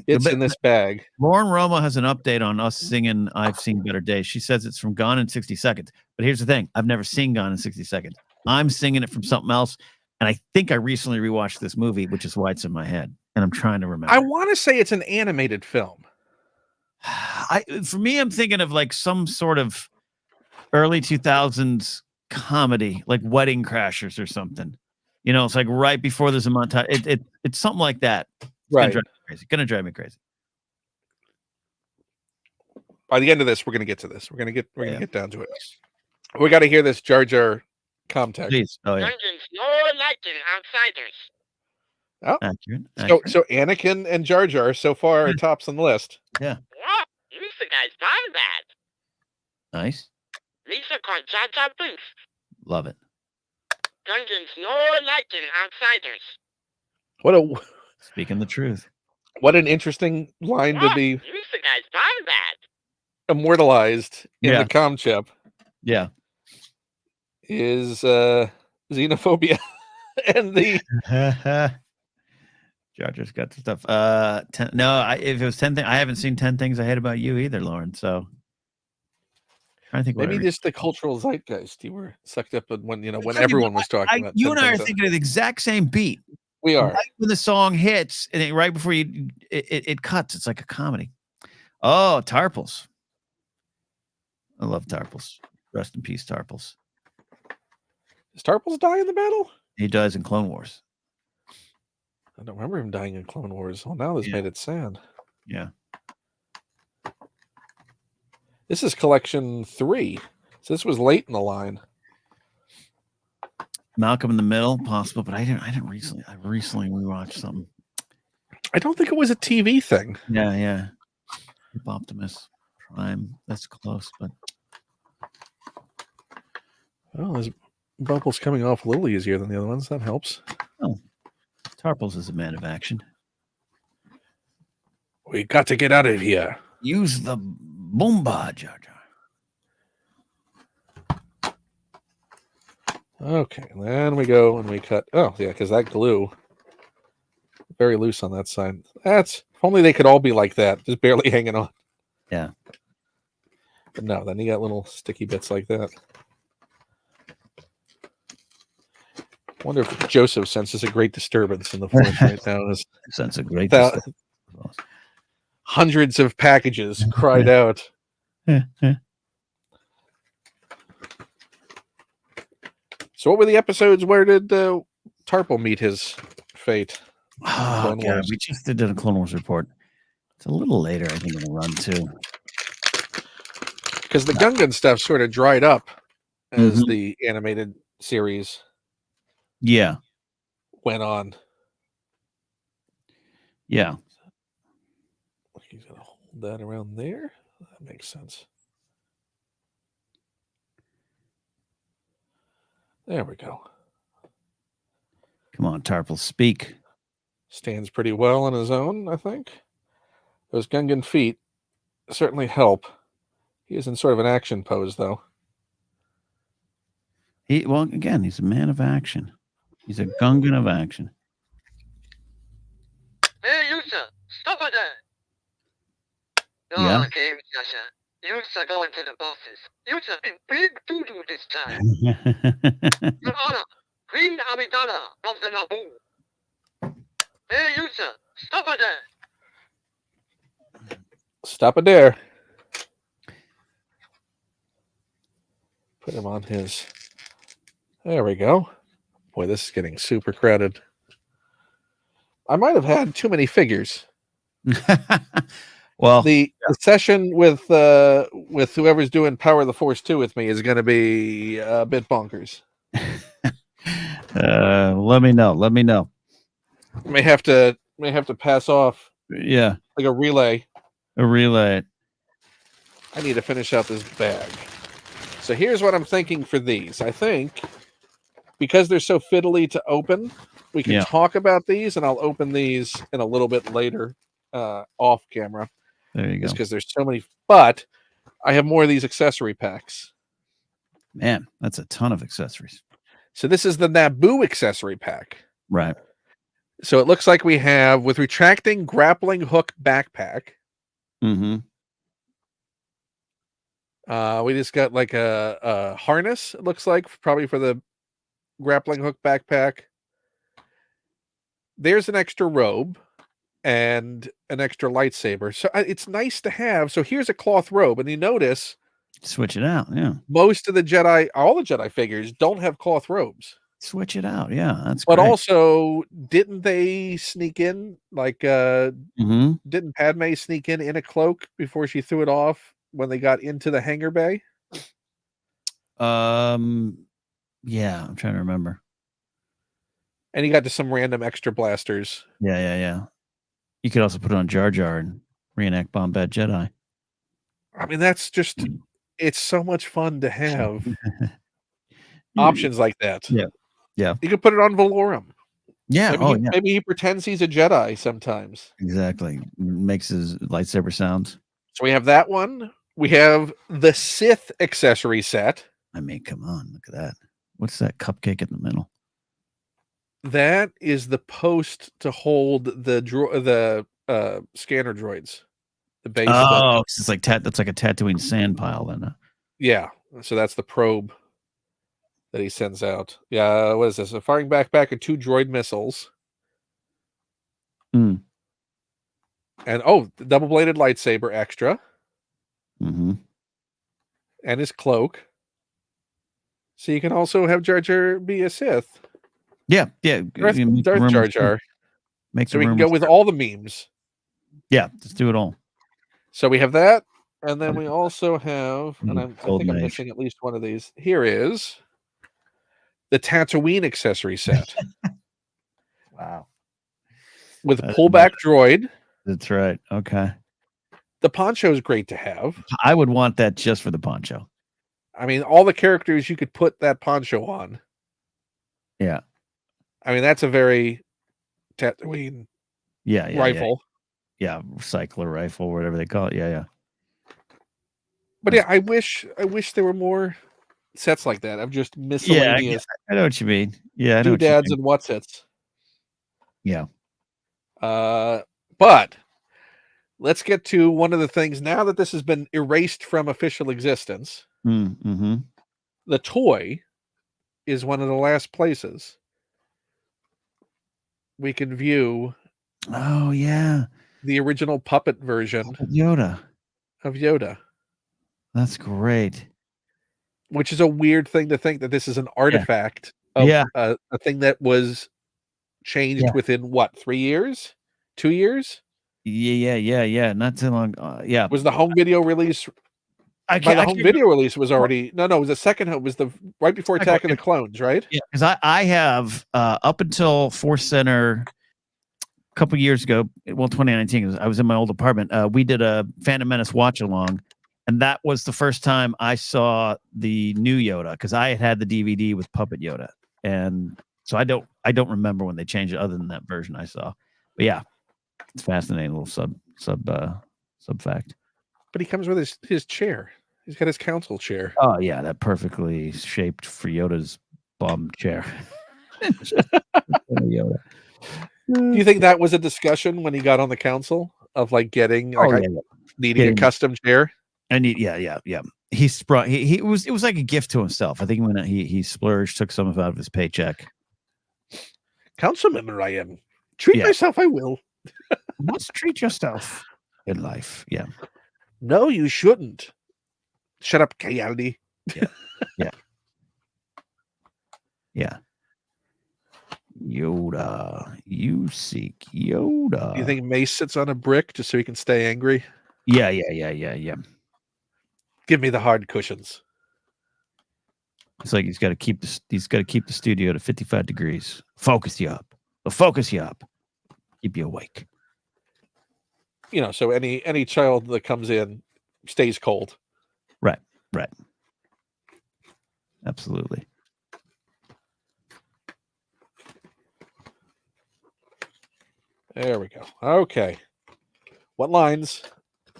bits in this bag. Lauren Roma has an update on us singing I've Seen Better Days. She says it's from Gone in 60 Seconds. But here's the thing. I've never seen Gone in 60 Seconds. I'm singing it from something else. And I think I recently rewatched this movie, which is why it's in my head. And I'm trying to remember. I want to say it's an animated film. For me, I'm thinking of like some sort of early 2000s comedy, like Wedding Crashers or something. You know, it's like right before there's a montage. It's something like that. It's right. Gonna drive me crazy. By the end of this, we're gonna get to this. We're gonna get down to it. We got to hear this Jar Jar contact. Please. Oh yeah. Dungeons, no liking outsiders. Oh, accurate. So Anakin and Jar Jar so far are tops on the list. Yeah. What? You guys done that? Nice. Lisa called Jar Jar Binks. Love it. Dungeons, no liking outsiders. What a speaking the truth. What an interesting line to be. You guys done that? Immortalized in the comm chip. Yeah. Is xenophobia and the Jar Jar's got the stuff. If it was 10 things, I haven't seen 10 Things I Hate About You either, Lauren. So I think maybe just the cultural zeitgeist. You were sucked up when everyone was talking about. You and I are thinking of the exact same beat. We are. Right when the song hits, and right before it cuts, it's like a comedy. Oh, Tarples. I love Tarples. Rest in peace, Tarples. Does Tarples die in the battle? He dies in Clone Wars. I don't remember him dying in Clone Wars. Well, now this made it sad. Yeah. This is collection 3. So this was late in the line. Malcolm in the Middle, possible, but I didn't recently. I recently rewatched something. I don't think it was a TV thing. Yeah. Optimus Prime. That's close, but this bubble's coming off a little easier than the other ones. That helps. Oh, Tarples is a man of action. We got to get out of here. Use the bomba, Jar Jar. Okay, and then we go and we cut. Oh, yeah, because that glue very loose on that side. If only they could all be like that, just barely hanging on. Yeah. But no, then you got little sticky bits like that. I wonder if Joseph senses a great disturbance in the force right now. Sense a great hundreds of packages cried out. So what were the episodes? Where did Tarple meet his fate? Oh, God, we just did a Clone Wars report. It's a little later, I think, in the run, too. Because the Gungan stuff sort of dried up as the animated series went on. Yeah. He's going to hold that around there. That makes sense. There we go. Come on, Tarple, speak. Stands pretty well on his own, I think. Those Gungan feet certainly help. He is in sort of an action pose, though. Again, he's a man of action. He's a Gungan of action. Hey, Yusa, stop it there. Yeah. Okay, Yasha. Yusa going to the bosses. Yusa in big doo-doo this time. Your Honor, Queen Amidala of the Naboo. Hey, Yusa, stop it there. Stop it there. Put him on his. There we go. Boy, this is getting super crowded. I might have had too many figures. Well, the session with whoever's doing Power of the Force 2 with me is going to be a bit bonkers. Let me know. May have to pass off. Yeah, like a relay. I need to finish out this bag. So here's what I'm thinking for these. I think because they're so fiddly to open, we can talk about these, and I'll open these in a little bit later off camera. There you go. Just because there's so many. But I have more of these accessory packs. Man, that's a ton of accessories. So this is the Naboo accessory pack. Right. So it looks like we have with retracting grappling hook backpack. Mm-hmm. We just got like a harness, it looks like, probably for the grappling hook backpack. There's an extra robe and an extra lightsaber. So it's nice to have. So here's a cloth robe, and you notice Switch it out. Yeah. most of the Jedi, all the Jedi figures don't have cloth robes. Switch it out. Yeah, that's But great. also, didn't they sneak in Mm-hmm. didn't Padme sneak in a cloak before she threw it off when they got into the hangar bay? Yeah, I'm trying to remember. And you got to some random extra blasters. Yeah. You could also put it on Jar Jar and reenact Bombad Jedi. I mean, that's just, it's so much fun to have Yeah. options like that. Yeah. You could put it on Valorum. Yeah. Maybe he pretends he's a Jedi sometimes. Exactly. Makes his lightsaber sounds. So we have that one. We have the Sith accessory set. I mean, come on, look at that. What's that cupcake in the middle? That is the post to hold the scanner droids. The base. Oh, it's like that's like a Tatooine sand pile then. Yeah. So that's the probe that he sends out. Yeah, what is this? A firing backpack and 2 droid missiles. Mm. And the double-bladed lightsaber extra. Mm-hmm. And his cloak. So you can also have Jar Jar be a Sith. Yeah. Darth Jar Jar. So we can go with all the memes. Yeah, let's do it all. So we have that. And then we also have, and I think Golden I'm Age. missing at least one of these. Here is the Tatooine accessory set. Wow. With a That's pullback droid. That's right. Okay. The poncho is great to have. I would want that just for the poncho. I mean, all the characters you could put that poncho on. Yeah. I mean, that's a very Tatooine rifle. Yeah, recycler rifle, whatever they call it. Yeah. But yeah, I wish there were more sets like that of just miscellaneous. I know what you mean. Yeah, I know doodads and whatsits. Yeah. But let's get to one of the things now that this has been erased from official existence. Mm-hmm. The toy is one of the last places we can view. Oh yeah, the original puppet version Yoda. of Yoda. That's great. Which is a weird thing to think that this is an artifact of a thing that was changed within what, 3 years? 2 years? Yeah. Not too long. Yeah. Was the home video release? By the home video release was already it was the second home. Was the right before Attack of the Clones, right? Yeah, because I have up until Force Center a couple years ago, well, 2019, I was in my old apartment. We did a Phantom Menace watch along, and that was the first time I saw the new Yoda because I had the DVD with Puppet Yoda, and so I don't remember when they changed it other than that version I saw. But yeah, it's fascinating little sub fact. But he comes with his chair. He's got his council chair. Oh yeah, that perfectly shaped for Yoda's bum chair. Yoda. Do you think that was a discussion when he got on the council of like getting needing a custom chair? I need yeah. He sprung. It was like a gift to himself. I think when he splurged, took some out of his paycheck. Council member I am. Treat myself, I will. Must treat yourself in life. Yeah. No, you shouldn't. Shut up, Coyote. Yeah. Yoda. You seek Yoda. Do you think Mace sits on a brick just so he can stay angry? Yeah. Give me the hard cushions. It's like he's got to keep the studio to 55 degrees. Focus you up. Keep you awake. So any child that comes in stays cold. Right. Absolutely. There we go. Okay. What lines?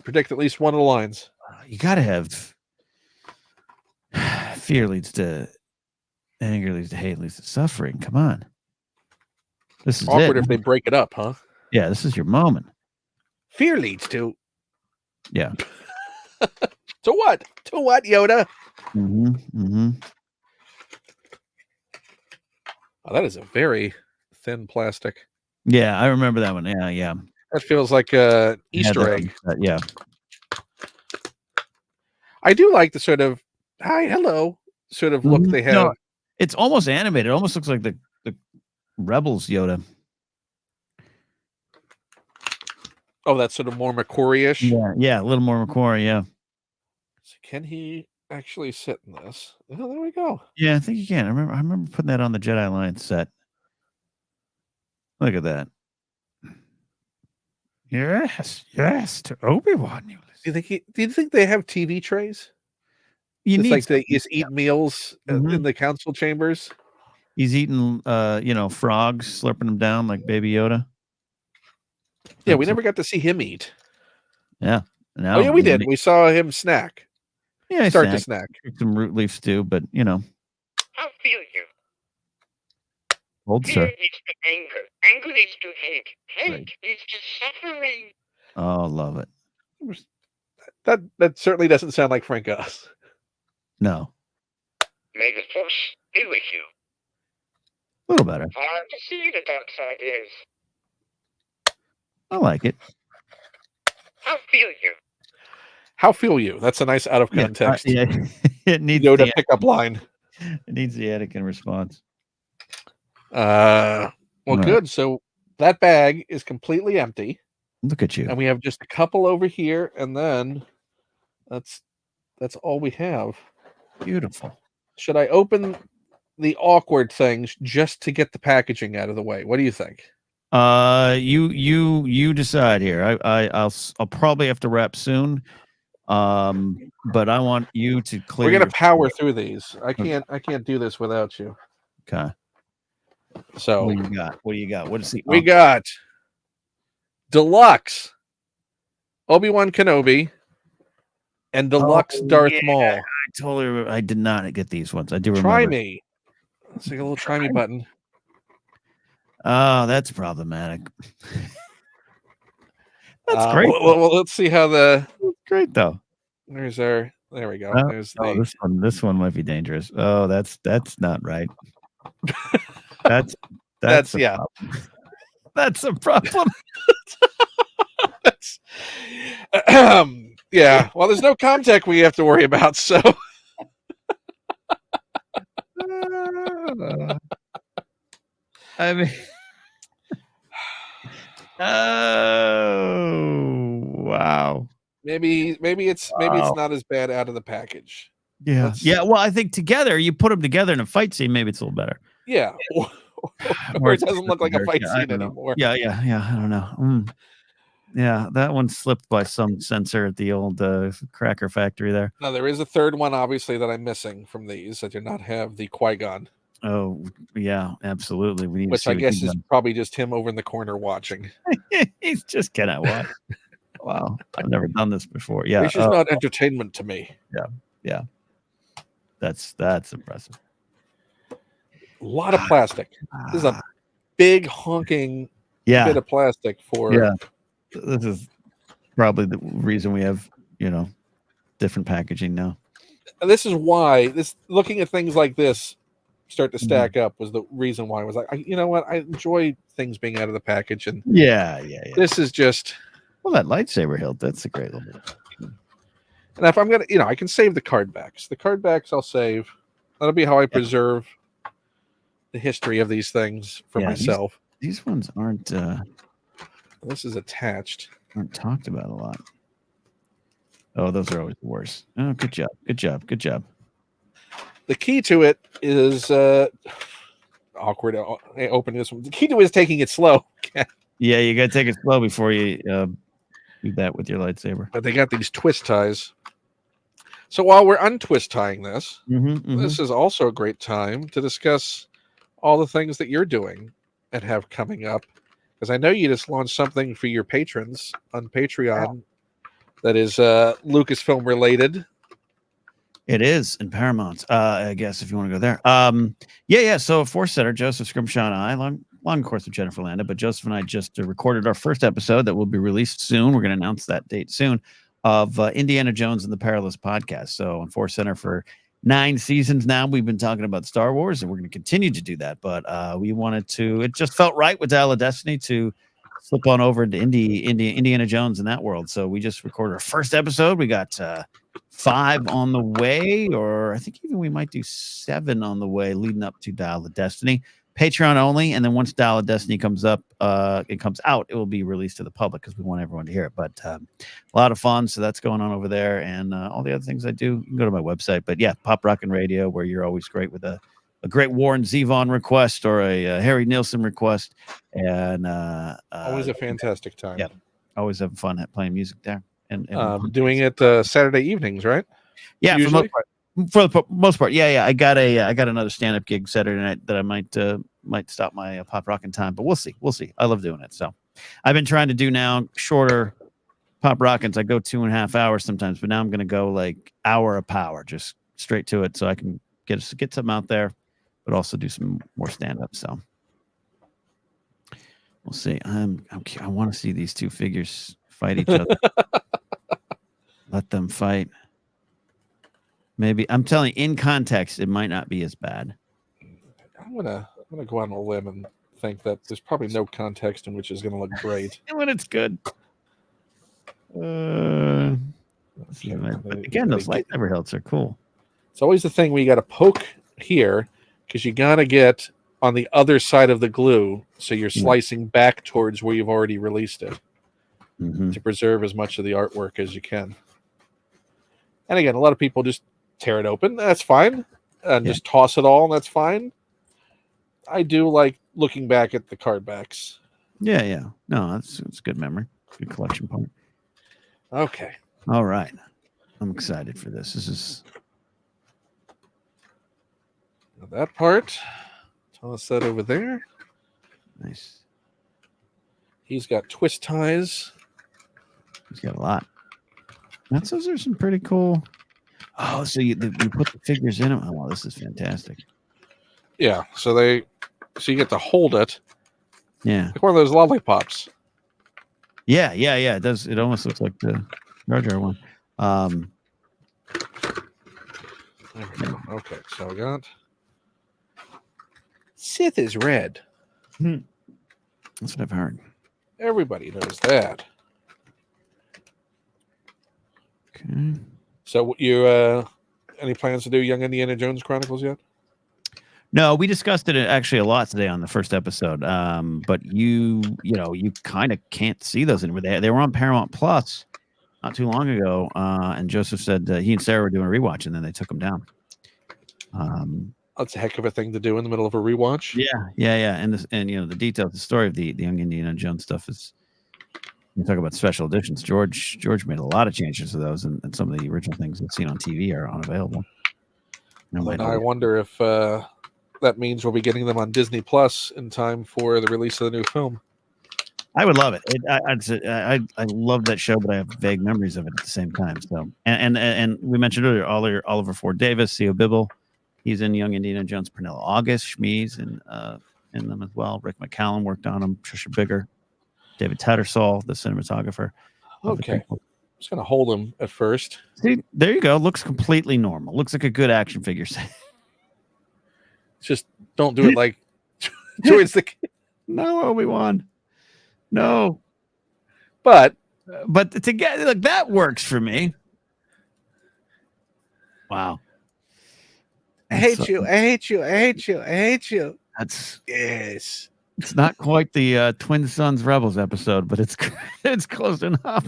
Predict at least one of the lines. You got to have fear leads to Anger leads to hate, leads to suffering. Come on. This is Awkward it. if they break it up, huh? Yeah, this is your moment. Fear leads to. Yeah. To what? To what, Yoda? Oh, that is a very thin plastic. Yeah, I remember that one. Yeah. That feels like a Easter egg. Yeah. I do like the sort of hi, hello sort of look they have. No, it's almost animated. It almost looks like the Rebels Yoda. Oh, that's sort of more McCory-ish. Yeah, a little more McCory, yeah. So can he actually sit in this? Oh, there we go. Yeah, I think you can. I remember putting that on the Jedi Alliance set. Look at that. Yes, to Obi-Wan. Do you think they have TV trays? You It's need like they just eat meals in the council chambers. He's eating frogs, slurping them down like Baby Yoda. Yeah, we never got to see him eat. Yeah. Oh yeah, we did. We saw him snack. Yeah, start to snack. Some root leaf stew, but How feel you? Old Fear sir. leads to anger. Anger leads to hate. Hate leads to suffering. Oh, love it. That certainly doesn't sound like Frank Oz. No. May the force be with you. A little better. Hard to see the dark side is. I like it. How feel you? How feel you? That's a nice out of context. Yeah, it needs Yoda pickup line. It needs the Anakin response. Well, good. So that bag is completely empty. Look at you. And we have just a couple over here, and then that's all we have. Beautiful. Should I open the awkward things just to get the packaging out of the way? What do you think? You decide here. I'll probably have to wrap soon. But I want you to clear. We're gonna power through these. I can't do this without you. Okay. So what do you got? What is the we got Deluxe Obi-Wan Kenobi and Deluxe Darth Maul. I totally remember. I did not get these ones. I do remember. Try me. Let's take a little try me button. Oh, that's problematic. That's great. Well, let's see how that's great though. There's our. There we go. There's this one might be dangerous. Oh, that's not right. That's yeah. problem. That's a problem. That's yeah. Well, there's no Comtech we have to worry about, so I mean, oh wow. maybe it's not as bad out of the package. Yeah. Well, I think together you put them together in a fight scene, maybe it's a little better. Yeah. Or it doesn't look like a fight scene anymore. Yeah. I don't know. Yeah, that one slipped by some sensor at the old cracker factory there. Now there is a third one, obviously, that I'm missing from these. I do not have the Qui-Gon. Oh yeah, absolutely. We need which I guess is probably just him over in the corner watching. He's just cannot watch. Wow, I've never done this before. Yeah, this is not entertainment to me. Yeah. That's impressive. A lot of plastic. This is a big honking bit of plastic for. Yeah, this is probably the reason we have different packaging now. And this is why looking at things like this start to stack up was the reason why I was like, you know what, I enjoy things being out of the package, and this is just that lightsaber hilt. That's a great little bit. And if I'm gonna, I can save the card backs. The card backs I'll save. That'll be how I preserve the history of these things for myself. These ones aren't. This is attached. Aren't talked about a lot. Oh, those are always the worst. Oh, good job. The key to it is awkward. Open this one. The key to it is taking it slow. Yeah, you got to take it slow before you do that with your lightsaber. But they got these twist ties. So while we're untwist tying this, this is also a great time to discuss all the things that you're doing and have coming up. Because I know you just launched something for your patrons on Patreon that is Lucasfilm related. It is in Paramount. I guess if you want to go there. Yeah. So Force Center, Joseph Scrimshaw and I, long course with Jennifer Landa, but Joseph and I just recorded our first episode that will be released soon. We're going to announce that date soon of Indiana Jones and the Perilous podcast. So on Force Center for 9 seasons now, we've been talking about Star Wars, and we're going to continue to do that. But we wanted to. It just felt right with Dial of Destiny to slip on over to Indiana Jones in that world. So we just recorded our first episode. We got 5 on the way, or I think even we might do 7 on the way leading up to Dial of Destiny. Patreon only, and then once Dial of Destiny comes out, it will be released to the public because we want everyone to hear it. But a lot of fun, so that's going on over there, and all the other things I do, you can go to my website. But yeah, Pop Rockin' Radio, where you're always great with a great Warren Zevon request or a Harry Nilsson request, and Always a fantastic time. Yeah, always having fun at playing music there. And doing it Saturday evenings, right? Yeah, Usually? for the most part. Yeah. I got another stand-up gig Saturday night that I might stop my pop rockin' time, but we'll see. I love doing it. So I've been trying to do now shorter pop rockins. I go 2.5 hours sometimes, but now I'm going to go like hour of power, just straight to it, so I can get something out there, but also do some more stand-up. So we'll see. I want to see these two figures fight each other. Let them fight. Maybe I'm telling you, in context, it might not be as bad. I'm gonna go on a limb and think that there's probably no context in which it's gonna look great. And when it's good. Again, those lightsaber hilts are cool. It's always the thing where you got to poke here because you got to get on the other side of the glue, so you're slicing back towards where you've already released it to preserve as much of the artwork as you can. And again, a lot of people just tear it open. That's fine. And just toss it all, and that's fine. I do like looking back at the card backs. Yeah. No, it's good memory. Good collection point. Okay. All right. I'm excited for this. This is that part. Toss that over there. Nice. He's got twist ties. He's got a lot. Those are some pretty cool. Oh, so you put the figures in them. Oh, this is fantastic. Yeah, so you get to hold it. Yeah, like one of those lollipops. Yeah. It does. It almost looks like the Jar Jar one. There we go. Okay, so I got Sith is red. That's what I've heard. Everybody knows that. Okay. So you any plans to do Young Indiana Jones Chronicles yet? No, we discussed it actually a lot today on the first episode. But you kind of can't see those anymore. They were on Paramount Plus not too long ago, and Joseph said he and Sarah were doing a rewatch, and then they took them down. That's a heck of a thing to do in the middle of a rewatch. Yeah. And the details, the story of the Young Indiana Jones stuff is. You talk about special editions. George made a lot of changes to those, and some of the original things we've seen on TV are unavailable. I wonder if that means we'll be getting them on Disney Plus in time for the release of the new film. I would love it. I love that show, but I have vague memories of it at the same time. So, and we mentioned earlier, Oliver Ford Davis, C.O. Bibble, he's in Young Indiana Jones. Pernilla August, Shmee's in them as well. Rick McCallum worked on them. Trisha Bigger. David Tattersall, the cinematographer. Okay. I'm just going to hold him at first. See, there you go. Looks completely normal. Looks like a good action figure set. Just don't do it like towards the... No, Obi-Wan. No. But to get... Look, that works for me. Wow. I hate you. That's... Yes. It's not quite the Twin Sons Rebels episode, but it's close enough.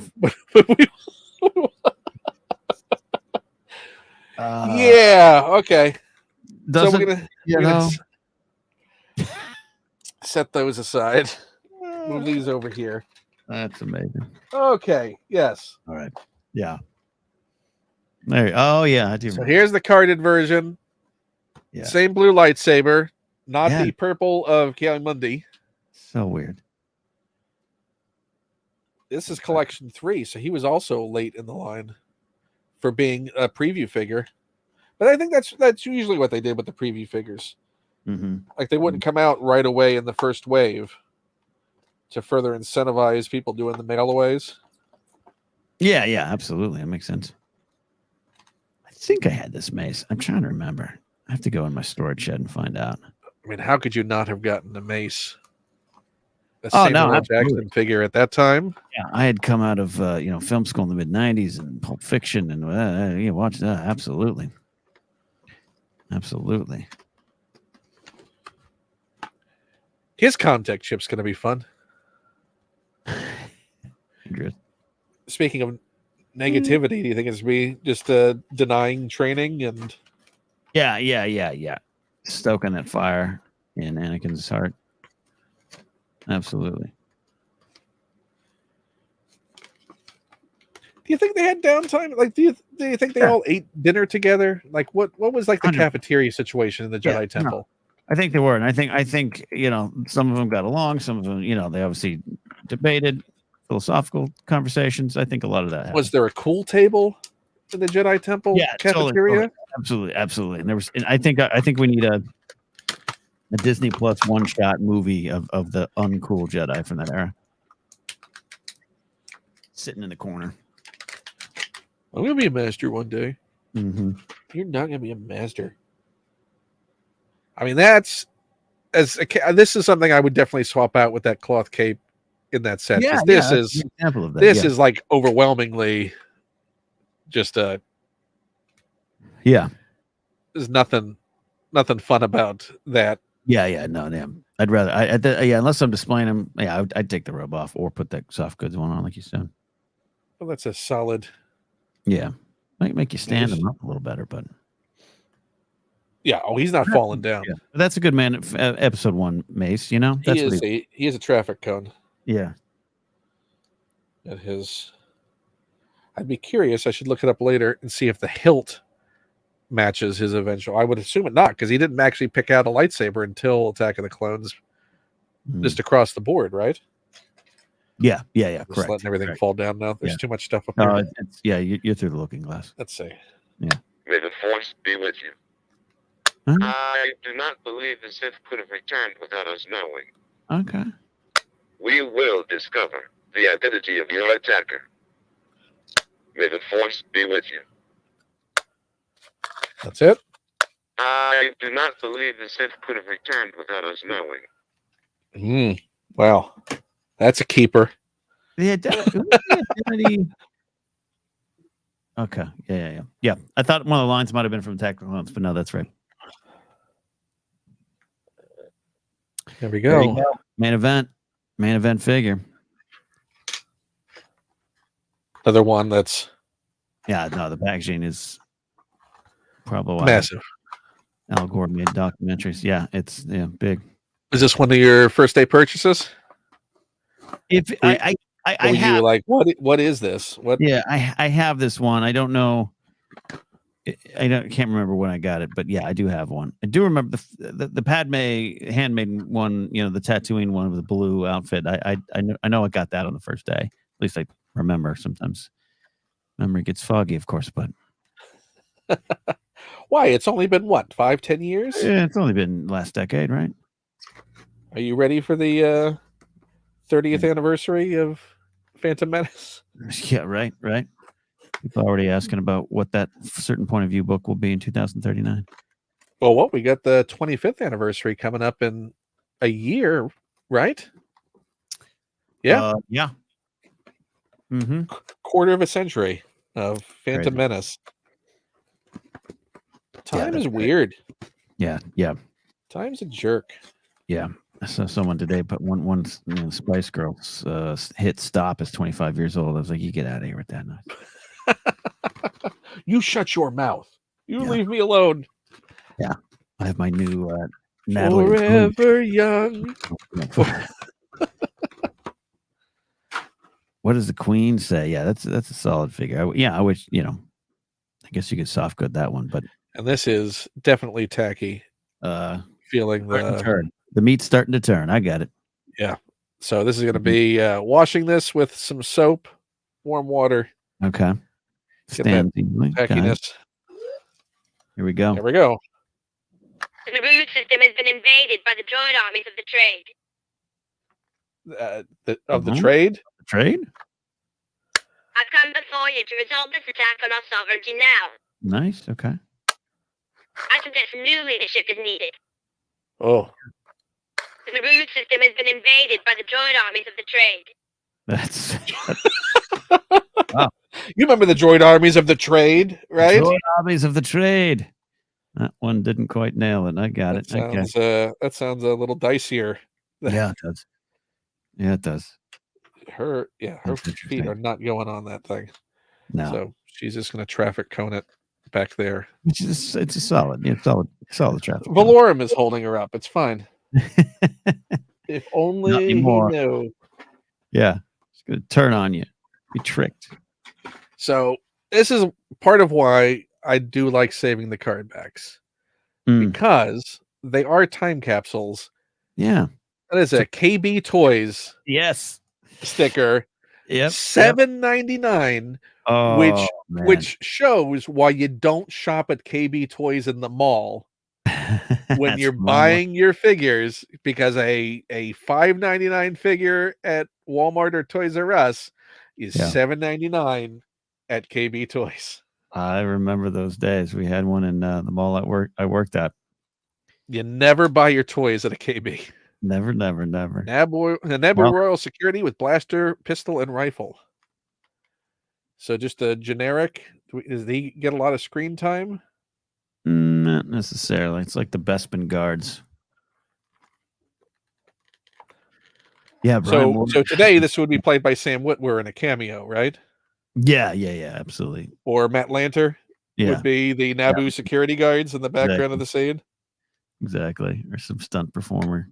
Yeah. Okay. So we're gonna set those aside. Move these over here. That's amazing. Okay. Yes. All right. Yeah. There. Oh yeah. I do. So here's the carded version. Yeah. Same blue lightsaber. Not the purple of Ki-Adi-Mundi. So weird. This is collection 3, so he was also late in the line for being a preview figure. But I think that's usually what they did with the preview figures. Mm-hmm. Like they wouldn't come out right away in the first wave to further incentivize people doing the mailaways. Yeah, absolutely. That makes sense. I think I had this mace. I'm trying to remember. I have to go in my storage shed and find out. I mean, how could you not have gotten the mace? The Oh, Samuel no, L. Jackson figure at that time. Yeah, I had come out of film school in the mid '90s and Pulp Fiction, and you watch that. Absolutely. His contact chip's going to be fun. Speaking of negativity, do you think it's me just denying training and? Yeah. Stoking that fire in Anakin's heart. Absolutely. Do you think they had downtime? Like, do you think they all ate dinner together? Like, what was like the 100%. cafeteria situation in the Jedi Temple? No, I think they were, and I think some of them got along, some of them they obviously debated philosophical conversations. I think a lot of that happened. Was there a cool table in the Jedi Temple cafeteria? Totally. Absolutely. And there was. And I think we need a Disney Plus one-shot movie of the uncool Jedi from that era, sitting in the corner. I'm gonna be a master one day. Mm-hmm. You're not gonna be a master. I mean, this is something I would definitely swap out with that cloth cape in that set. Yeah, this is an example of that. This is like overwhelmingly just there's nothing fun about that. No. I'd rather unless I'm displaying them. Yeah, I'd take the robe off or put that soft goods one on, like you said. Well, that's a solid. Yeah, might make you stand him up a little better, but yeah. Oh, he's not falling down. Yeah. That's a good man. Episode 1 Mace. That's he is a traffic cone. Yeah. At his, I'd be curious. I should look it up later and see if the hilt matches his eventual. I would assume it not, because he didn't actually pick out a lightsaber until Attack of the Clones, just across the board, right? Yeah. Just Correct. letting everything fall down now. There's too much stuff up there. You're through the looking glass. Let's see. Yeah. May the Force be with you. Huh? I do not believe the Sith could have returned without us knowing. Okay. We will discover the identity of your attacker. May the Force be with you. That's it. I do not believe the Sith could have returned without us knowing. Wow. That's a keeper. The identity. Okay. Yeah. I thought one of the lines might have been from Attack of the Clones, but no, that's right. There we go. Main event figure. Another one that's the packaging is probably massive. Al Gore made documentaries. Yeah, it's big. Is this one of your first day purchases? If I have, like, what is this? What? Yeah, I have this one. I don't know. Can't remember when I got it, but yeah, I do have one. I do remember the Padme handmade one. The tattooing one with the blue outfit. I know I got that on the first day. At least I remember. Sometimes memory gets foggy, of course, but why? It's only been what, 5-10 years? Yeah, it's only been last decade, right? Are you ready for the 30th anniversary of Phantom Menace? Yeah, right. People are already asking about what that certain point of view book will be in 2039. Well, we got the 25th anniversary coming up in a year, right? Yeah. Yeah. Mm-hmm. Quarter of a century of Phantom Menace. Time is weird. Yeah. Time's a jerk. Yeah. I saw someone today put one Spice Girls hit stop is 25 years old. I was like, you get out of here with that noise. You shut your mouth. You leave me alone. Yeah. I have my new Natalie. Forever young. What does the Queen say? Yeah, that's a solid figure. I wish, I guess you could soft good that one, but. And this is definitely tacky. Feeling the meat's starting to turn. I got it. Yeah. So this is going to be washing this with some soap, warm water. Okay. Get that tackiness. Here we go. Here we go. The root system has been invaded by the droid armies of the trade. The trade? The trade? I've come before you to resolve this attack on our sovereignty now. Nice. Okay. I suggest new leadership is needed. Oh. The root system has been invaded by the droid armies of the trade. That's Wow. You remember the droid armies of the trade, right? Droid armies of the trade. That one didn't quite nail it. I got it. Sounds, that sounds a little dicier. Yeah, it does. Yeah, it does. Her feet are not going on that thing. No. So she's just going to traffic cone it back there. It's a solid traffic. Valorum is holding her up. It's fine. If only he knew. Yeah, it's going to turn on you. Be tricked. So this is part of why I do like saving the card backs. Because they are time capsules. Yeah. That is a KB Toys sticker. Yep. $7.99. Oh, which shows why you don't shop at KB Toys in the mall when you're buying your figures, because a $5.99 figure at Walmart or Toys R Us is $7.99 at KB Toys. I remember those days. We had one in the mall I worked at. You never buy your toys at a KB. Never. Nabu Royal Security with blaster, pistol, and rifle. So just a generic. Does he get a lot of screen time? Not necessarily. It's like the Bespin guards. Yeah. Brian, so today this would be played by Sam Witwer in a cameo, right? Yeah, absolutely. Or Matt Lanter would be the Naboo security guards in the background of the scene. Exactly. Or some stunt performer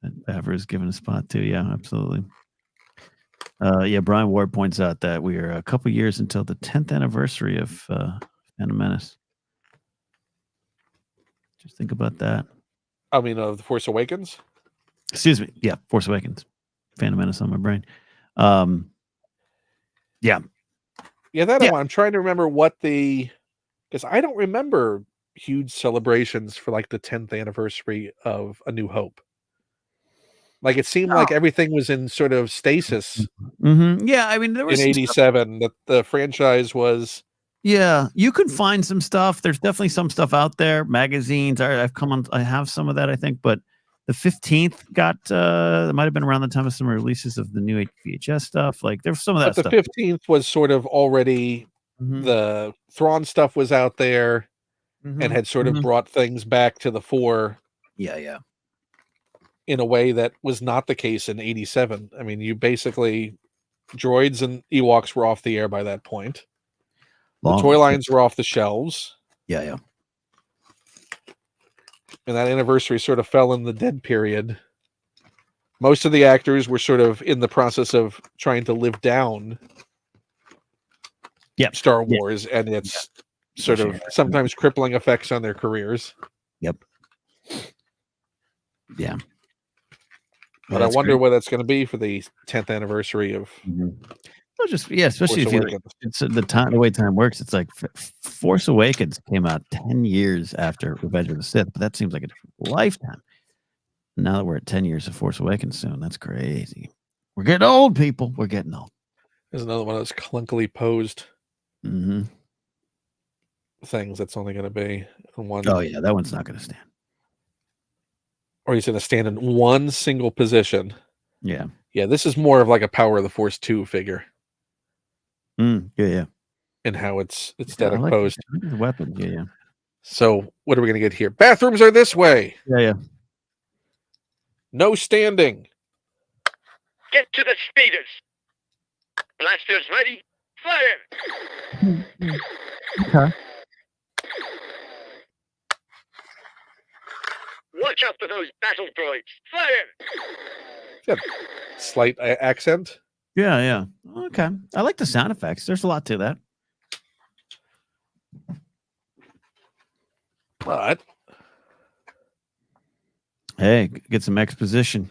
that Bavra is given a spot to. Yeah, absolutely. Brian Ward points out that we are a couple years until the 10th anniversary of Phantom Menace. Just think about that. I mean, of The Force Awakens? Excuse me. Yeah, Force Awakens. Phantom Menace on my brain. I'm trying to remember because I don't remember huge celebrations for like the 10th anniversary of A New Hope. Like it seemed like everything was in sort of stasis. Mm-hmm. Yeah, I mean, there was in '87 that the franchise was. Yeah, you could find some stuff. There's definitely some stuff out there. Magazines. I have some of that, I think, but the 15th got it might have been around the time of some releases of the new VHS stuff. Like there's some of that stuff. But the 15th was sort of already the Thrawn stuff was out there and had sort of brought things back to the fore. Yeah. In a way that was not the case in '87. I mean, you basically droids and Ewoks were off the air by that point. The toy lines were off the shelves. Yeah. And that anniversary sort of fell in the dead period. Most of the actors were sort of in the process of trying to live down Star Wars and its sort of sometimes crippling effects on their careers. Yep. Yeah. But I wonder what that's going to be for the 10th anniversary of. Well, especially if it's the way time works. It's like Force Awakens came out 10 years after Revenge of the Sith, but that seems like a lifetime. Now that we're at 10 years of Force Awakens soon, that's crazy. We're getting old, people. We're getting old. There's another one of those clunkily posed things that's only going to be one. Oh yeah, that one's not going to stand. Or he's going to stand in one single position. Yeah. Yeah, this is more of like a Power of the Force 2 figure. Yeah. And how it's static posed. The weapons, yeah. So what are we going to get here? Bathrooms are this way. Yeah. No standing. Get to the speeders. Blasters ready. Fire. Okay. Watch out for those battle droids. Fire. Yeah. Slight accent. Yeah. Okay. I like the sound effects. There's a lot to that. But hey, get some exposition.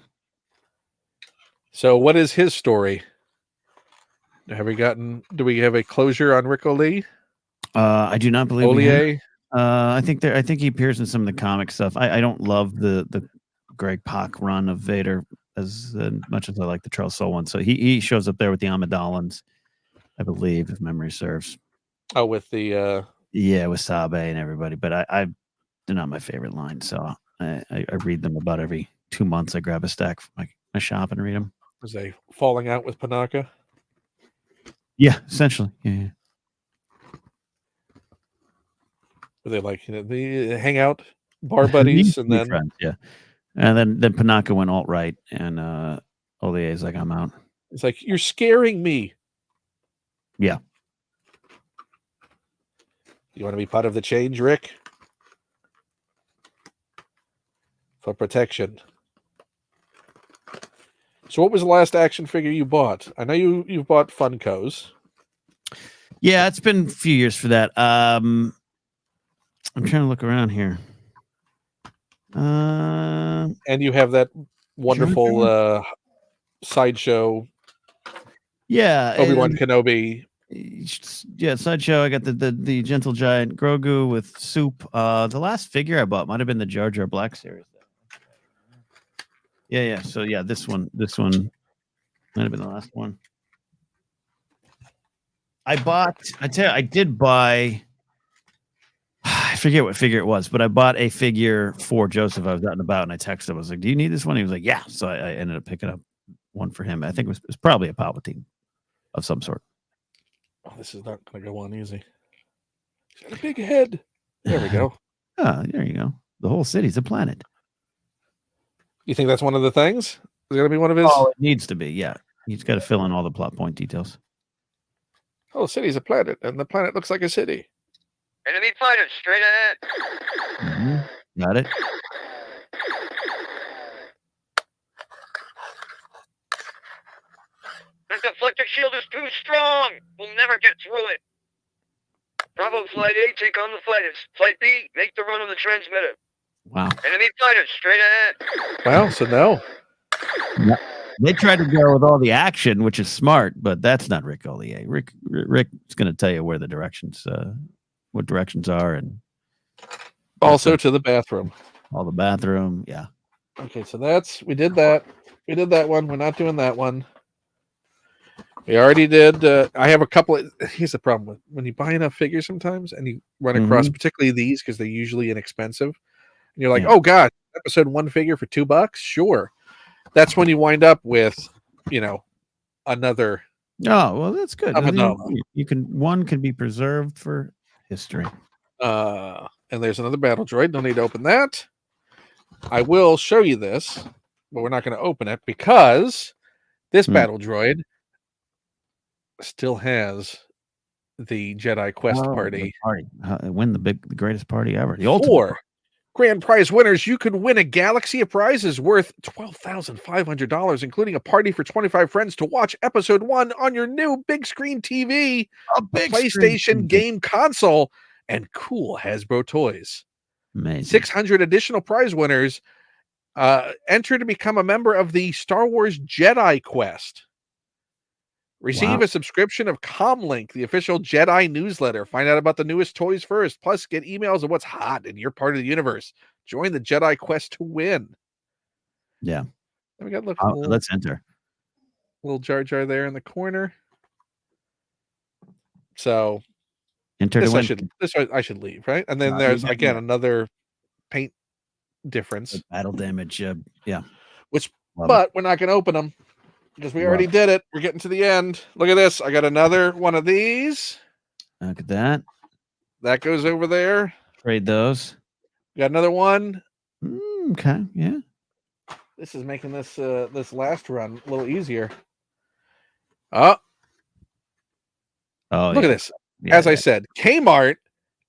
So what is his story? Do we have a closure on Rick O'Lee? I do not believe Olier? I think he appears in some of the comic stuff. I don't love the Greg Pak run of Vader as much as I like the Charles Soule one. So he shows up there with the Amidalans, I believe, if memory serves. Oh, with the with Sabe and everybody. But they're not my favorite line. So I read them about every 2 months. I grab a stack from my shop and read them. was they falling out with Panaka? Yeah, essentially. Yeah. Were they like the hangout bar buddies, and then friends, yeah. And then Panaka went alt right, and Olier's like, I'm out. It's like, you're scaring me. Yeah. You want to be part of the change, Rick? For protection. So what was the last action figure you bought? I know you've bought Funkos. Yeah, it's been a few years for that. I'm trying to look around here. And you have that wonderful sideshow. Yeah, Obi-Wan Kenobi. Yeah, sideshow. I got the gentle giant Grogu with soup. The last figure I bought might have been the Jar Jar Black series. Yeah. So yeah, this one might have been the last one. I did buy. I forget what figure it was, but I bought a figure for Joseph. I was out and about, and I texted him. I was like, "Do you need this one?" He was like, "Yeah." So I ended up picking up one for him. I think it was probably a Palpatine of some sort. Oh, this is not going to go on easy. He's got a big head. There we go. There you go. The whole city's a planet. You think that's one of the things? Is it going to be one of his? Oh, it needs to be. Yeah, he's got to fill in all the plot point details. Oh, the city's a planet, and the planet looks like a city. Enemy fighters, straight ahead. Mm-hmm. Got it. The deflector shield is too strong. We'll never get through it. Bravo Flight A, take on the fighters. Flight B, make the run on the transmitter. Wow. Enemy fighters, straight ahead. Wow, so no. Yeah. They tried to go with all the action, which is smart, but that's not Rick Ollier. Rick's going to tell you where the directions, what directions are, and also to the bathroom. All the bathroom, yeah. Okay, so we did that. We did that one. We're not doing that one. We already did. I have a couple of. Here's the problem with when you buy enough figures sometimes, and you run across particularly these because they're usually inexpensive, and you're like, oh god, episode one figure for $2? Sure. That's when you wind up with, another. Oh well, that's good. One can be preserved for history. And there's another battle droid. No need to open that. I will show you this, but we're not going to open it because this battle droid still has the Jedi Quest party. Win the greatest party ever. The ultimate. For grand prize winners, you could win a galaxy of prizes worth $12,500, including a party for 25 friends to watch episode 1 on your new big screen TV, a PlayStation game console, and cool Hasbro toys. Amazing. 600 additional prize winners enter to become a member of the Star Wars Jedi Quest. Receive a subscription of Comlink, the official Jedi newsletter. Find out about the newest toys first. Plus, get emails of what's hot in your part of the universe. Join the Jedi Quest to win. Yeah. We got let's enter. Little Jar Jar there in the corner. So enter this to win. I should leave, right? And then there's again another paint difference. Battle damage. Yeah. But we're not going to open them. Because we already did it. We're getting to the end. Look at this. I got another one of these. Look at that. That goes over there. Trade those. Got another one. Okay. Yeah. This is making this this last run a little easier. Look at this. As I said, Kmart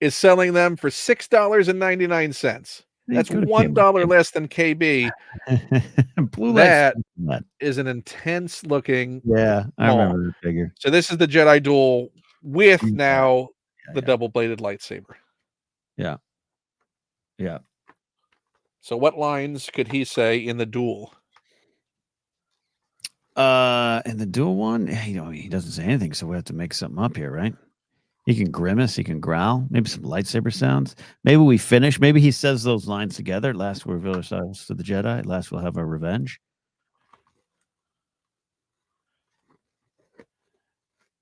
is selling them for $6.99. That's $1 less than KB. That is an intense looking. Yeah, I remember the figure. So this is the Jedi Duel with now the double bladed lightsaber. Yeah. Yeah. So what lines could he say in the duel? In the duel one, he doesn't say anything, so we have to make something up here, right? He can grimace. He can growl. Maybe some lightsaber sounds. Maybe we finish. Maybe he says those lines together. At last we'll reveal ourselves to the Jedi. At last we'll have our revenge.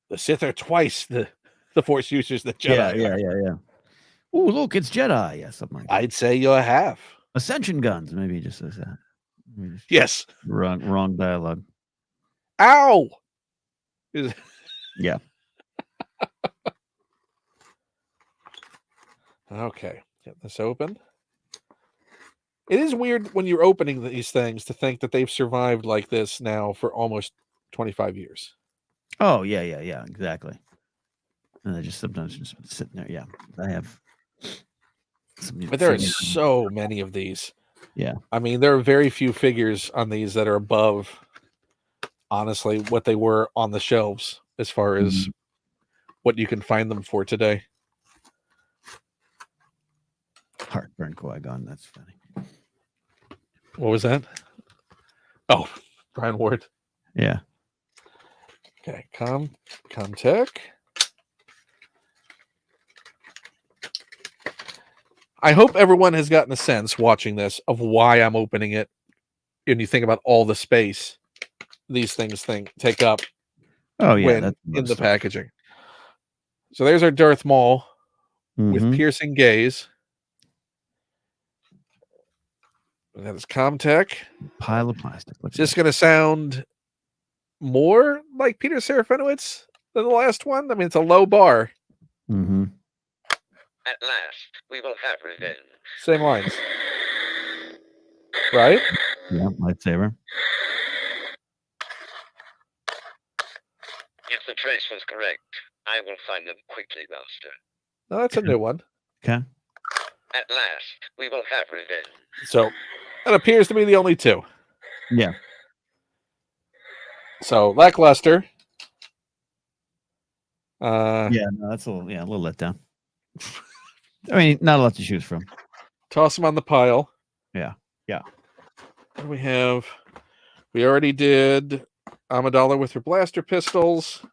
The Sith are twice the Force users that Jedi are. Yeah. Oh, look, it's Jedi. Yeah, something like that. I'd say you're half. Ascension guns. Maybe he just says that. Yes. Wrong dialogue. Ow! Yeah. Okay, get this open. It is weird when you're opening these things to think that they've survived like this now for almost 25 years. Oh, yeah, exactly. And they just sometimes just sitting there. Yeah, I have. But there are so many of these. Yeah. I mean, there are very few figures on these that are above, honestly, what they were on the shelves as far as what you can find them for today. Heartburn Qui-Gon. That's funny. What was that? Oh, Brian Ward. Yeah. Okay, Comtech. I hope everyone has gotten a sense watching this of why I'm opening it. And you think about all the space these things take up. Oh yeah, when in the packaging. So there's our Darth Maul with piercing gaze. And that is Comtech. Pile of plastic. Is this going to sound more like Peter Serafinowicz than the last one? I mean, it's a low bar. Mm-hmm. At last, we will have revenge. Same lines. Right? Yeah, lightsaber. If the trace was correct, I will find them quickly, Master. No, that's a new one. Okay. At last, we will have revenge. So that appears to be the only two. Yeah. So lackluster. Yeah, no, that's a little let down. I mean, not a lot to choose from. Toss them on the pile. Yeah. What do we have? We already did Amidala with her blaster pistols.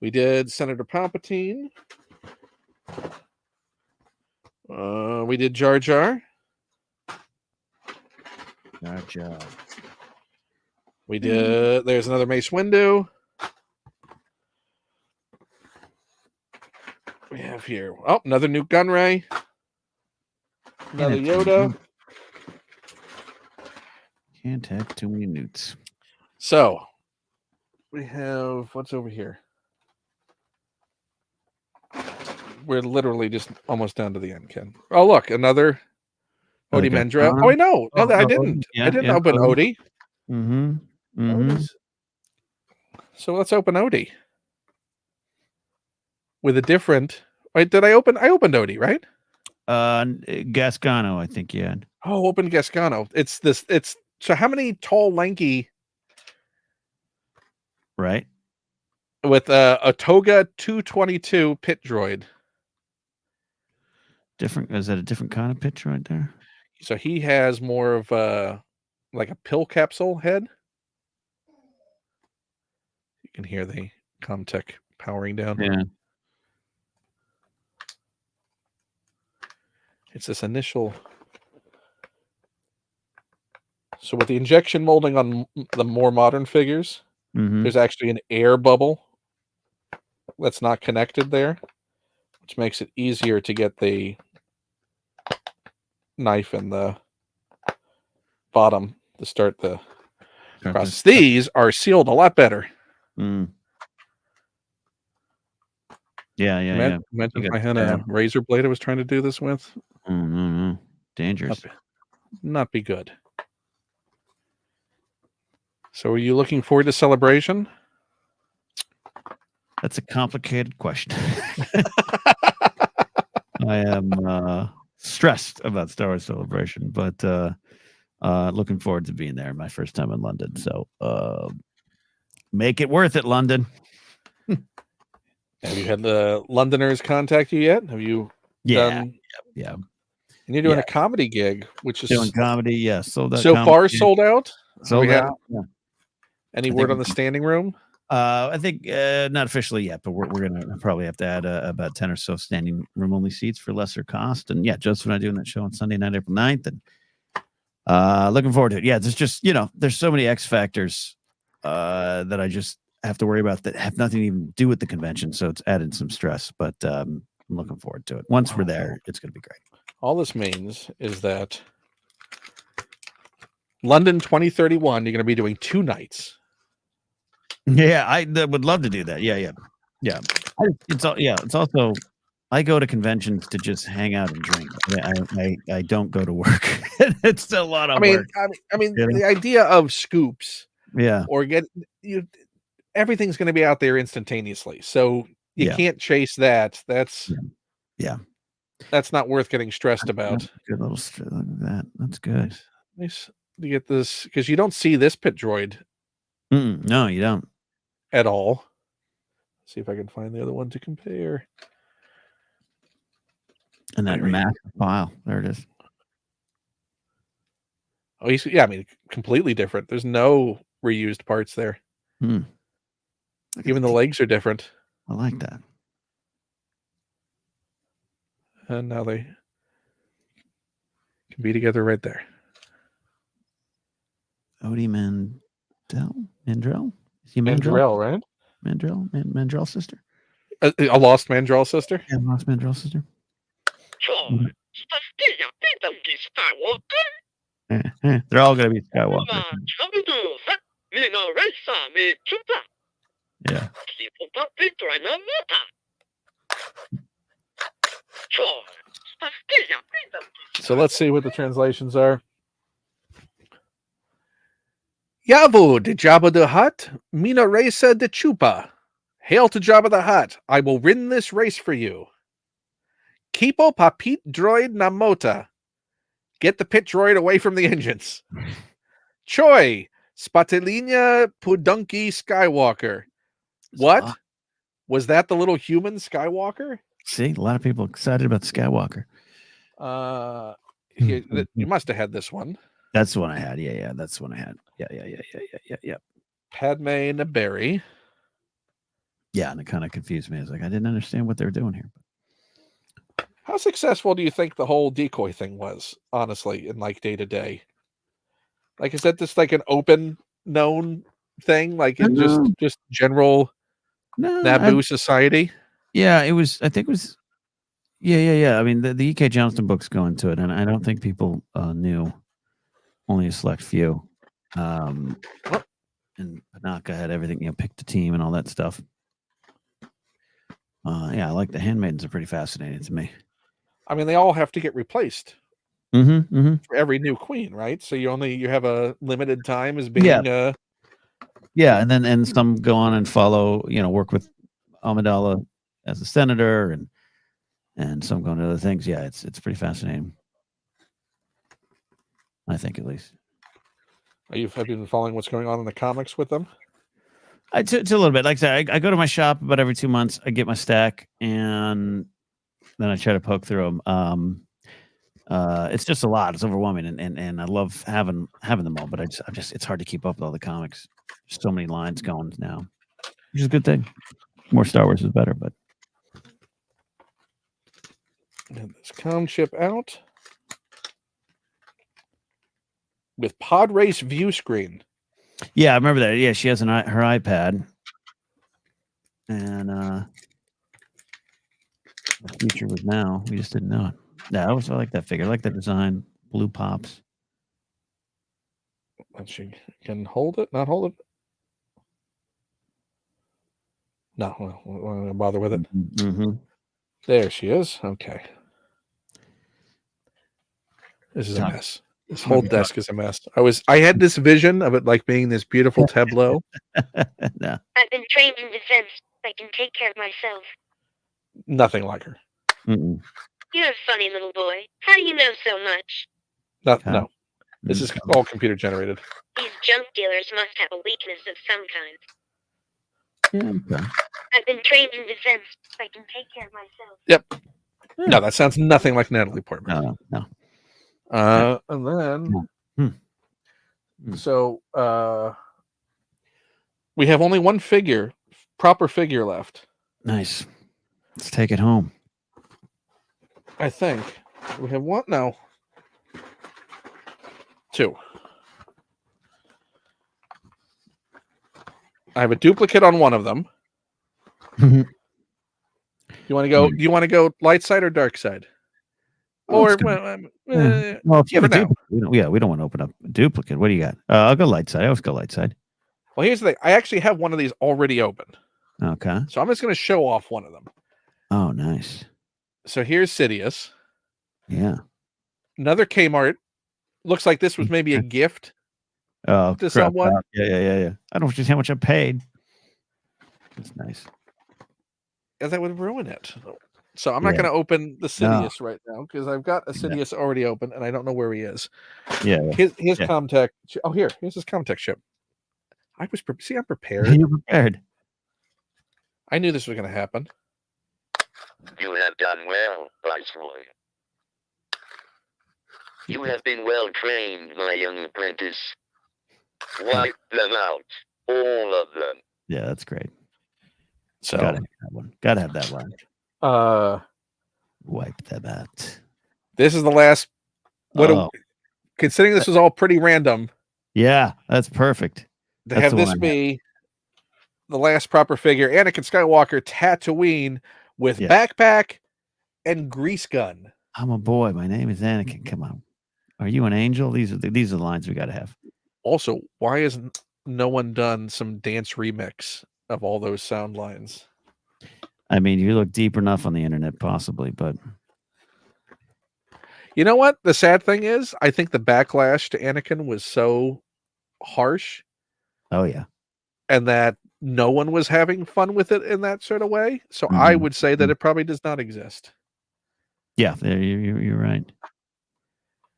We did Senator Palpatine. We did Jar Jar. We did. There's another Mace Windu. We have here. Oh, another Nuke Gunray. Another Yoda. Can't have too many newts. So we have what's over here. We're literally just almost down to the end, Ken. Oh, look, another Odie Mendra. Oh, wait, no, I didn't. I didn't open Odie. So let's open Odie with a different. Wait, did I open? I opened Odie, right? Gascano, I think you had. Oh, open Gascano. It's this. It's so how many tall, lanky? Right. With a Toga 222 pit droid. Different. Is that a different kind of pitch right there? So he has more of like a pill capsule head. You can hear the Comtech powering down. Yeah. It's this initial. So with the injection molding on the more modern figures, there's actually an air bubble that's not connected there, which makes it easier to get the knife in the bottom to start the process. These are sealed a lot better. Yeah. Imagine if I had a razor blade I was trying to do this with. Dangerous. Not be good. So are you looking forward to Celebration? That's a complicated question. I am stressed about Star Wars Celebration, but looking forward to being there. My first time in London. So make it worth it, London. Have you had the Londoners contact you yet? Have you done? Yeah. And you're doing a comedy gig, which is doing comedy. Yeah. So far sold out. Sold out. Yeah. Any word on the standing room? I think not officially yet, but we're gonna probably have to add about 10 or so standing room only seats for lesser cost. And yeah, Joseph and I doing that show on Sunday night, April 9th, and looking forward to it. Yeah, there's just there's so many X factors that I just have to worry about that have nothing to even do with the convention, so it's added some stress. But I'm looking forward to it. Once we're there, it's gonna be great. All this means is that London 2031, you're going to be doing 2 nights. Yeah, I would love to do that. Yeah. It's also I go to conventions to just hang out and drink. I don't go to work. It's still a lot of work. I mean, the idea of scoops, Yeah, or everything's going to be out there instantaneously, so you can't chase that. That's not worth getting stressed about. Good little look at that. That's good. Nice to get this, because you don't see this pit droid. No, you don't at all. Let's see if I can find the other one to compare. And that massive file. There it is. Oh, completely different. There's no reused parts there. Even the legs are different. I like that. And now they can be together right there. Odie Mandrell? Is he Mandrell, right? Mandrell sister? A lost Mandrell sister? Yeah, lost Mandrell sister. They're all going to be Skywalker. Yeah. So let's see what the translations are. Yavo de Jabba the Hutt, Mina Resa de Chupa. Hail to Jabba the Hutt. I will win this race for you. Kipo Papit Droid Namota. Get the pit droid away from the engines. Choi, Spatelina Pudunki Skywalker. What? Was that the little human Skywalker? See, a lot of people excited about Skywalker. You must have had this one. That's the one I had. Yeah. That's the one I had. Yeah. Padme Naberry. Yeah, and it kind of confused me. I was like, I didn't understand what they were doing here. How successful do you think the whole decoy thing was, honestly, in like day to day? Like, is that just like an open known thing? Like in just general Naboo society? Yeah, it was. I think it was. Yeah. I mean, the E.K. Johnston books go into it, and I don't think people knew. Only a select few. And Panaka had everything, picked the team and all that stuff. Yeah, I like the handmaidens are pretty fascinating to me. I mean, they all have to get replaced for every new queen, right? So you have a limited time as being yeah, and then some go on and follow, work with Amidala as a senator, and some go into other things. Yeah, it's pretty fascinating. I think, at least. Have you been following what's going on in the comics with them? It's a little bit. Like I said, I go to my shop about every 2 months. I get my stack, and then I try to poke through them. It's just a lot. It's overwhelming, and I love having them all. But it's hard to keep up with all the comics. There's so many lines going now, which is a good thing. More Star Wars is better, but. And this com chip out with Pod Race view screen. Yeah, I remember that. Yeah, she has her iPad, and the future was now. We just didn't know it. Yeah, I like that figure. I like the design. Blue pops. And she can hold it, not hold it. No, we're not going to bother with it. Mm-hmm. There she is. Okay. This is a mess. This whole desk is a mess. I had this vision of it like being this beautiful tableau. No. I've been trained in defense. I can take care of myself. Nothing like her. Mm-mm. You're a funny little boy. How do you know so much? No. This is all computer generated. These junk dealers must have a weakness of some kind. Yeah, okay. I've been trained in defense. I can take care of myself. Yep. Yeah. No, that sounds nothing like Natalie Portman. No. And then, so We have only one proper figure left. Nice. Let's take it home. I think. We have one? No. 2. I have a duplicate on one of them. Mhm. You want to go? Do you want to go light side or dark side? Or Well, if you have for a now. duplicate, we don't want to open up a duplicate. What do you got? I'll go light side. I always go light side. Well, here's the thing. I actually have one of these already open. Okay. So I'm just going to show off one of them. Oh, nice. So here's Sidious. Yeah. Another Kmart. Looks like this was maybe a gift Oh, to crap. someone. Yeah. I don't just how much I paid. That's nice. And that would ruin it. So I'm not going to open the Sidious right now because I've got a Sidious already open and I don't know where he is. Yeah. His Comtech. Oh, here's his Comtech ship. I'm prepared. You're prepared. I knew this was going to happen. You have done well, Viceroy. You have been well trained, my young apprentice. Wipe them out. All of them. Yeah, that's great. So gotta have that one. Gotta have that line. Wipe them out. This is the last. Considering this was all pretty random. Yeah, that's perfect. To have this be the last proper figure, Anakin Skywalker Tatooine with backpack and grease gun. I'm a boy. My name is Anakin. Come on. Are you an angel? These are the lines we got to have. Also, why hasn't no one done some dance remix of all those sound lines? I mean, you look deep enough on the internet, possibly, but you know what? The sad thing is, I think the backlash to Anakin was so harsh. Oh yeah, and that no one was having fun with it in that sort of way. So I would say that it probably does not exist. Yeah, you're right.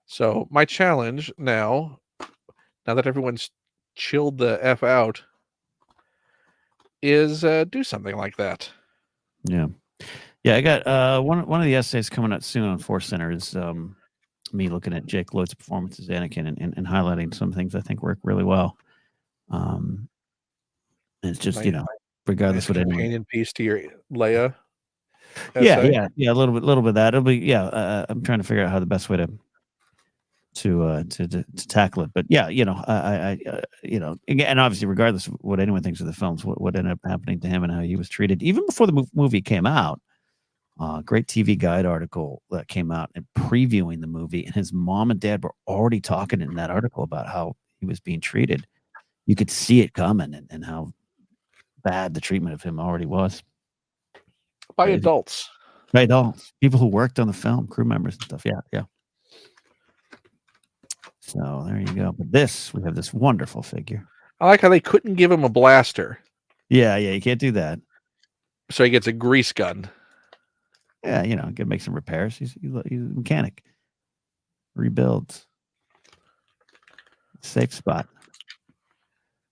So my challenge now that everyone's chilled the F out, is do something like that. Yeah. I got one of the essays coming out soon on Force Center is me looking at Jake Lloyd's performance as Anakin and highlighting some things I think work really well. It's just regardless what anyone. Companion piece to your Leia. Essay. Yeah, a little bit of that. It'll be I'm trying to figure out how the best way to tackle it. But yeah, I and obviously regardless of what anyone thinks of the films, what ended up happening to him and how he was treated, even before the movie came out. Great TV Guide article that came out and previewing the movie, and his mom and dad were already talking in that article about how he was being treated. You could see it coming and how bad the treatment of him already was. By adults. By adults. People who worked on the film, crew members and stuff. Yeah. So there you go. But we have this wonderful figure. I like how they couldn't give him a blaster. Yeah, you can't do that. So he gets a grease gun. Yeah, can make some repairs. He's a mechanic. Rebuilds. Safe spot.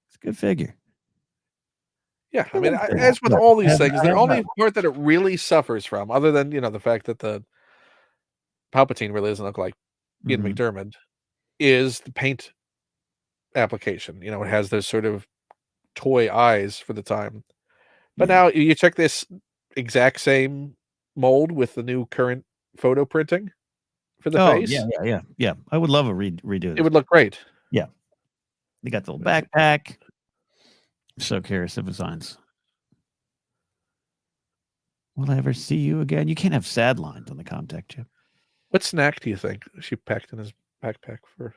It's a good figure. Yeah, I mean, as with all these things, the only part that it really suffers from, other than the fact that the Palpatine really doesn't look like Ian McDiarmid, is the paint application. It has those sort of toy eyes for the time. But now you check this exact same mold with the new current photo printing for the face. Yeah. I would love a redo. It would look great. Yeah. They got the little backpack. I'm so curious of designs. Will I ever see you again? You can't have sad lines on the contact chip. What snack do you think she packed in his backpack for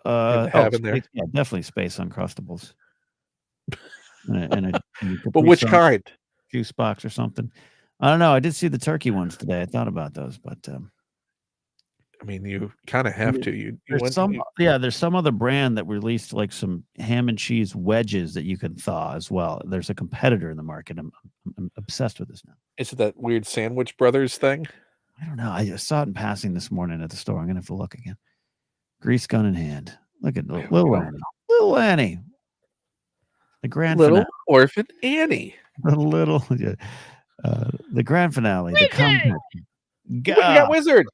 him to have in there? Yeah, definitely Space Uncrustables. But which kind? Juice box or something. I don't know. I did see the turkey ones today. I thought about those, but I mean, you kind of have to. There's some other brand that released like some ham and cheese wedges that you can thaw as well. There's a competitor in the market. I'm obsessed with this now. Is it that weird Sandwich Brothers thing? I don't know. I just saw it in passing this morning at the store. I'm gonna have to look again. Grease gun in hand. Look at little Annie. Little Annie. The grand finale. Orphan Annie. The grand finale. The comeback. We got Wizard.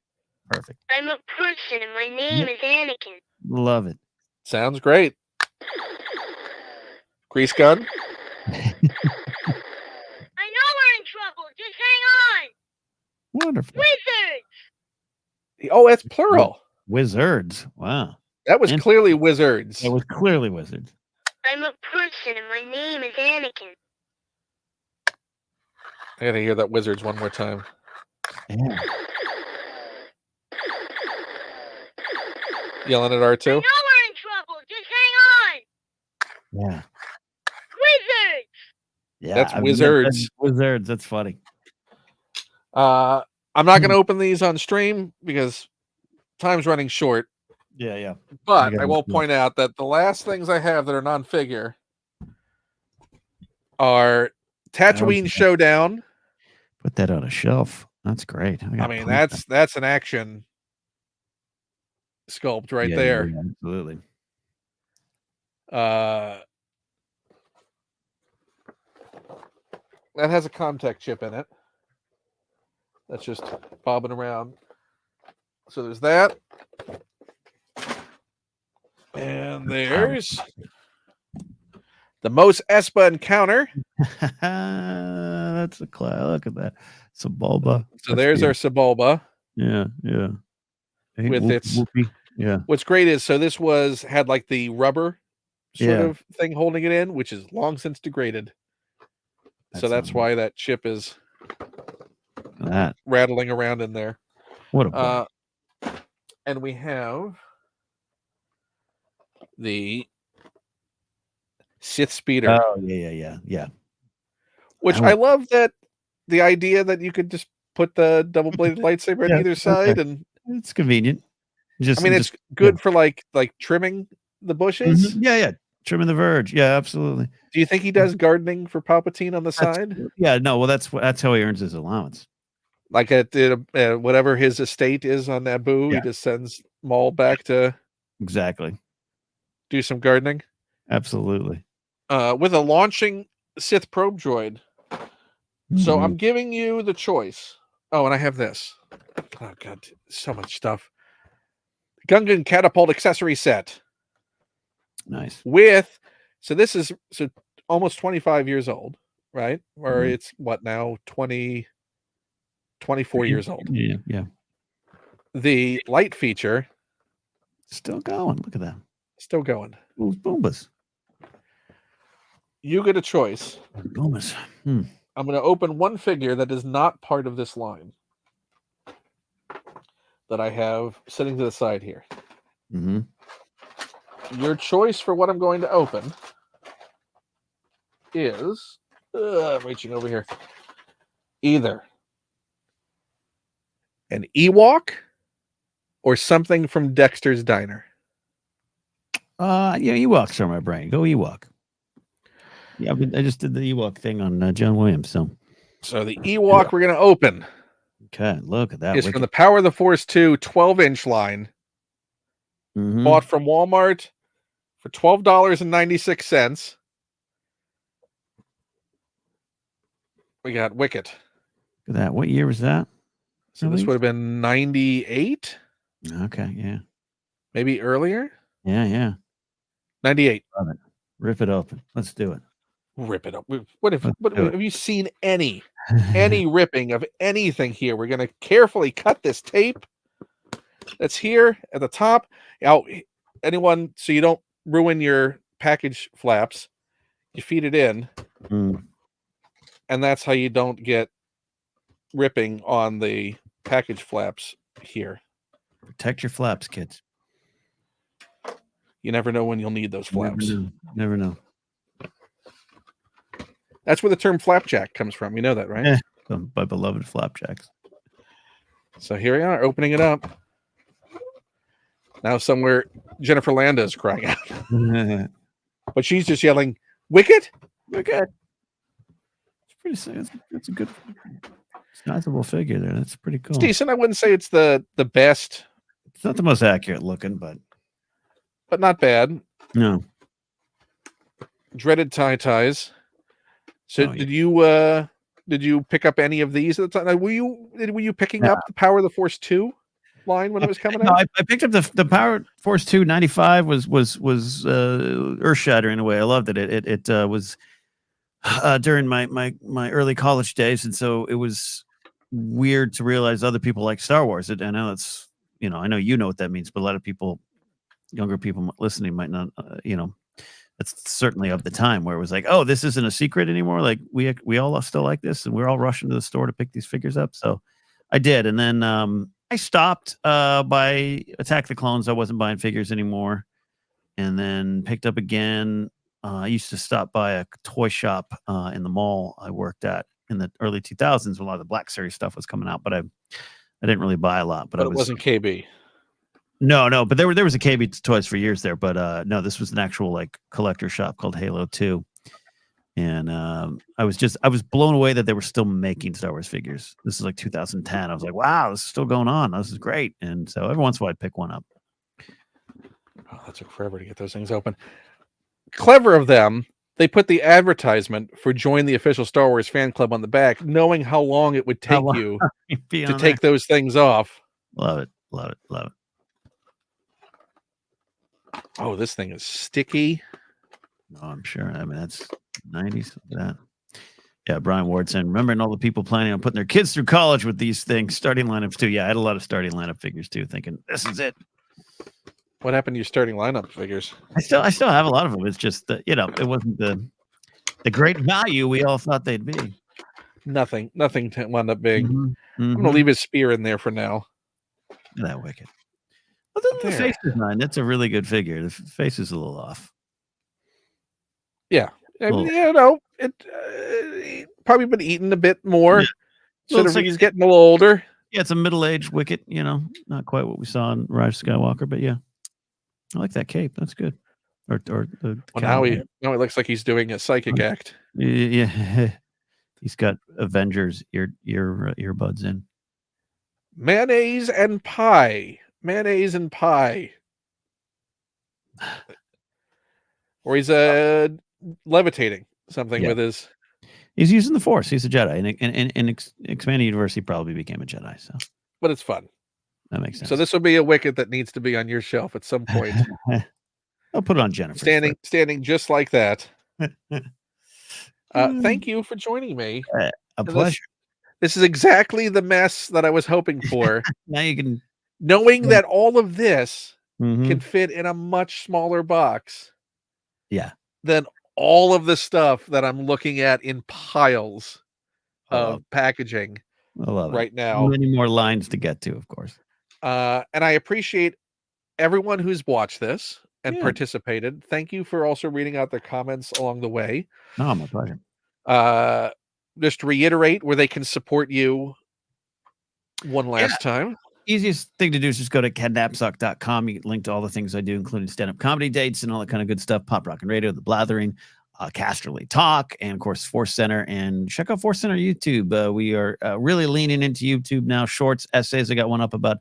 Perfect. I'm a person and my name is Anakin. Love it. Sounds great. Grease gun. I know we're in trouble. Just hang on. Wonderful. Wizards! Oh, it's plural. Wizards. Wow. That was clearly wizards. That was clearly wizards. I'm a person and my name is Anakin. I gotta hear that wizards one more time. Yeah. Yelling at I R2. know we're in trouble. Just hang on. Yeah. Wizards! Yeah. That's I mean, wizards. Wizards. That's funny. I'm not gonna open these on stream because time's running short. Yeah. Yeah. But I will point out that the last things I have that are non-figure are Tatooine Showdown. Put that on a shelf. That's great. I mean, that's an action sculpt right there. Yeah, absolutely. That has a Comtech chip in it. That's just bobbing around. So there's that. And there's the most Espa encounter. That's a class. Look at that. Sebulba. So there's our Sebulba. Yeah, yeah. Hey, with its whoopee. Yeah. What's great is so this had like the rubber sort of thing holding it in, which is long since degraded. So that's why that chip is rattling around in there. What a and we have the Sith Speeder. Oh, yeah. Which I love that the idea that you could just put the double-bladed lightsaber on either side, and it's convenient. It's good for like trimming the bushes. Yeah. Trimming the verge. Yeah, absolutely. Do you think he does gardening for Palpatine on the side? Yeah, no. Well, that's how he earns his allowance. Like at whatever his estate is on Naboo, he just sends Maul back to do some gardening. Absolutely. With a launching Sith probe droid. So I'm giving you the choice. Oh, and I have this. Oh god, so much stuff. Gungan catapult accessory set. Nice. This is almost 25 years old, right? Or it's what now? 24 years old. Yeah. The light feature still going. Look at that. Still going. Boombas. You get a choice. Boombas. I'm going to open one figure that is not part of this line that I have sitting to the side here. Your choice for what I'm going to open is I'm reaching over here. Either an Ewok or something from Dexter's Diner. Yeah, Ewoks are my brain. Go Ewok. Yeah, I just did the Ewok thing on John Williams. So the Ewok we're going to open. Okay, look at that. Is from the Power of the Force 2 12-inch line. Bought from Walmart for $12.96. We got Wicket. Look at that. What year was that? So this would have been 98. Okay, yeah. Maybe earlier? Yeah. 98. Love it. Rip it open. Let's do it. Rip it up. What have you seen any ripping of anything here? We're going to carefully cut this tape that's here at the top. Now, anyone, so you don't ruin your package flaps, you feed it in, and that's how you don't get ripping on the package flaps here. Protect your flaps, kids. You never know when you'll need those flaps. Never know. That's where the term flapjack comes from. You know that, right? My beloved flapjacks. So here we are, opening it up. Now somewhere Jennifer Landa is crying out. But she's just yelling, Wicket? Wicket. It's pretty. It's a good, sizable figure there. That's pretty cool. It's decent. I wouldn't say it's the best. It's not the most accurate looking, but not bad. No. Dreaded ties. So did you pick up any of these at the time? Were you picking up the Power of the Force 2 line when it was coming out? I picked up the Power Force 2 95 was earth shattering in a way. I loved it. It was during my early college days, and so it was weird to realize other people like Star Wars. I know it's I know what that means, but a lot of people, younger people listening, might not. That's certainly of the time where it was like, oh, this isn't a secret anymore. Like we all still like this, and we're all rushing to the store to pick these figures up. So I did, and then I stopped by Attack the Clones. I wasn't buying figures anymore, and then picked up again. I used to stop by a toy shop in the mall I worked at in the early 2000s when a lot of the Black Series stuff was coming out, but I didn't really buy a lot. But it wasn't KB. No, but there was a KB Toys for years there, but no, this was an actual like collector shop called Halo 2. And I was blown away that they were still making Star Wars figures. This is like 2010. I was like, wow, this is still going on. This is great. And so every once in a while I'd pick one up. Oh, that took forever to get those things open. Clever of them. They put the advertisement for join the official Star Wars fan club on the back, knowing how long it would take you to take those things off. Love it. Love it. Love it. Oh, this thing is sticky. No, I'm sure. I mean, that's 90s. That. Yeah, Brian Ward saying, remembering all the people planning on putting their kids through college with these things, starting lineups too. Yeah, I had a lot of starting lineup figures too, thinking this is it. What happened to your starting lineup figures? I still have a lot of them. It's just that it wasn't the great value we all thought they'd be. Nothing to wound up being. Mm-hmm. I'm gonna leave his spear in there for now. That wicked. Other than the face design, that's a really good figure. The face is a little off. Yeah, I mean, it probably been eaten a bit more. Yeah. He's getting a little older. Yeah, it's a middle-aged Wicket. Not quite what we saw in Rise of Skywalker, but yeah, I like that cape. That's good. Or the now it looks like he's doing a psychic act. Yeah, he's got Avengers earbuds in. Mayonnaise and pie. Or he's levitating something with his. He's using the Force. He's a Jedi, and in Expanded Universe, he probably became a Jedi. So, but it's fun. That makes sense. So this will be a Wicket that needs to be on your shelf at some point. I'll put it on Jennifer. Standing just like that. Thank you for joining me. A pleasure. This is exactly the mess that I was hoping for. Now you can, knowing that all of this can fit in a much smaller box. Yeah. Than all of the stuff that I'm looking at in piles of packaging. I love right now. Many more lines to get to, of course. And I appreciate everyone who's watched this and participated. Thank you for also reading out their comments along the way. Oh, my pleasure. Just to reiterate where they can support you one last time. Easiest thing to do is just go to kennapzok.com. You can link to all the things I do, including stand-up comedy dates and all that kind of good stuff. Pop Rock and Radio, The Blathering, Casterly Talk, and of course Force Center. And check out Force Center YouTube. We are really leaning into YouTube now. Shorts, essays. I got one up about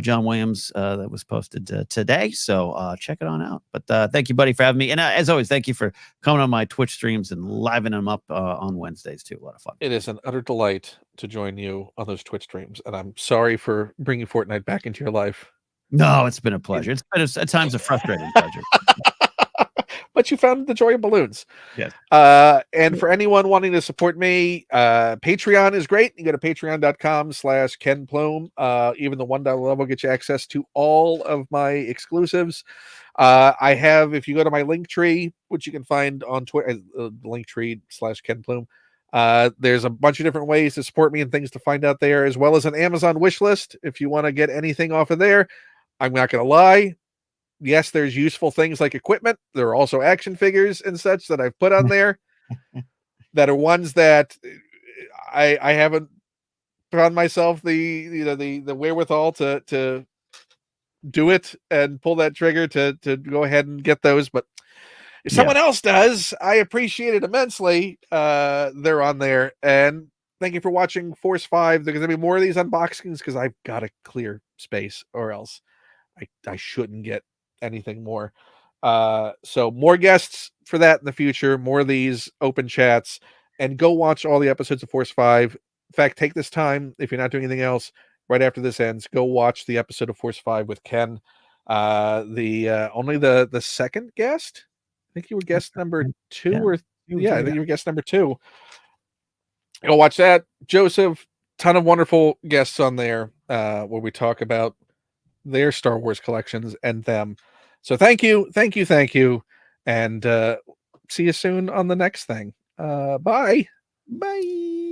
John Williams that was posted today. So check it on out. But thank you, buddy, for having me. And as always, thank you for coming on my Twitch streams and livening them up on Wednesdays too. A lot of fun. It is an utter delight to join you on those Twitch streams. And I'm sorry for bringing Fortnite back into your life. No, it's been a pleasure. It's been at times a frustrating pleasure. But you found the joy of balloons. Yes. And for anyone wanting to support me, Patreon is great. You go to patreon.com/Ken Plume. Even the $1 level gets you access to all of my exclusives. I have, if you go to my link tree, which you can find on Twitter, linktree/Ken Plume. There's a bunch of different ways to support me and things to find out there, as well as an Amazon wish list. If you want to get anything off of there, I'm not going to lie. Yes, there's useful things like equipment. There are also action figures and such that I've put on there that are ones that I haven't found myself the wherewithal to do it and pull that trigger to go ahead and get those. But if someone else does, I appreciate it immensely. They're on there. And thank you for watching Force 5. There's going to be more of these unboxings because I've got to clear space or else I shouldn't get anything more. So more guests for that in the future, more of these open chats, and go watch all the episodes of Force 5. In fact, take this time, if you're not doing anything else, right after this ends, go watch the episode of Force 5 with Ken. Only the second guest. I think you were guest number 2 or Yeah, I think you were guest number 2. Go watch that. Joseph, ton of wonderful guests on there where we talk about their Star Wars collections and them. So thank you. And see you soon on the next thing. Bye. Bye.